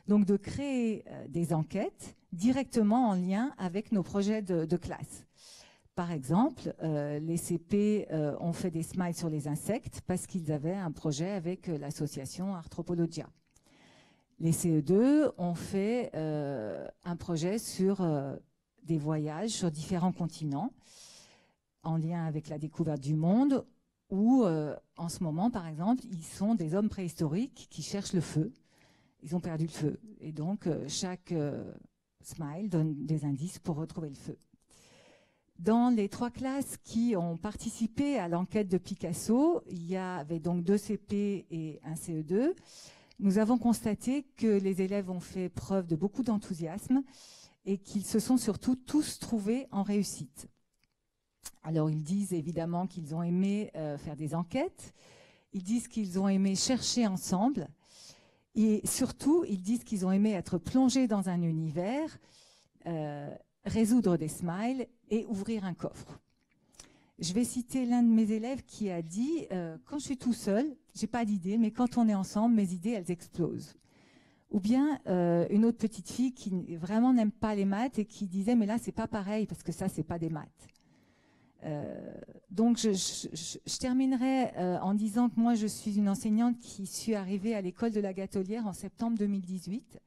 Donc de créer des enquêtes directement en lien avec nos projets de classe. Par exemple, les CP ont fait des smiles sur les insectes parce qu'ils avaient un projet avec l'association Arthropologia. Les CE2 ont fait un projet sur des voyages sur différents continents en lien avec la découverte du monde où, en ce moment, par exemple, ils sont des hommes préhistoriques qui cherchent le feu. Ils ont perdu le feu. Et donc, chaque smile donne des indices pour retrouver le feu. Dans les 3 classes qui ont participé à l'enquête de Picasso, il y avait donc 2 CP et un CE2. Nous avons constaté que les élèves ont fait preuve de beaucoup d'enthousiasme et qu'ils se sont surtout tous trouvés en réussite. Alors, ils disent évidemment qu'ils ont aimé faire des enquêtes, ils disent qu'ils ont aimé chercher ensemble, et surtout, ils disent qu'ils ont aimé être plongés dans un univers, résoudre des smiles et ouvrir un coffre. Je vais citer l'un de mes élèves qui a dit « Quand je suis tout seul, j'ai pas d'idée, mais quand on est ensemble, mes idées, elles explosent. » Ou bien une autre petite fille qui vraiment n'aime pas les maths et qui disait mais là c'est pas pareil parce que ça c'est pas des maths. Donc je terminerai en disant que moi je suis une enseignante qui suis arrivée à l'école de la Gatelière en septembre 2018.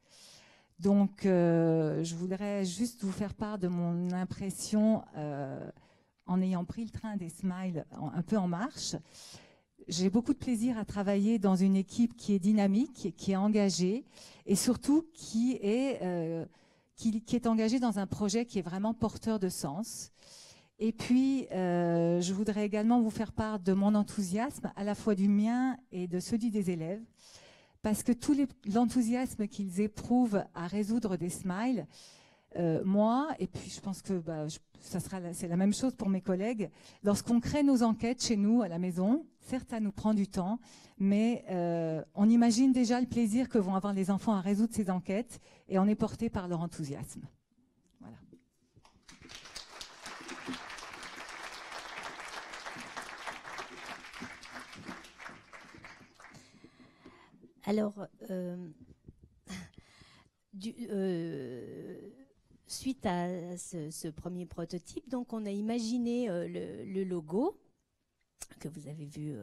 Donc je voudrais juste vous faire part de mon impression en ayant pris le train des Smiles un peu en marche. J'ai beaucoup de plaisir à travailler dans une équipe qui est dynamique, qui est engagée et surtout qui est engagée dans un projet qui est vraiment porteur de sens. Et puis, je voudrais également vous faire part de mon enthousiasme, à la fois du mien et de celui des élèves, parce que tout l'enthousiasme qu'ils éprouvent à résoudre des Smiles, moi, et puis je pense que c'est la même chose pour mes collègues, lorsqu'on crée nos enquêtes chez nous à la maison, certes ça nous prend du temps, mais on imagine déjà le plaisir que vont avoir les enfants à résoudre ces enquêtes et on est porté par leur enthousiasme. Voilà. Alors, suite à ce premier prototype, donc on a imaginé le logo que vous avez vu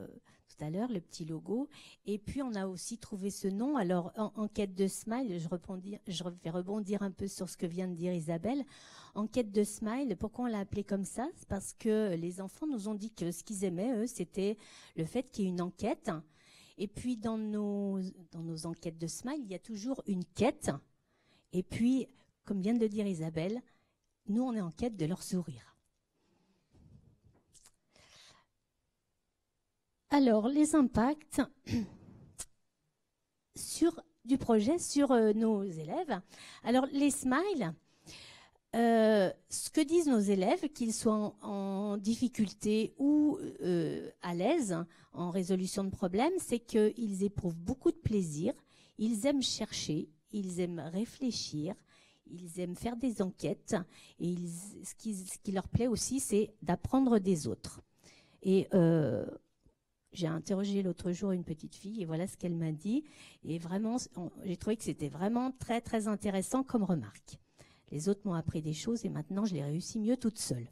tout à l'heure, le petit logo, et puis on a aussi trouvé ce nom. Alors, enquête de Smile, je vais rebondir un peu sur ce que vient de dire Isabelle. Enquête de Smile, pourquoi on l'a appelé comme ça? C'est parce que les enfants nous ont dit que ce qu'ils aimaient, eux, c'était le fait qu'il y ait une enquête. Et puis, dans nos enquêtes de Smile, il y a toujours une quête. Et puis, comme vient de le dire Isabelle, nous, on est en quête de leur sourire. Alors, les impacts du projet sur nos élèves. Alors, les Smiles, ce que disent nos élèves, qu'ils soient en difficulté ou à l'aise en résolution de problèmes, c'est qu'ils éprouvent beaucoup de plaisir, ils aiment chercher, ils aiment réfléchir, ils aiment faire des enquêtes et ce qui leur plaît aussi, c'est d'apprendre des autres. Et j'ai interrogé l'autre jour une petite fille et voilà ce qu'elle m'a dit. Et vraiment, j'ai trouvé que c'était vraiment très, très intéressant comme remarque. Les autres m'ont appris des choses et maintenant, je les réussis mieux toute seule.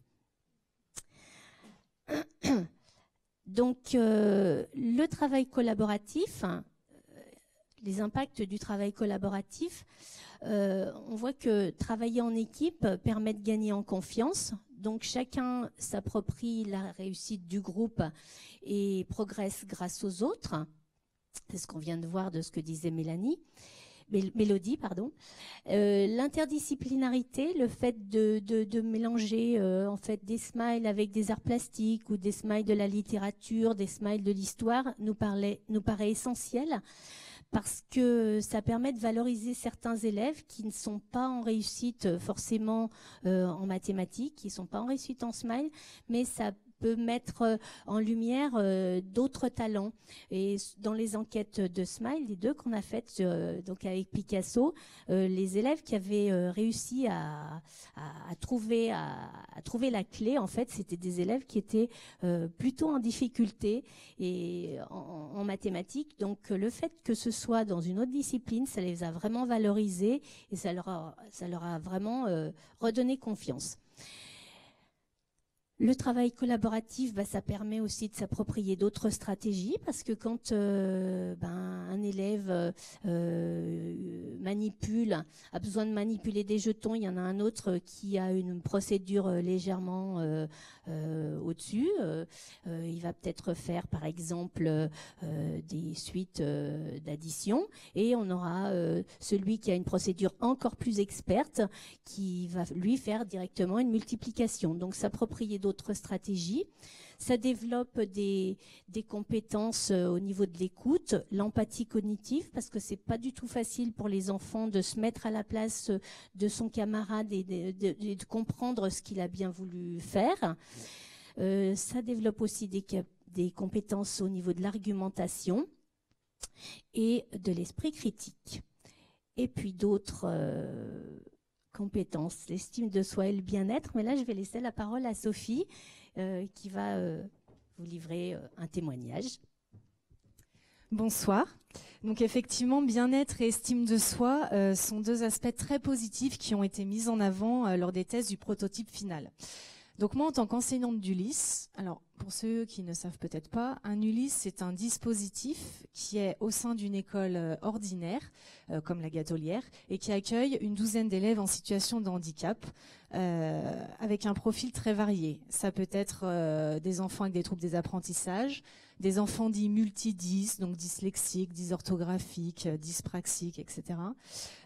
Donc, le travail collaboratif, les impacts du travail collaboratif, on voit que travailler en équipe permet de gagner en confiance. Donc, chacun s'approprie la réussite du groupe et progresse grâce aux autres. C'est ce qu'on vient de voir de ce que disait Mélodie, pardon. L'interdisciplinarité, le fait de mélanger en fait des smiles avec des arts plastiques ou des smiles de la littérature, des smiles de l'histoire, nous paraît essentiel parce que ça permet de valoriser certains élèves qui ne sont pas en réussite forcément en mathématiques, qui ne sont pas en réussite en smile, mais ça peut mettre en lumière d'autres talents. Et dans les enquêtes de Smile, les deux qu'on a faites donc avec Picasso, les élèves qui avaient réussi à trouver la clé, en fait, c'était des élèves qui étaient plutôt en difficulté et en mathématiques. Donc le fait que ce soit dans une autre discipline, ça les a vraiment valorisés et ça leur a vraiment redonné confiance. Le travail collaboratif, ça permet aussi de s'approprier d'autres stratégies parce que quand un élève a besoin de manipuler des jetons, il y en a un autre qui a une procédure légèrement au-dessus. Il va peut-être faire, par exemple, des suites d'addition et on aura celui qui a une procédure encore plus experte qui va lui faire directement une multiplication. Donc, s'approprier d'autres stratégies. Ça développe des compétences au niveau de l'écoute, l'empathie cognitive, parce que c'est pas du tout facile pour les enfants de se mettre à la place de son camarade et de comprendre ce qu'il a bien voulu faire. Ça développe aussi des compétences au niveau de l'argumentation et de l'esprit critique. Et puis d'autres compétences, l'estime de soi et le bien-être. Mais là, je vais laisser la parole à Sophie qui va vous livrer un témoignage. Bonsoir. Donc effectivement, bien-être et estime de soi sont deux aspects très positifs qui ont été mis en avant lors des tests du prototype final. Donc moi, en tant qu'enseignante d'Ulysse, alors pour ceux qui ne savent peut-être pas, un Ulysse, c'est un dispositif qui est au sein d'une école ordinaire, comme la Gatolière, et qui accueille une douzaine d'élèves en situation de handicap, avec un profil très varié. Ça peut être des enfants avec des troubles des apprentissages, des enfants dits multidys, donc dyslexiques, dysorthographiques, dyspraxiques, etc.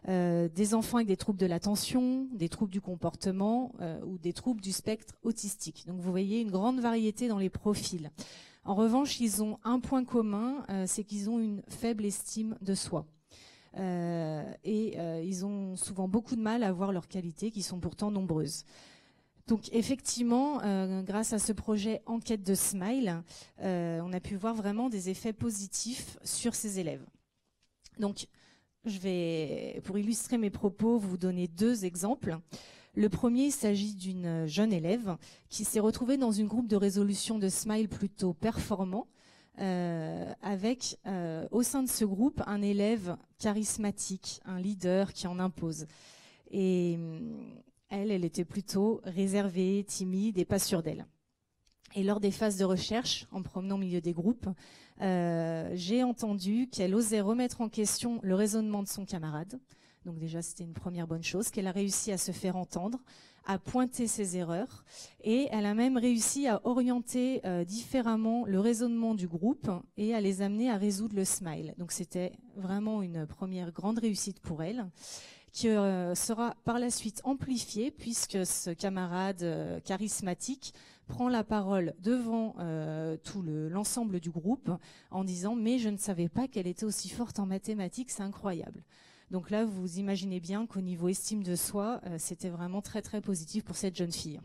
Des enfants avec des troubles de l'attention, des troubles du comportement ou des troubles du spectre autistique. Donc vous voyez une grande variété dans les profils. En revanche, ils ont un point commun, c'est qu'ils ont une faible estime de soi. Ils ont souvent beaucoup de mal à voir leurs qualités qui sont pourtant nombreuses. Donc effectivement, grâce à ce projet Enquête de Smile, on a pu voir vraiment des effets positifs sur ces élèves. Donc je vais, pour illustrer mes propos, vous donner deux exemples. Le premier, il s'agit d'une jeune élève qui s'est retrouvée dans une groupe de résolution de Smile plutôt performant, avec au sein de ce groupe un élève charismatique, un leader qui en impose. Et elle était plutôt réservée, timide et pas sûre d'elle. Et lors des phases de recherche, en promenant au milieu des groupes, j'ai entendu qu'elle osait remettre en question le raisonnement de son camarade. Donc déjà, c'était une première bonne chose, qu'elle a réussi à se faire entendre, à pointer ses erreurs, et elle a même réussi à orienter différemment le raisonnement du groupe et à les amener à résoudre le smile. Donc c'était vraiment une première grande réussite pour elle, qui sera par la suite amplifiée puisque ce camarade charismatique prend la parole devant tout l'ensemble du groupe en disant « mais je ne savais pas qu'elle était aussi forte en mathématiques, c'est incroyable ». Donc là, vous imaginez bien qu'au niveau estime de soi, c'était vraiment très très positif pour cette jeune fille.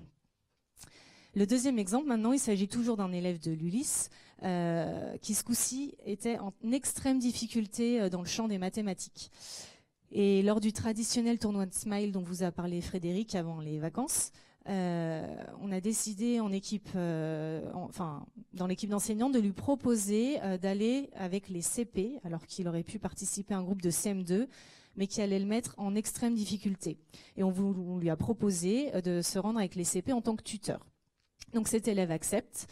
Le deuxième exemple, maintenant, il s'agit toujours d'un élève de l'Ulysse qui ce coup-ci était en extrême difficulté dans le champ des mathématiques. Et lors du traditionnel tournoi de Smile dont vous a parlé Frédéric avant les vacances, on a décidé en équipe, dans l'équipe d'enseignants, de lui proposer d'aller avec les CP, alors qu'il aurait pu participer à un groupe de CM2, mais qui allait le mettre en extrême difficulté. Et on lui a proposé de se rendre avec les CP en tant que tuteur. Donc cet élève accepte.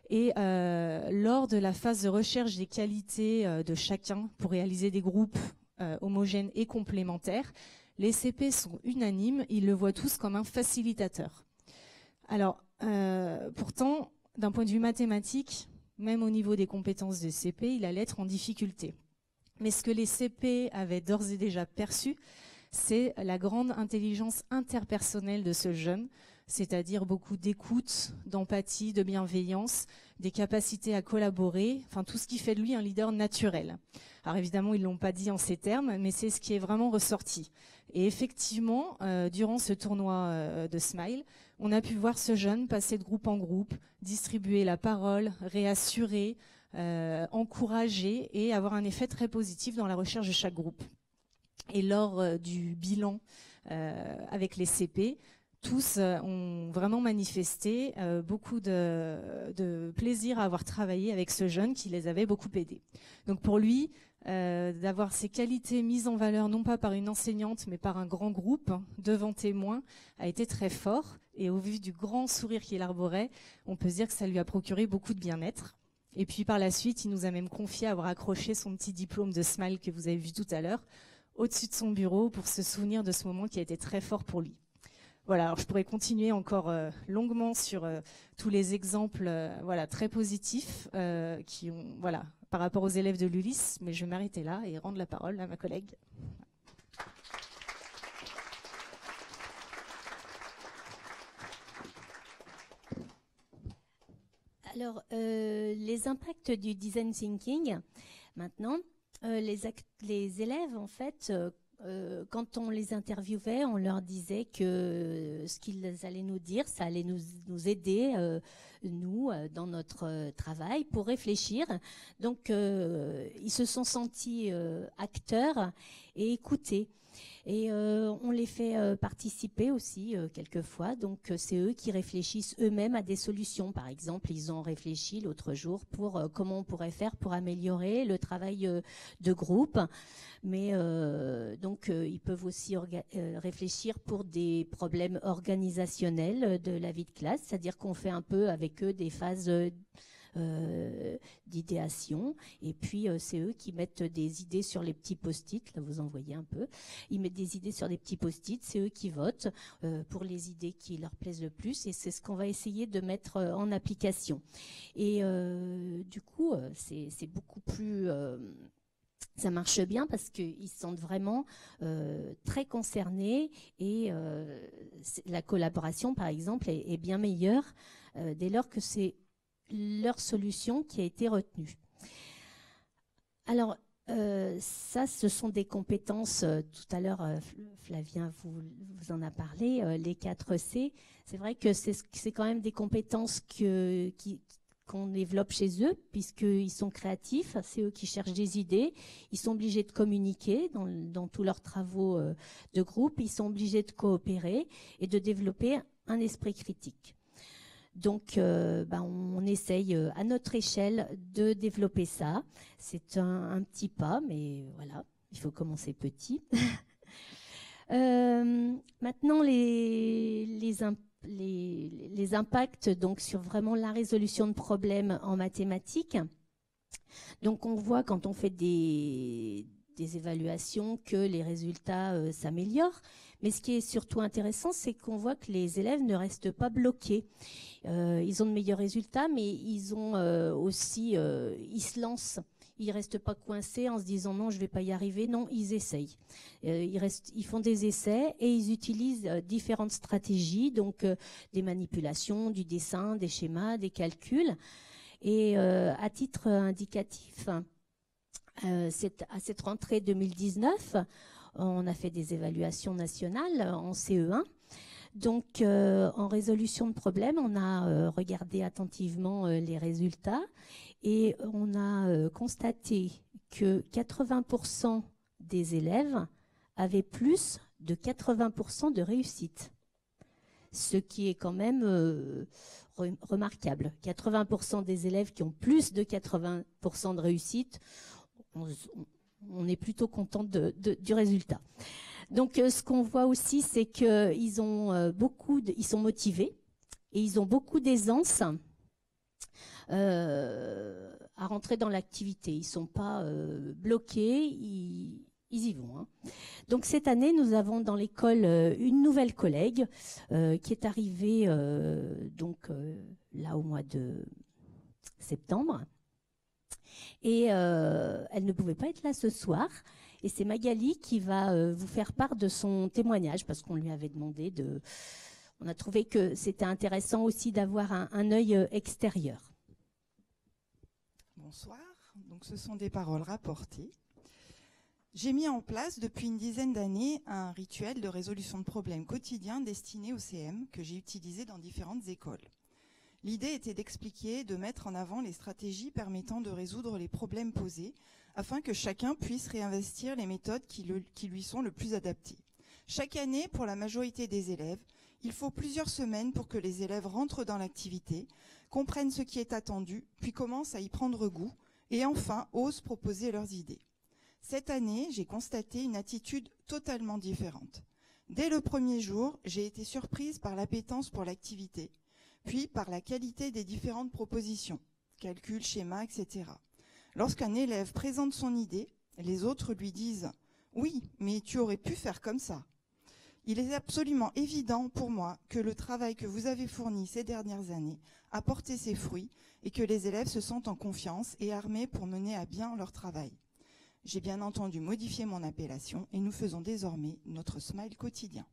Et lors de la phase de recherche des qualités de chacun pour réaliser des groupes homogènes et complémentaires, les CP sont unanimes, ils le voient tous comme un facilitateur. Alors, pourtant, d'un point de vue mathématique, même au niveau des compétences des CP, il allait être en difficulté. Mais ce que les CP avaient d'ores et déjà perçu, c'est la grande intelligence interpersonnelle de ce jeune, c'est-à-dire beaucoup d'écoute, d'empathie, de bienveillance, des capacités à collaborer, enfin tout ce qui fait de lui un leader naturel. Alors évidemment, ils ne l'ont pas dit en ces termes, mais c'est ce qui est vraiment ressorti. Et effectivement, durant ce tournoi de Smile, on a pu voir ce jeune passer de groupe en groupe, distribuer la parole, réassurer, encourager et avoir un effet très positif dans la recherche de chaque groupe. Et lors du bilan avec les CP, tous ont vraiment manifesté beaucoup de plaisir à avoir travaillé avec ce jeune qui les avait beaucoup aidés. Donc pour lui, d'avoir ses qualités mises en valeur non pas par une enseignante mais par un grand groupe devant témoins a été très fort. Et au vu du grand sourire qu'il arborait, on peut se dire que ça lui a procuré beaucoup de bien-être. Et puis par la suite, il nous a même confié avoir accroché son petit diplôme de Smile que vous avez vu tout à l'heure au-dessus de son bureau pour se souvenir de ce moment qui a été très fort pour lui. Voilà, alors je pourrais continuer encore longuement sur tous les exemples très positifs qui ont, par rapport aux élèves de l'Ulysse, mais je vais m'arrêter là et rendre la parole à ma collègue. Alors, les impacts du design thinking, maintenant, les élèves, en fait, quand on les interviewait, on leur disait que ce qu'ils allaient nous dire, ça allait nous aider, nous, dans notre travail, pour réfléchir. Donc, ils se sont sentis acteurs et écouter. Et on les fait participer aussi quelquefois. Donc c'est eux qui réfléchissent eux-mêmes à des solutions. Par exemple, ils ont réfléchi l'autre jour pour comment on pourrait faire pour améliorer le travail de groupe. Mais donc ils peuvent aussi réfléchir pour des problèmes organisationnels de la vie de classe. C'est-à-dire qu'on fait un peu avec eux des phases d'idéation, et puis c'est eux qui mettent des idées sur les petits post-it. Là, vous en voyez un peu. Ils mettent des idées sur des petits post-it, c'est eux qui votent pour les idées qui leur plaisent le plus, et c'est ce qu'on va essayer de mettre en application. Et du coup, c'est beaucoup plus... ça marche bien parce qu'ils se sentent vraiment très concernés, et la collaboration, par exemple, est bien meilleure dès lors que c'est leur solution qui a été retenue. Alors, ça, ce sont des compétences, tout à l'heure, Flavien vous en a parlé, les 4 C. C'est vrai que c'est quand même des compétences qu'on développe chez eux, puisqu'ils sont créatifs, c'est eux qui cherchent des idées, ils sont obligés de communiquer dans tous leurs travaux de groupe, ils sont obligés de coopérer et de développer un esprit critique. Donc, on essaye à notre échelle de développer ça. C'est un petit pas, mais voilà, il faut commencer petit. Maintenant, les impacts donc sur vraiment la résolution de problèmes en mathématiques. Donc, on voit quand on fait des évaluations que les résultats s'améliorent. Mais ce qui est surtout intéressant, c'est qu'on voit que les élèves ne restent pas bloqués. Ils ont de meilleurs résultats, mais ils ont aussi, ils se lancent. Ils restent pas coincés en se disant non, je vais pas y arriver. Non, ils essayent. Ils font des essais et ils utilisent différentes stratégies, donc des manipulations, du dessin, des schémas, des calculs. Et à titre indicatif, à cette rentrée 2019, on a fait des évaluations nationales en CE1. Donc, en résolution de problèmes, on a regardé attentivement les résultats, et on a constaté que 80% des élèves avaient plus de 80% de réussite. Ce qui est quand même remarquable. 80% des élèves qui ont plus de 80% de réussite, on est plutôt content du résultat. Donc, ce qu'on voit aussi, c'est qu'ils ont ils sont motivés et ils ont beaucoup d'aisance à rentrer dans l'activité. Ils sont pas bloqués, ils y vont. Hein. Donc, cette année, nous avons dans l'école une nouvelle collègue qui est arrivée là au mois de septembre. Et elle ne pouvait pas être là ce soir. Et c'est Magali qui va vous faire part de son témoignage, parce qu'on lui avait demandé on a trouvé que c'était intéressant aussi d'avoir un œil extérieur. Bonsoir. Donc, ce sont des paroles rapportées. J'ai mis en place depuis une dizaine d'années un rituel de résolution de problèmes quotidiens destiné au CM que j'ai utilisé dans différentes écoles. L'idée était d'expliquer, de mettre en avant les stratégies permettant de résoudre les problèmes posés, afin que chacun puisse réinvestir les méthodes qui lui sont le plus adaptées. Chaque année, pour la majorité des élèves, il faut plusieurs semaines pour que les élèves rentrent dans l'activité, comprennent ce qui est attendu, puis commencent à y prendre goût, et enfin osent proposer leurs idées. Cette année, j'ai constaté une attitude totalement différente. Dès le premier jour, j'ai été surprise par l'appétence pour l'activité, puis par la qualité des différentes propositions, calculs, schémas, etc. Lorsqu'un élève présente son idée, les autres lui disent « Oui, mais tu aurais pu faire comme ça ». Il est absolument évident pour moi que le travail que vous avez fourni ces dernières années a porté ses fruits et que les élèves se sentent en confiance et armés pour mener à bien leur travail. J'ai bien entendu modifié mon appellation et nous faisons désormais notre smile quotidien.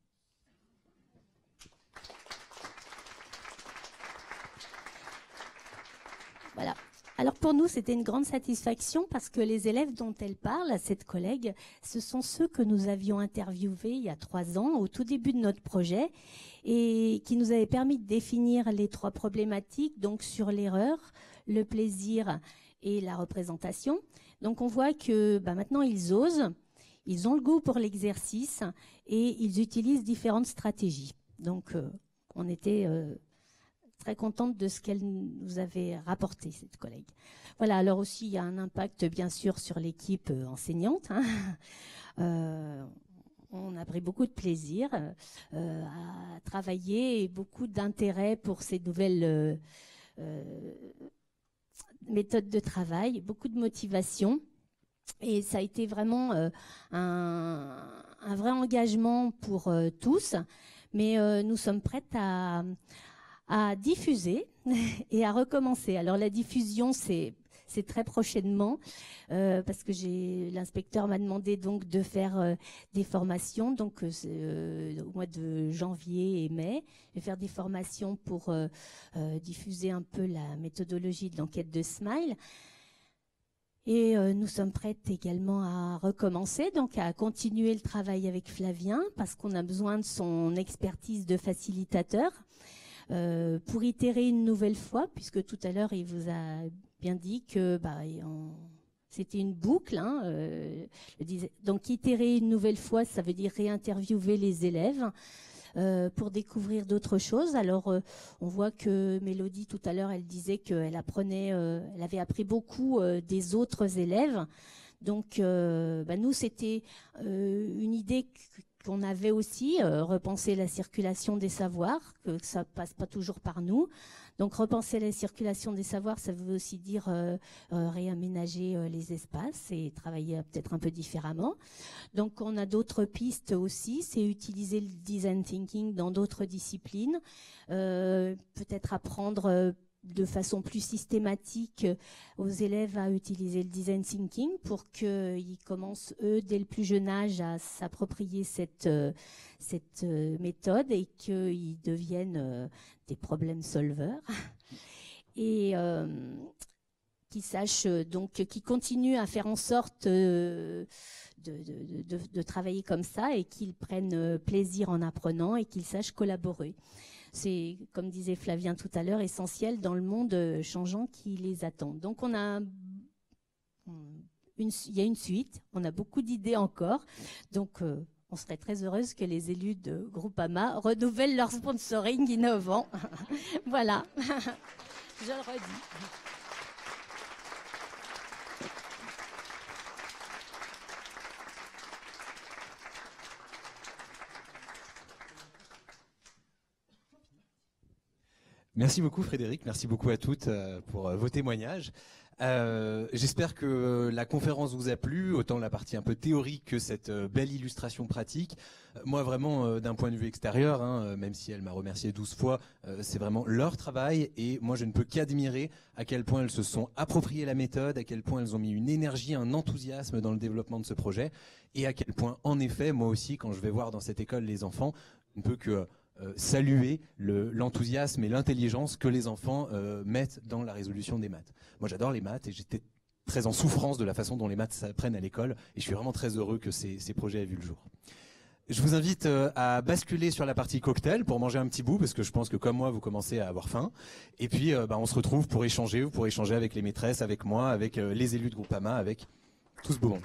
Voilà. Alors pour nous, c'était une grande satisfaction parce que les élèves dont elle parle, cette collègue, ce sont ceux que nous avions interviewés il y a 3 ans, au tout début de notre projet, et qui nous avaient permis de définir les 3 problématiques, donc sur l'erreur, le plaisir et la représentation. Donc on voit que maintenant ils osent, ils ont le goût pour l'exercice et ils utilisent différentes stratégies. Donc, on était très contente de ce qu'elle nous avait rapporté, cette collègue. Voilà, alors aussi, il y a un impact, bien sûr, sur l'équipe enseignante. On a pris beaucoup de plaisir à travailler et beaucoup d'intérêt pour ces nouvelles méthodes de travail, beaucoup de motivation. Et ça a été vraiment un vrai engagement pour tous. Mais nous sommes prêtes à diffuser et à recommencer. Alors la diffusion, c'est très prochainement parce que l'inspecteur m'a demandé donc de faire des formations donc au mois de janvier et mai. Je vais faire des formations pour diffuser un peu la méthodologie de l'enquête de Smile. Et nous sommes prêtes également à recommencer, donc à continuer le travail avec Flavien parce qu'on a besoin de son expertise de facilitateur pour itérer une nouvelle fois, puisque tout à l'heure il vous a bien dit que c'était une boucle. Donc itérer une nouvelle fois, ça veut dire réinterviewer les élèves pour découvrir d'autres choses. Alors on voit que Mélodie tout à l'heure, elle disait qu'elle elle avait appris beaucoup des autres élèves. Donc nous, c'était une idée qu'on avait aussi, repenser la circulation des savoirs, que ça passe pas toujours par nous. Donc repenser la circulation des savoirs, ça veut aussi dire réaménager les espaces et travailler peut-être un peu différemment. Donc on a d'autres pistes aussi, c'est utiliser le design thinking dans d'autres disciplines, peut-être apprendre de façon plus systématique aux élèves à utiliser le design thinking pour qu'ils commencent, eux, dès le plus jeune âge, à s'approprier cette méthode et qu'ils deviennent des problem solvers. Et qu'ils sachent, donc, qu'ils continuent à faire en sorte de travailler comme ça et qu'ils prennent plaisir en apprenant et qu'ils sachent collaborer. C'est, comme disait Flavien tout à l'heure, essentiel dans le monde changeant qui les attend. Donc il y a une suite, on a beaucoup d'idées encore. Donc on serait très heureuse que les élus de Groupama renouvellent leur sponsoring innovant. Voilà, je le redis. Merci beaucoup Frédéric, merci beaucoup à toutes pour vos témoignages. J'espère que la conférence vous a plu, autant la partie un peu théorique que cette belle illustration pratique. Moi vraiment, d'un point de vue extérieur, même si elle m'a remercié 12 fois, c'est vraiment leur travail et moi je ne peux qu'admirer à quel point elles se sont appropriées la méthode, à quel point elles ont mis une énergie, un enthousiasme dans le développement de ce projet et à quel point, en effet, moi aussi, quand je vais voir dans cette école les enfants, je ne peux que saluer l'enthousiasme et l'intelligence que les enfants mettent dans la résolution des maths. Moi j'adore les maths et j'étais très en souffrance de la façon dont les maths s'apprennent à l'école et je suis vraiment très heureux que ces projets aient vu le jour. Je vous invite à basculer sur la partie cocktail pour manger un petit bout parce que je pense que comme moi vous commencez à avoir faim et puis on se retrouve pour échanger, vous pourrez échanger avec les maîtresses, avec moi, avec les élus de Groupama, avec tout ce beau monde.